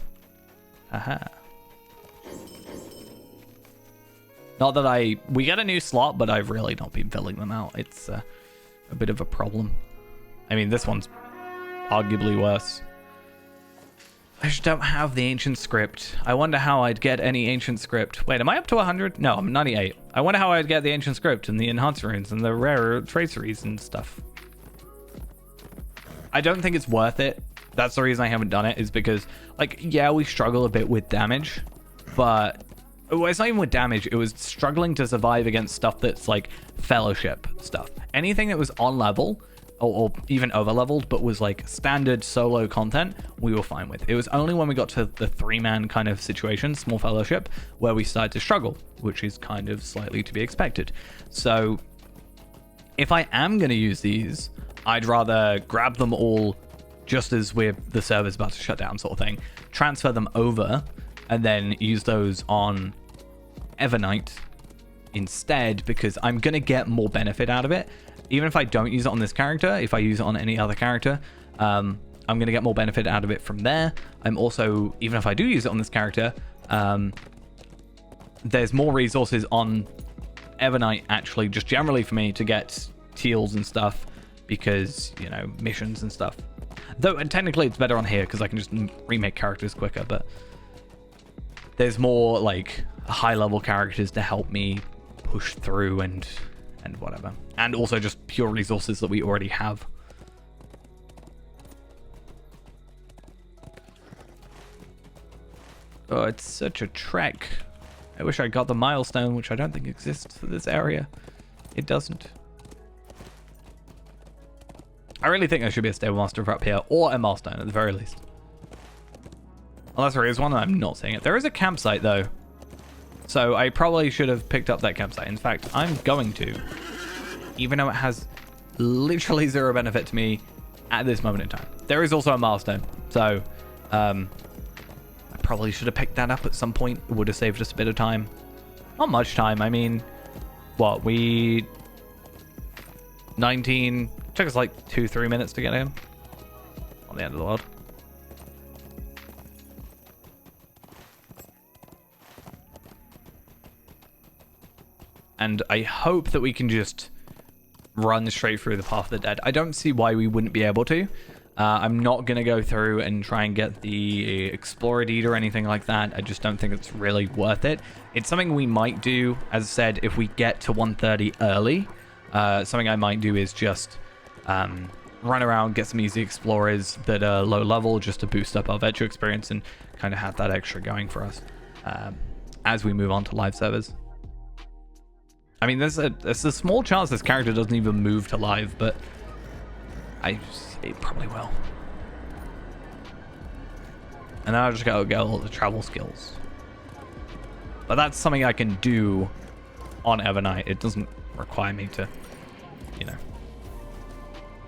Aha. Not that we get a new slot, but I've really not been filling them out. It's a bit of a problem. I mean, this one's arguably worse. I just don't have the ancient script. I wonder how I'd get any ancient script. Wait, am I up to 100? No, I'm 98. I wonder how I'd get the ancient script and the enhanced runes and the rare traceries and stuff. I don't think it's worth it. That's the reason I haven't done it, is because, like, yeah, we struggle a bit with damage, but well, it's not even with damage. It was struggling to survive against stuff that's like fellowship stuff. Anything that was on level or even over leveled, but was like standard solo content, we were fine with. It was only when we got to the 3-man kind of situation, small fellowship, where we started to struggle, which is kind of slightly to be expected. So if I am going to use these, I'd rather grab them all just as the server's about to shut down sort of thing, transfer them over, and then use those on Evernight instead, because I'm going to get more benefit out of it. Even if I don't use it on this character, if I use it on any other character, I'm going to get more benefit out of it from there. I'm also, even if I do use it on this character, there's more resources on Evernight actually, just generally for me to get teals and stuff, because, you know, missions and stuff. Though technically it's better on here because I can just remake characters quicker, but there's more like high level characters to help me push through and whatever. And also just pure resources that we already have. Oh, it's such a trek. I wish I got the milestone, which I don't think exists for this area. It doesn't. I really think there should be a stable master for up here, or a milestone at the very least. Unless there is one, and I'm not seeing it. There is a campsite though, so I probably should have picked up that campsite. In fact, I'm going to, even though it has literally zero benefit to me at this moment in time. There is also a milestone, so I probably should have picked that up at some point. It would have saved us a bit of time. Not much time. I mean, what, 19... Took us like 2-3 minutes to get him on the end of the world. And I hope that we can just run straight through the Path of the Dead. I don't see why we wouldn't be able to. I'm not going to go through and try and get the Explorer Deed or anything like that. I just don't think it's really worth it. It's something we might do, as I said, if we get to 130 early. Something I might do is just run around, get some easy explorers that are low level just to boost up our Vetro experience and kind of have that extra going for us as we move on to live servers. I mean, there's a small chance this character doesn't even move to live, but it probably will. And then I'll just gotta get all the travel skills. But that's something I can do on Evernight. It doesn't require me to, you know,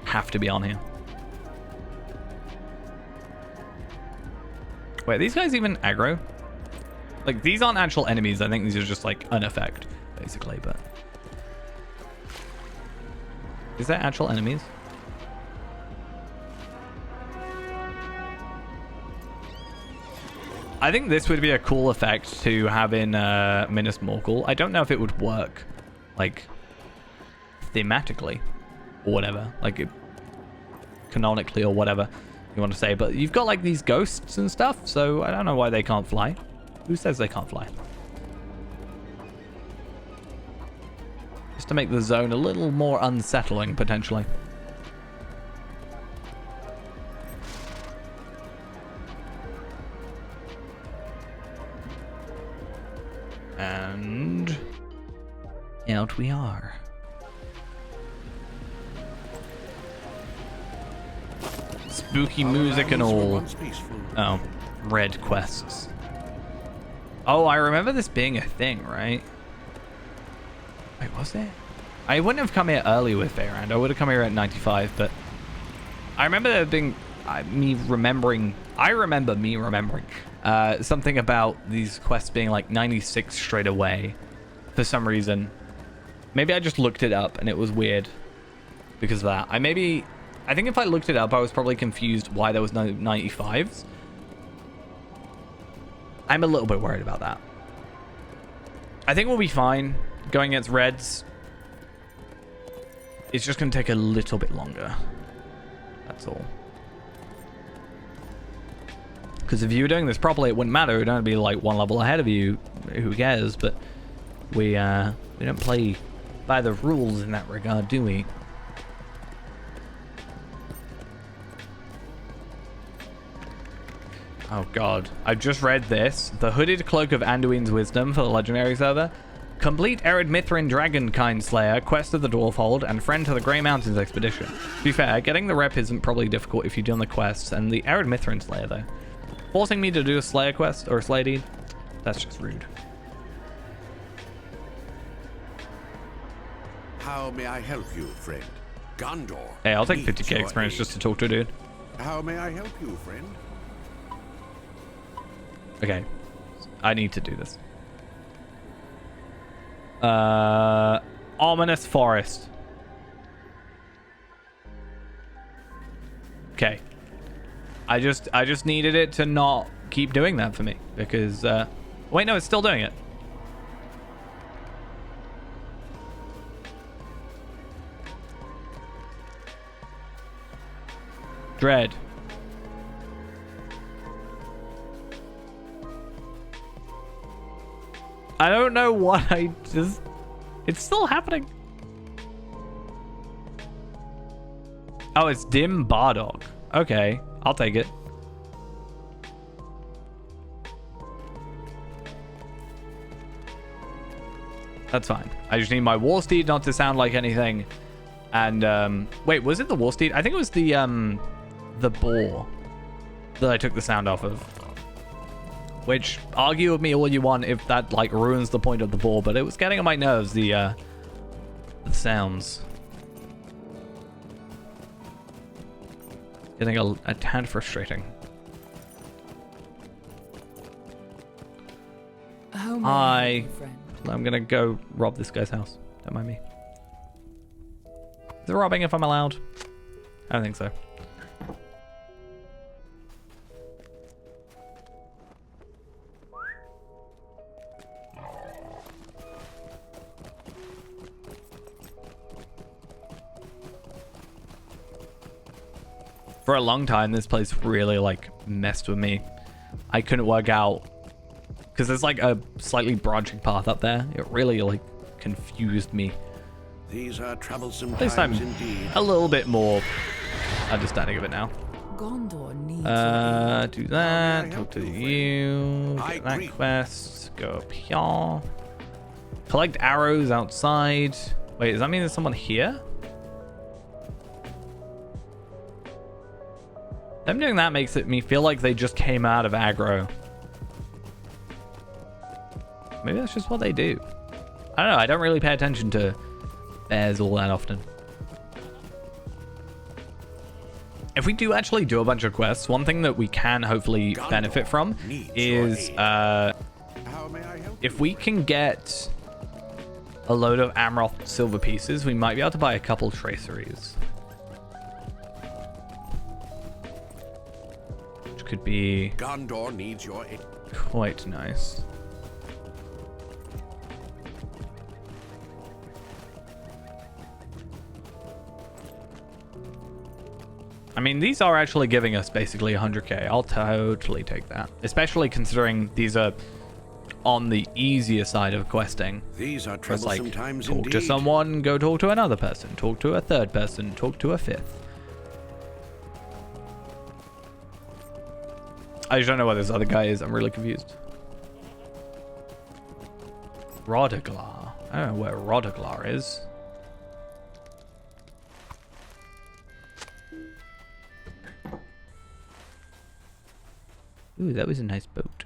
have to be on here. Wait, are these guys even aggro? Like, these aren't actual enemies. I think these are just like an effect, basically, but is that actual enemies? I think this would be a cool effect to have in Minas Morgul. I don't know if it would work, like, thematically, or whatever, like, canonically, or whatever you want to say. But you've got, like, these ghosts and stuff, so I don't know why they can't fly. Who says they can't fly? Just to make the zone a little more unsettling, potentially. And out we are. Spooky music and all. Oh, red quests. Oh, I remember this being a thing, right? Wait, was it? I wouldn't have come here early with Fairand. I would have come here at 95, but I remember there being I remember me remembering something about these quests being like 96 straight away for some reason. Maybe I just looked it up and it was weird because of that. I think if I looked it up, I was probably confused why there was no 95s. I'm a little bit worried about that. I think we'll be fine going against Reds. It's just going to take a little bit longer. That's all. Because if you were doing this properly, it wouldn't matter. It would only be like one level ahead of you. Who cares? But we don't play by the rules in that regard, do we? Oh god. I've just read this. The Hooded Cloak of Anduin's Wisdom for the Legendary server. Complete Ered Mithrin Dragonkind Slayer, Quest of the Dwarfhold, and Friend to the Grey Mountains Expedition. To be fair, getting the rep isn't probably difficult if you're doing the quests, and the Ered Mithrin Slayer though. Forcing me to do a Slayer quest or a Slayer deed? That's just rude. How may I help you, friend? Gondor. Hey, I'll take needs 50k your experience aid. just to talk to a dude. How may I help you, friend? Okay. I need to do this. Ominous forest. Okay. I just needed it to not keep doing that for me because wait, no, it's still doing it. Dread. I don't know what I just... It's still happening. Oh, it's Dim Bardock. Okay, I'll take it. That's fine. I just need my war steed not to sound like anything. And, wait, was it the war steed? I think it was the boar that I took the sound off of. Which, argue with me all you want if that, like, ruins the point of the boar, but it was getting on my nerves, the sounds. Getting a tad frustrating. Oh, Hi. my friend. I'm gonna go rob this guy's house. Don't mind me. Is it robbing if I'm allowed? I don't think so. For a long time, this place really, like, messed with me. I couldn't work out... Because there's, like, a slightly branching path up there. It really, like, confused me. These are troublesome At least I'm times indeed. a little bit more understanding of it now. Gondor needs Do that. Talk to you. I Get that agree. quest. Go up here. Collect arrows outside. Wait, does that mean there's someone here? Them doing that makes me feel like they just came out of aggro. Maybe that's just what they do. I don't know. I don't really pay attention to bears all that often. If we do actually do a bunch of quests, one thing that we can hopefully benefit from is How may I help if we can get a load of Amroth silver pieces, we might be able to buy a couple traceries. Which could be Gondor needs your aid. quite nice. I mean, these are actually giving us basically 100k. I'll totally take that. Especially considering these are on the easier side of questing. These are It's troublesome like, times talk indeed. to someone, go talk to another person, talk to a third person, talk to a fifth. I just don't know what this other guy is. I'm really confused. Rodaglar. I don't know where Rodaglar is. Ooh, that was a nice boat.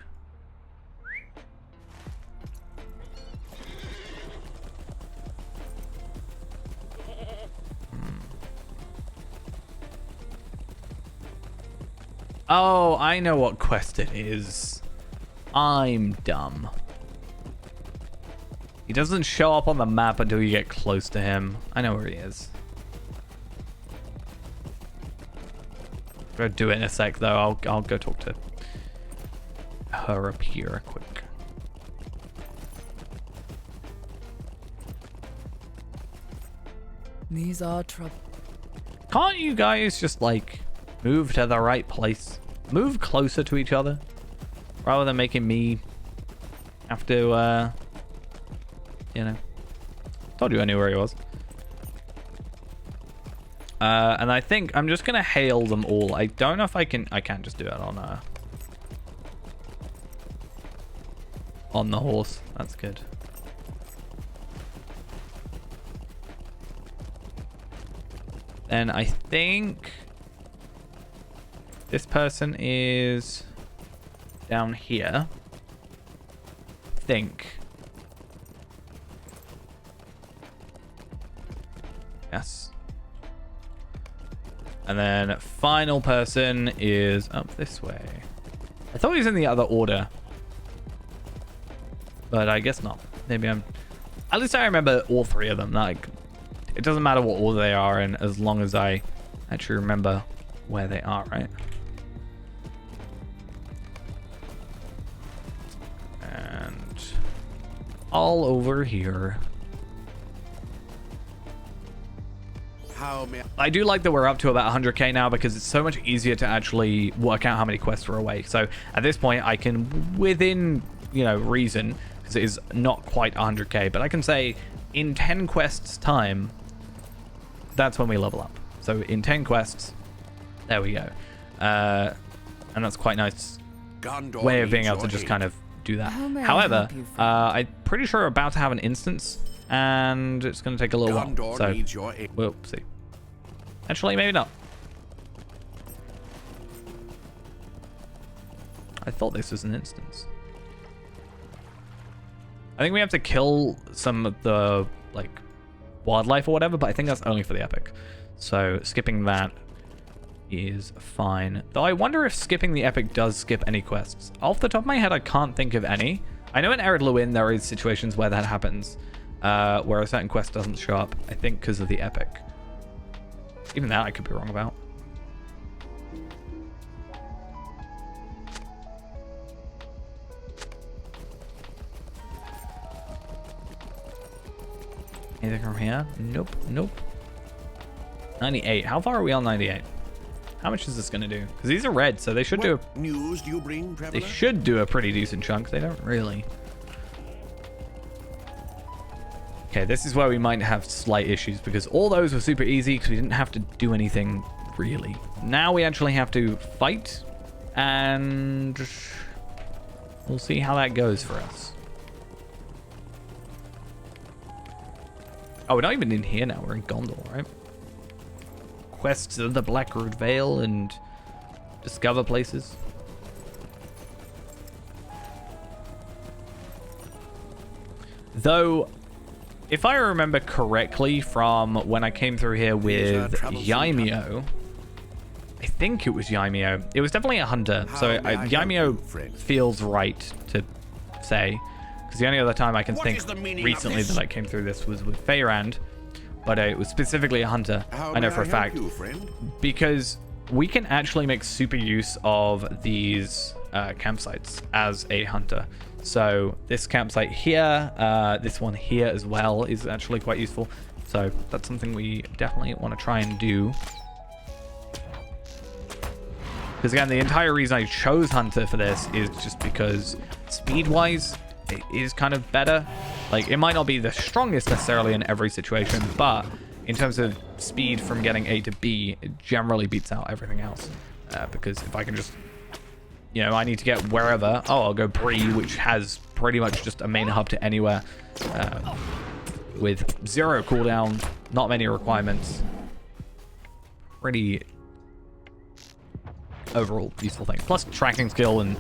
Oh, I know what quest it is. I'm dumb. He doesn't show up on the map until you get close to him. I know where he is. Go do it in a sec, though. I'll go talk to her up here quick. These are trouble. Can't you guys just, like, move to the right place? Move closer to each other? Rather than making me have to, you know. Told you I knew where he was. And I think I'm just going to hail them all. I don't know if I can just do it on the horse. That's good. And I think this person is down here. I think. Yes. And then final person is up this way. I thought he was in the other order, but I guess not. Maybe I'm... At least I remember all three of them. Like, it doesn't matter what order they are in, as long as I actually remember where they are, right? And all over here. I do like that we're up to about 100k now, because it's so much easier to actually work out how many quests are away. So at this point I can, within, you know, reason, because it is not quite 100k, but I can say in 10 quests time, that's when we level up. So in 10 quests, there we go. And that's quite nice Gondor way of being able to needs just your kind of do that. How may I However, help you, friend? I'm pretty sure we're about to have an instance, and it's going to take a little Gondor while. So needs your aid. we'll see. Actually, maybe not. I thought this was an instance. I think we have to kill some of the, like, wildlife or whatever, but I think that's only for the epic. So skipping that is fine. Though I wonder if skipping the epic does skip any quests. Off the top of my head, I can't think of any. I know in Ered Luin there is situations where that happens, where a certain quest doesn't show up, I think because of the epic. Even that I could be wrong about. Anything from here? Nope, nope. 98. How far are we on 98? How much is this going to do? Because these are red, so they should do What news do you bring, they traveler? should do a pretty decent chunk. They don't really. Okay, this is where we might have slight issues, because all those were super easy because we didn't have to do anything really. Now we actually have to fight, and we'll see how that goes for us. Oh, we're not even in here now. We're in Gondor, right? Quests of the Blackroot Vale and discover places. Though, if I remember correctly from when I came through here with Yaimio, I think it was Yaimio. It was definitely a hunter, so How may I help Yaimio you, friend? feels right to say, because the only other time I can What think is the meaning of recently this? that I came through this was with Feyrand, but it was specifically a hunter. How I know may for a help fact, you, friend? because we can actually make super use of these campsites as a hunter. So this campsite here, this one here as well, is actually quite useful. So that's something we definitely want to try and do. Because again, the entire reason I chose hunter for this is just because speed-wise, it is kind of better. Like, it might not be the strongest necessarily in every situation, but in terms of speed from getting A to B, it generally beats out everything else. Because if I can just, you know, I need to get wherever. Oh, I'll go Bree, which has pretty much just a main hub to anywhere, with 0 cooldown, not many requirements. Pretty overall useful thing. Plus tracking skill and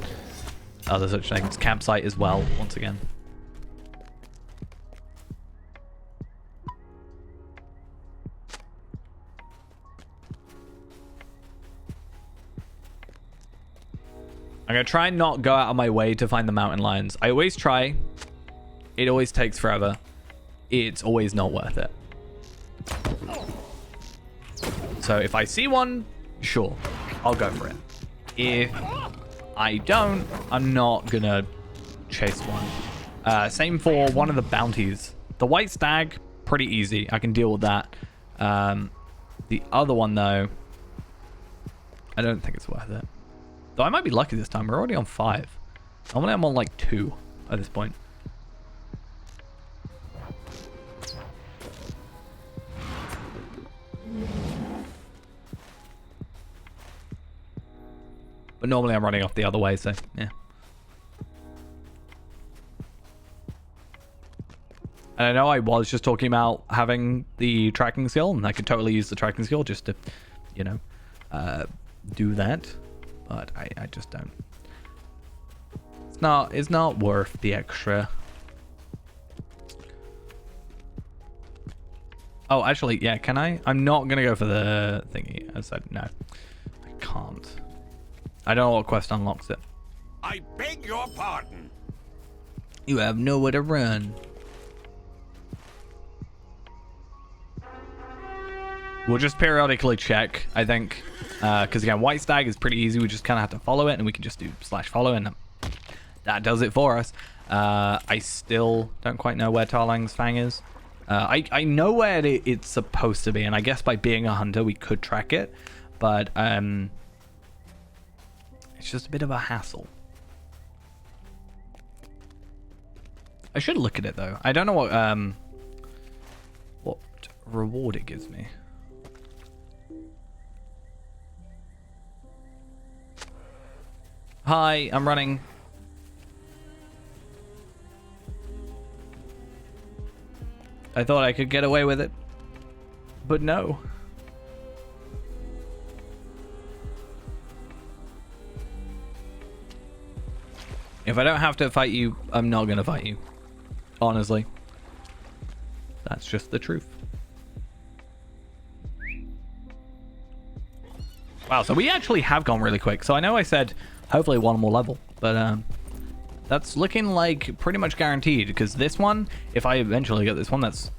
other such things. Campsite as well, once again. I'm going to try and not go out of my way to find the mountain lions. I always try. It always takes forever. It's always not worth it. So if I see one, sure, I'll go for it. If I don't, I'm not going to chase one. Same for one of the bounties. The white stag, pretty easy. I can deal with that. The other one, though, I don't think it's worth it. Though I might be lucky this time. We're already on 5. Normally I'm on like 2 at this point. But normally I'm running off the other way, so yeah. And I know I was just talking about having the tracking skill, and I could totally use the tracking skill just to, you know, do that. But I just don't. It's not worth the extra. Oh, actually, yeah, can I? I'm not going to go for the thingy. I said no. I can't. I don't know what quest unlocks it. I beg your pardon. You have nowhere to run. We'll just periodically check, I think. Because again, White Stag is pretty easy. We just kind of have to follow it, and we can just do /follow, and that does it for us. I still don't quite know where Tarlang's Fang is. I know where it's supposed to be, and I guess by being a hunter, we could track it. But it's just a bit of a hassle. I should look at it, though. I don't know what reward it gives me. Hi, I'm running. I thought I could get away with it, but no. If I don't have to fight you, I'm not gonna fight you. Honestly. That's just the truth. Wow, so we actually have gone really quick. So I know I said hopefully one more level, but that's looking like pretty much guaranteed, because this one, if I eventually get this one, that's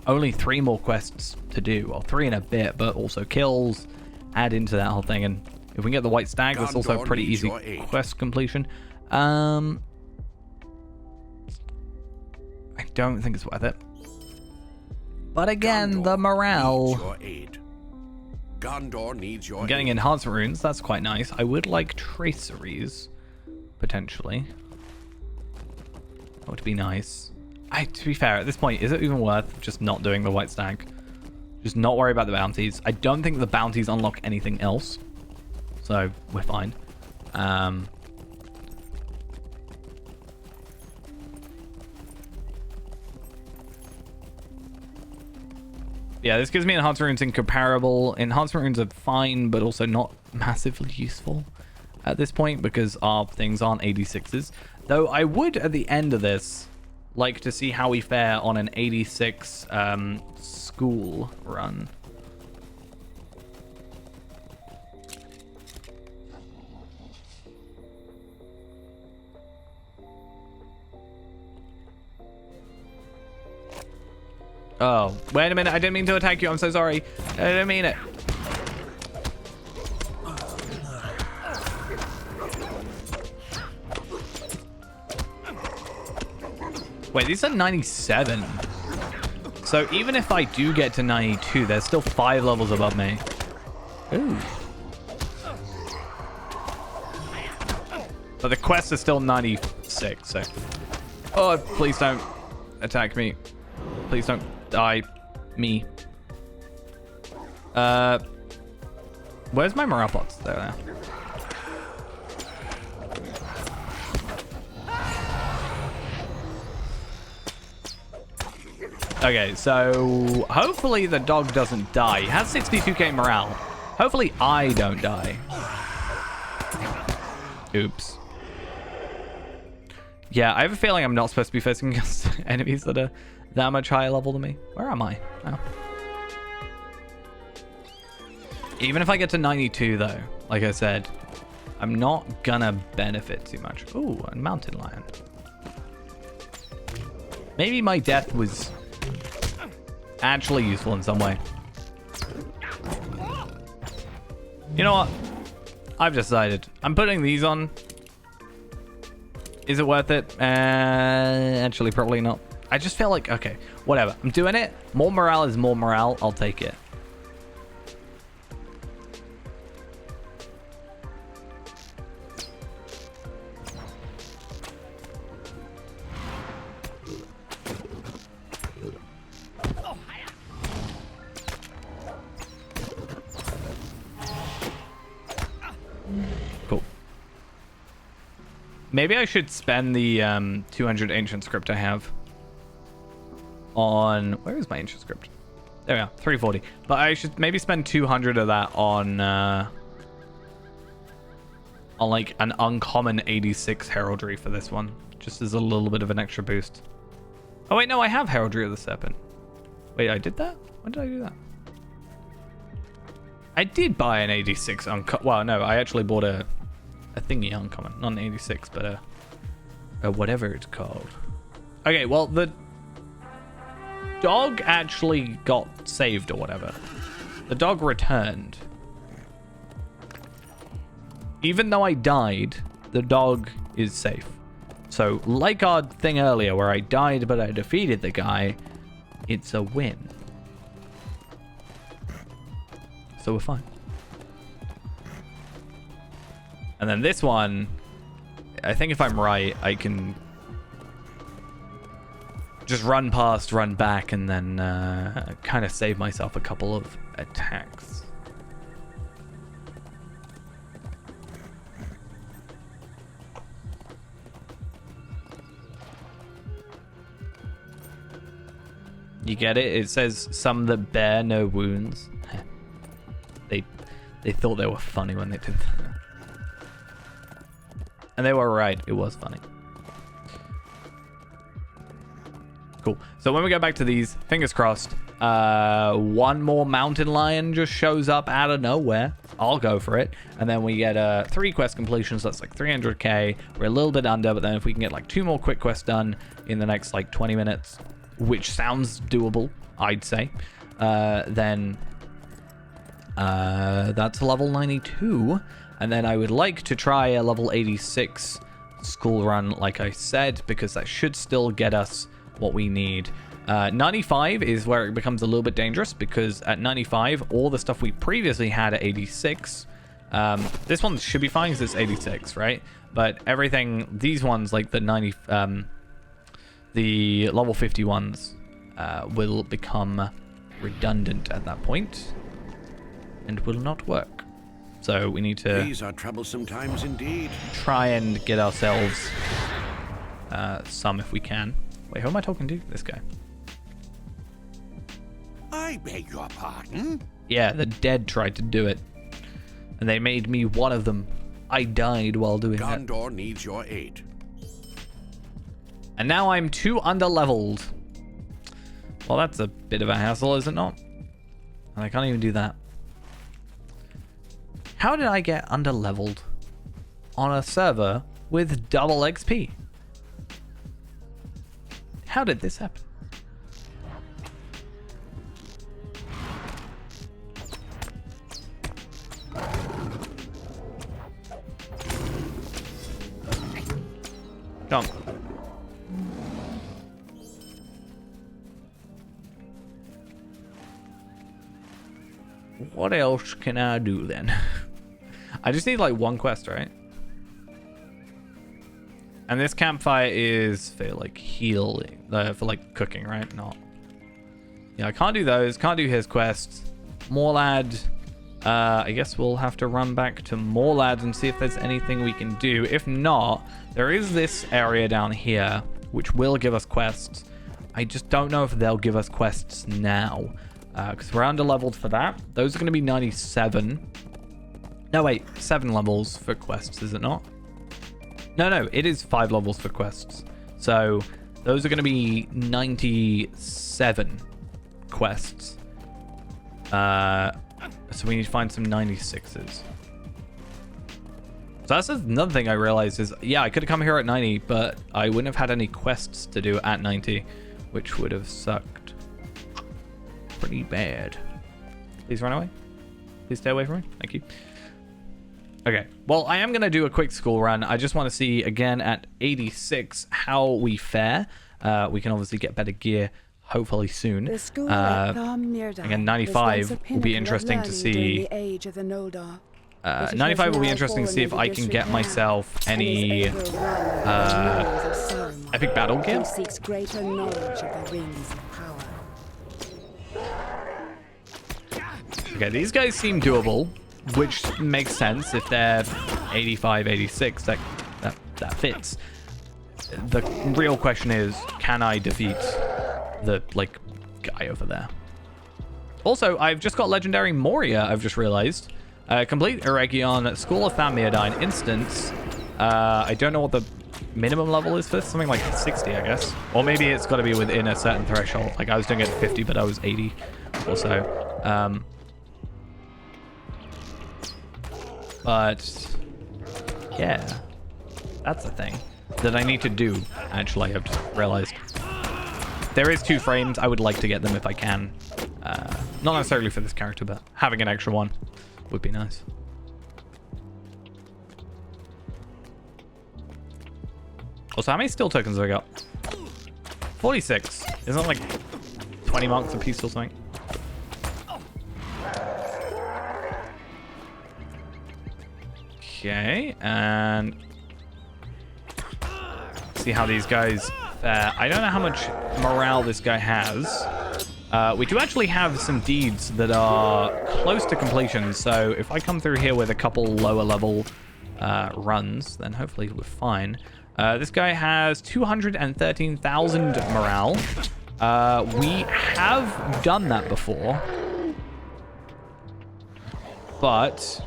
only 3 more quests to do, or 3 and a bit, but also kills add into that whole thing. And if we can get the White Stag, that's also a pretty easy quest completion. I don't think it's worth it. But again, the morale. Gondor needs your I'm getting enhancement runes, that's quite nice. I would like traceries, potentially. That would be nice. To be fair, at this point, is it even worth just not doing the White Stag? Just not worry about the bounties. I don't think the bounties unlock anything else. So, we're fine. Yeah, this gives me enhancement runes incomparable. Enhancement runes are fine, but also not massively useful at this point because our things aren't 86s. Though I would, at the end of this, like to see how we fare on an 86 school run. Oh, wait a minute. I didn't mean to attack you. I'm so sorry. I didn't mean it. Wait, these are 97. So even if I do get to 92, they're still 5 levels above me. Ooh. But the quest is still 96, so... Oh, please don't attack me. Please don't die me. Where's my morale pots? There now. Okay, so hopefully the dog doesn't die. He has 62k morale. Hopefully I don't die. Oops. Yeah, I have a feeling I'm not supposed to be facing against enemies that are that much higher level than me. Where am I? Oh. Even if I get to 92 though, like I said, I'm not gonna benefit too much. Ooh, a mountain lion. Maybe my death was actually useful in some way. You know what? I've decided. I'm putting these on. Is it worth it? Actually, probably not. I just feel like, okay, whatever. I'm doing it. More morale is more morale. I'll take it. Cool. Maybe I should spend the 200 ancient script I have on... Where is my ancient script? There we are, 340. But I should maybe spend 200 of that on like an uncommon 86 heraldry for this one, just as a little bit of an extra boost. Oh wait, no, I have heraldry of the serpent. Wait, I did that? When did I do that? I did buy an 86 uncommon. Well, no, I actually bought a thingy uncommon. Not an 86, but a whatever it's called. Okay, well, the dog actually got saved or whatever. The dog returned. Even though I died, the dog is safe. So, like our thing earlier where I died but I defeated the guy, it's a win. So we're fine. And then this one, I think if I'm right, I can just run past, run back, and then kind of save myself a couple of attacks. You get it? It says some that bear no wounds. They thought they were funny when they did that. And they were right. It was funny. Cool. So when we go back to these, fingers crossed, one more mountain lion just shows up out of nowhere. I'll go for it. And then we get 3 quest completions. That's like 300k. We're a little bit under, but then if we can get like 2 more quick quests done in the next like 20 minutes, which sounds doable, I'd say, then that's level 92. And then I would like to try a level 86 school run, like I said, because that should still get us what we need. 95 is where it becomes a little bit dangerous, because at 95, all the stuff we previously had at 86, this one should be fine because it's 86, right? But everything, these ones, like the the level 50 ones, will become redundant at that point and will not work. So we need to These are troublesome times indeed. try and get ourselves some if we can. Wait, who am I talking to? This guy. I beg your pardon? Yeah, the dead tried to do it. And they made me one of them. I died while doing that. Gondor needs your aid. And now I'm 2 underleveled. Well, that's a bit of a hassle, is it not? And I can't even do that. How did I get underleveled on a server with double XP? How did this happen? Come. What else can I do then? I just need like 1 quest, right? And this campfire is for like healing, for like cooking, right? Not. Yeah, I can't do those. Can't do his quests. Morlad. I guess we'll have to run back to Morlad and see if there's anything we can do. If not, there is this area down here which will give us quests. I just don't know if they'll give us quests now, because we're under-leveled for that. Those are going to be 97. No, wait, 7 levels for quests, is it not? No, it is 5 levels for quests. So those are going to be 97 quests. So we need to find some 96s. So that's another thing I realized is, yeah, I could have come here at 90, but I wouldn't have had any quests to do at 90, which would have sucked pretty bad. Please run away. Please stay away from me. Thank you. Okay, well, I am going to do a quick school run. I just want to see, again, at 86, how we fare. We can obviously get better gear, hopefully soon. Again, 95 will be interesting to see. 95 will be interesting to see if I can get myself any epic battle gear. Okay, these guys seem doable, which makes sense if they're 85, 86. That fits. The real question is, can I defeat the like guy over there? Also, I've just got legendary Moria. I've just realized. Complete Eregion School of Thammiodine instance. I don't know what the minimum level is for this? Something like 60, I guess. Or maybe it's got to be within a certain threshold. Like I was doing it at 50, but I was 80 or so. But yeah, that's the thing that I need to do. Actually, I've just realized there is 2 frames. I would like to get them if I can. Not necessarily for this character, but having an extra one would be nice. Also, how many steel tokens have I got? 46. Isn't it like 20 marks a piece or something? Okay, and see how these guys fare. I don't know how much morale this guy has. We do actually have some deeds that are close to completion, so if I come through here with a couple lower level runs, then hopefully we're fine. This guy has 213,000 morale. We have done that before, but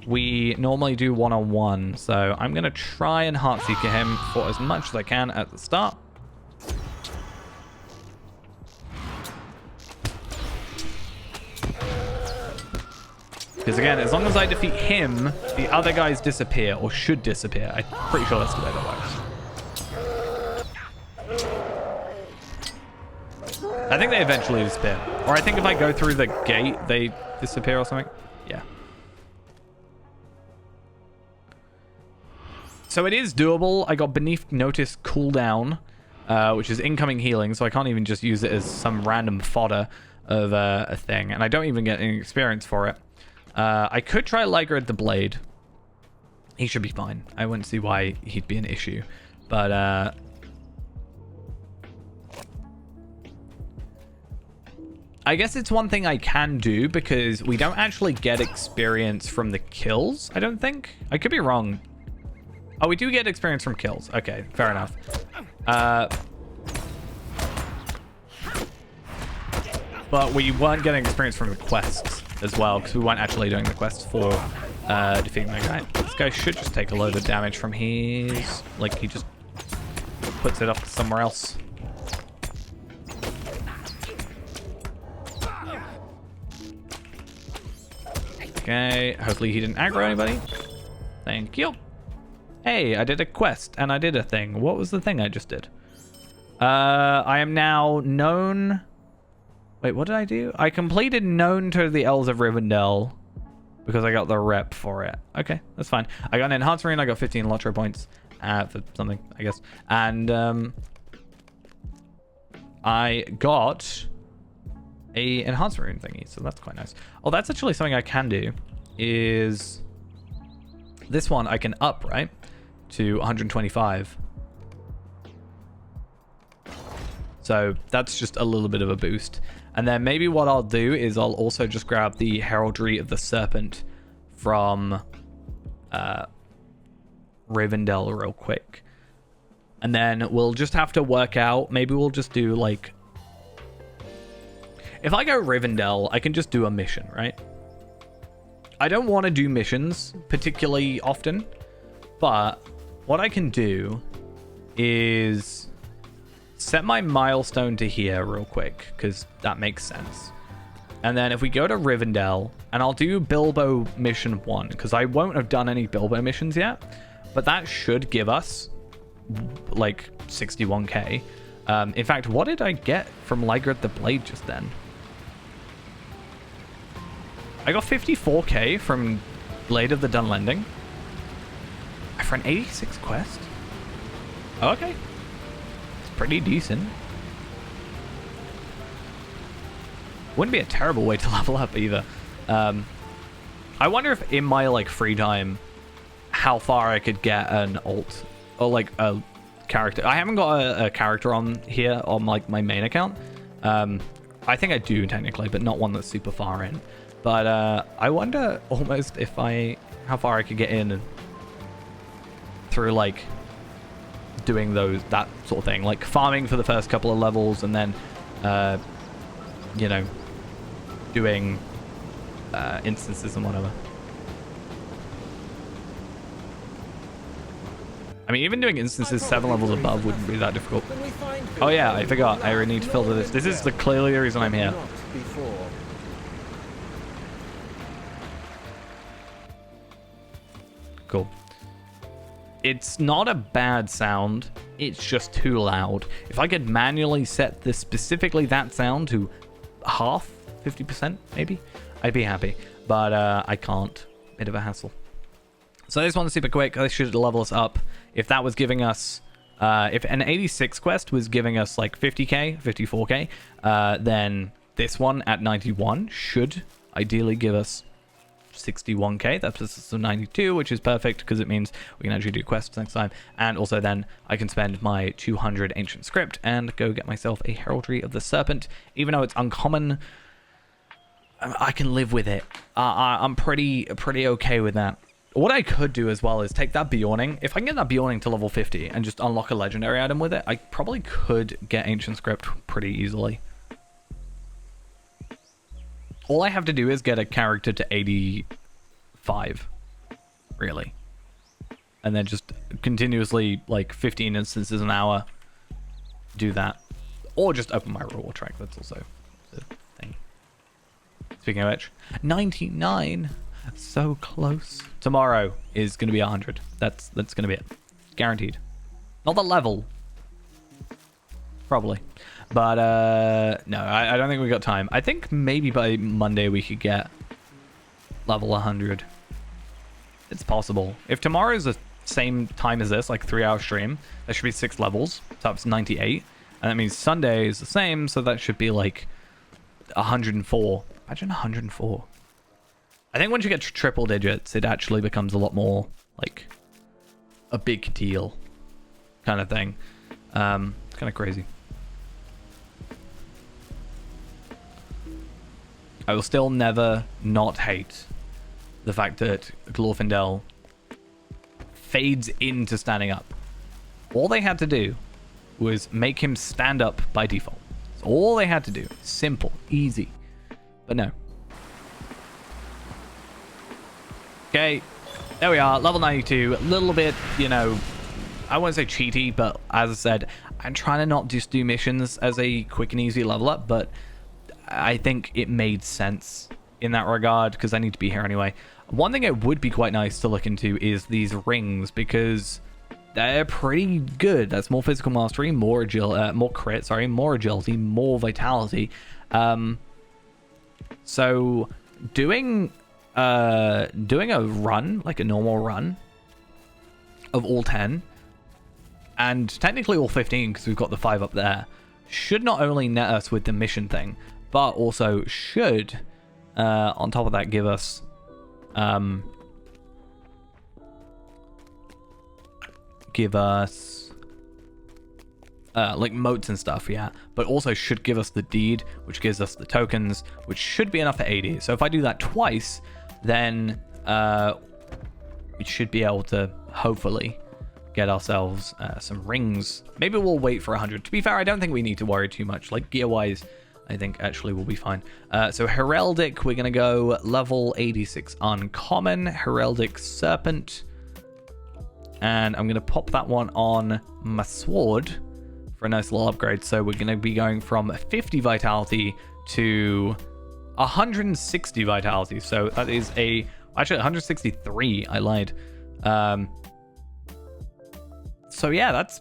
we normally do one-on-one, so I'm going to try and Heartseeker him for as much as I can at the start. Because again, as long as I defeat him, the other guys disappear, or should disappear. I'm pretty sure that's the way that works. I think they eventually disappear. Or I think if I go through the gate, they disappear or something. Yeah. So it is doable. I got Beneath Notice cooldown, which is incoming healing, so I can't even just use it as some random fodder of a thing. And I don't even get any experience for it. I could try Liger at the Blade. He should be fine. I wouldn't see why he'd be an issue. But, I guess it's one thing I can do because we don't actually get experience from the kills, I don't think. I could be wrong. Oh, we do get experience from kills. Okay, fair enough. But we weren't getting experience from the quests as well, because we weren't actually doing the quests for defeating that guy. This guy should just take a load of damage from his... Like, he just puts it up somewhere else. Okay, hopefully he didn't aggro anybody. Thank you. Hey, I did a quest, and I did a thing. What was the thing I just did? I am now known... Wait, what did I do? I completed Known to the Elves of Rivendell because I got the rep for it. Okay, that's fine. I got an Enhanced Marine. I got 15 Lotro points for something, I guess. And I got a Enhanced Marine thingy, so that's quite nice. Oh, that's actually something I can do. Is this one I can up, right? To 125. So that's just a little bit of a boost. And then maybe what I'll do is I'll also just grab the Heraldry of the Serpent from Rivendell real quick. And then we'll just have to work out, maybe we'll just do like... If I go Rivendell, I can just do a mission, right? I don't want to do missions particularly often, but what I can do is set my milestone to here real quick, because that makes sense. And then if we go to Rivendell, and I'll do Bilbo mission 1, because I won't have done any Bilbo missions yet, but that should give us like 61k. In fact, what did I get from Liger at the Blade just then? I got 54k from Blade of the Dunlending for an 86 quest. Okay. Pretty decent. Wouldn't be a terrible way to level up either. I wonder if in my like free time how far I could get an alt or like a character. I haven't got a character on here on like my main account. I think I do technically, but not one that's super far in. But I wonder almost if how far I could get in through like doing that sort of thing, like farming for the first couple of levels and then you know, doing instances and whatever. I mean, even doing instances 7 levels above wouldn't be that difficult. Oh yeah, I forgot. I really need to filter this. This is clearly the reason I'm here. Cool. It's not a bad sound. It's just too loud. If I could manually set this specifically that sound to half, 50% maybe, I'd be happy. But I can't. Bit of a hassle. So this one's super quick. This should level us up. If that was giving us, if an 86 quest was giving us like 50k, 54k, then this one at 91 should ideally give us 61k. That puts us to 92, which is perfect because it means we can actually do quests next time. And also then I can spend my 200 ancient script and go get myself a Heraldry of the Serpent. Even though it's uncommon, I can live with it. I'm pretty okay with that. What I could do as well is take that Bjorning. If I can get that Bjorning to level 50 and just unlock a legendary item with it, I probably could get Ancient Script pretty easily. All I have to do is get a character to 85, really. And then just continuously, like 15 instances an hour, do that. Or just open my reward track, that's also the thing. Speaking of which, 99. So close. Tomorrow is going to be 100. That's going to be it. Guaranteed. Not the level. Probably. But, no, I don't think we got time. I think maybe by Monday we could get level 100. It's possible. If tomorrow is the same time as this, like 3-hour stream, there should be 6 levels. So that's 98. And that means Sunday is the same, so that should be like 104. Imagine 104. I think once you get to triple digits, it actually becomes a lot more, like, a big deal kind of thing. It's kind of crazy. I will still never not hate the fact that Glorfindel fades into standing up. All they had to do was make him stand up by default. That's all they had to do. Simple, easy. But no. Okay, there we are, level 92, a little bit, you know, I won't say cheaty, but as I said, I'm trying to not just do missions as a quick and easy level up, but I think it made sense in that regard, because I need to be here anyway. One thing it would be quite nice to look into is these rings, because they're pretty good. That's more physical mastery, more crit, more agility, more vitality. So doing a run, like a normal run of all 10 and technically all 15 because we've got the 5 up there, should not only net us with the mission thing, but also should on top of that give us like moats and stuff, yeah, but also should give us the deed, which gives us the tokens, which should be enough for 80. So if I do that twice, then we should be able to hopefully get ourselves some rings. Maybe we'll wait for 100. To be fair, I don't think we need to worry too much. Like gear wise, I think actually we'll be fine. So Heraldic, we're gonna go level 86 uncommon, Heraldic Serpent, and I'm gonna pop that one on my sword for a nice little upgrade. So we're gonna be going from 50 vitality to 160 vitality. So that is actually 163. I lied. So yeah, that's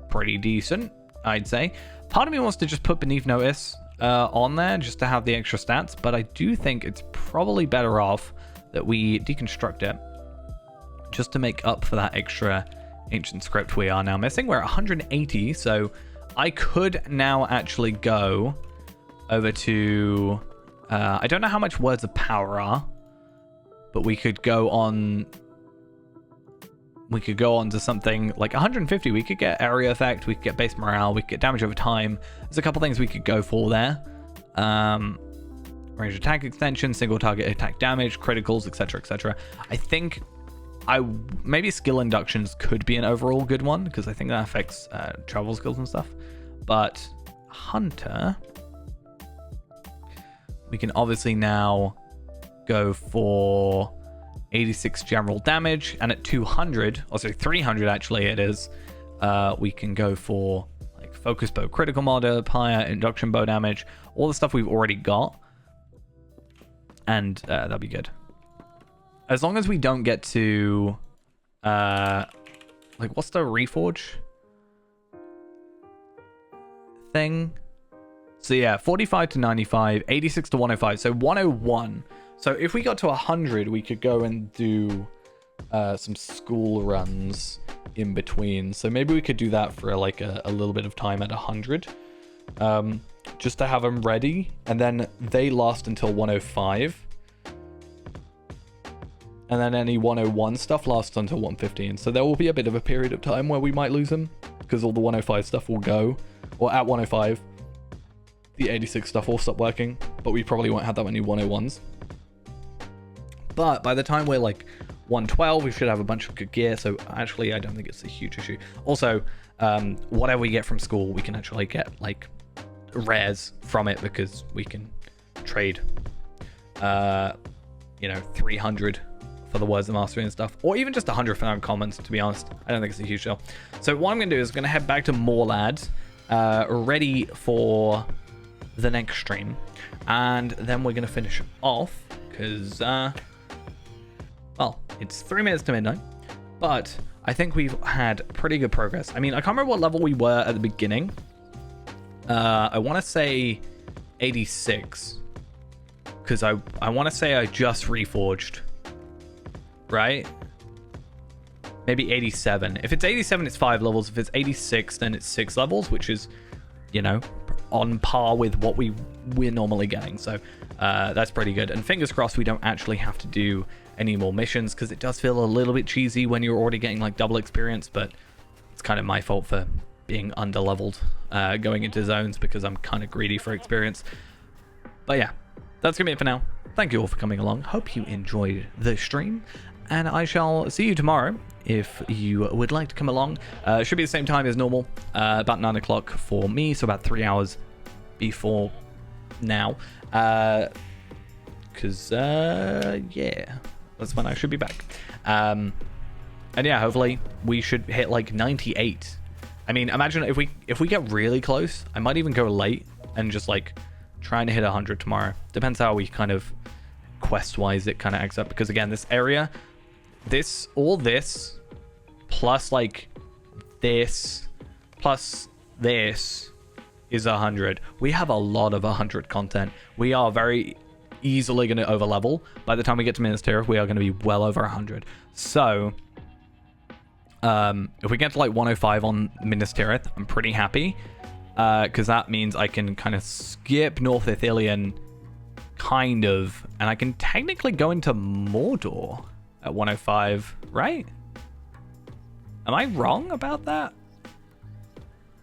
pretty decent, I'd say. Part of me wants to just put Beneath Notice on there just to have the extra stats, but I do think it's probably better off that we deconstruct it just to make up for that extra ancient script we are now missing. We're at 180, so I could now actually go over to I don't know how much Words of Power are, but we could go on to something like 150. We could get area effect, we could get base morale, we could get damage over time. There's a couple things we could go for there. Range attack extension, single target attack damage, criticals, etc, etc. I think maybe skill inductions could be an overall good one, because I think that affects travel skills and stuff. But Hunter, we can obviously now go for 86 general damage, and at 200, or sorry, 300 actually it is, we can go for like focus bow critical modifier, induction bow damage, all the stuff we've already got, and that'll be good. As long as we don't get to, like, what's the reforge thing? So yeah, 45 to 95, 86 to 105, so 101. So if we got to 100, we could go and do some school runs in between. So maybe we could do that for like a little bit of time at 100, just to have them ready. And then they last until 105. And then any 101 stuff lasts until 115. So there will be a bit of a period of time where we might lose them, because all the 105 stuff will go, or at 105, the 86 stuff will stop working, but we probably won't have that many 101s. But by the time we're like 112, we should have a bunch of good gear. So actually, I don't think it's a huge issue. Also, whatever we get from school, we can actually get like rares from it, because we can trade, 300 for the words of mastery and stuff, or even just 100 for uncommons. To be honest, I don't think it's a huge deal. So what I'm gonna do is I'm gonna head back to Morlad, ready for the next stream, and then we're gonna finish off because well, it's 3 minutes to midnight, but I think we've had pretty good progress. I mean, I can't remember what level we were at the beginning. I want to say 86, because I want to say I just reforged, right? Maybe 87. If it's 87, it's 5 levels. If it's 86, then it's 6 levels, which is, on par with what we're normally getting. So that's pretty good. And fingers crossed we don't actually have to do any more missions, because it does feel a little bit cheesy when you're already getting like double experience, but it's kind of my fault for being under-leveled going into zones, because I'm kind of greedy for experience. But yeah, that's gonna be it for now. Thank you all for coming along. Hope you enjoyed the stream, and I shall see you tomorrow if you would like to come along. It should be the same time as normal, about 9 o'clock for me, so about 3 hours before now, because yeah, that's when I should be back. And yeah, hopefully we should hit like 98. I mean, imagine if we get really close, I might even go late and just like trying to hit 100 tomorrow. Depends how we kind of quest wise it kind of acts up, because again, this area, all this plus like this plus this is 100. We have a lot of 100 content. We are very easily going to over level. By the time we get to Minas Tirith, we are going to be well over 100. So if we get to like 105 on Minas Tirith, I'm pretty happy, because that means I can kind of skip North Ithilien, kind of, and I can technically go into Mordor at 105, right? Am I wrong about that?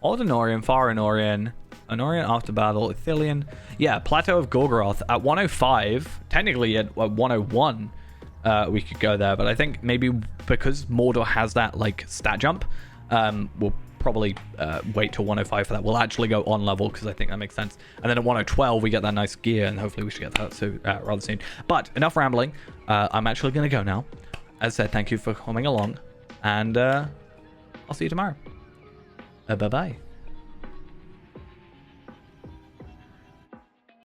Old Anorian, Far Anorian, Anorian after battle, Ithilien. Yeah, Plateau of Gorgoroth at 105. Technically at 101, we could go there, but I think maybe because Mordor has that like stat jump, we'll probably wait till 105 for that. We'll actually go on level, because I think that makes sense. And then at 112 we get that nice gear, and hopefully we should get that rather soon. But enough rambling. I'm actually going to go now. As I said, thank you for coming along, and I'll see you tomorrow. Bye bye.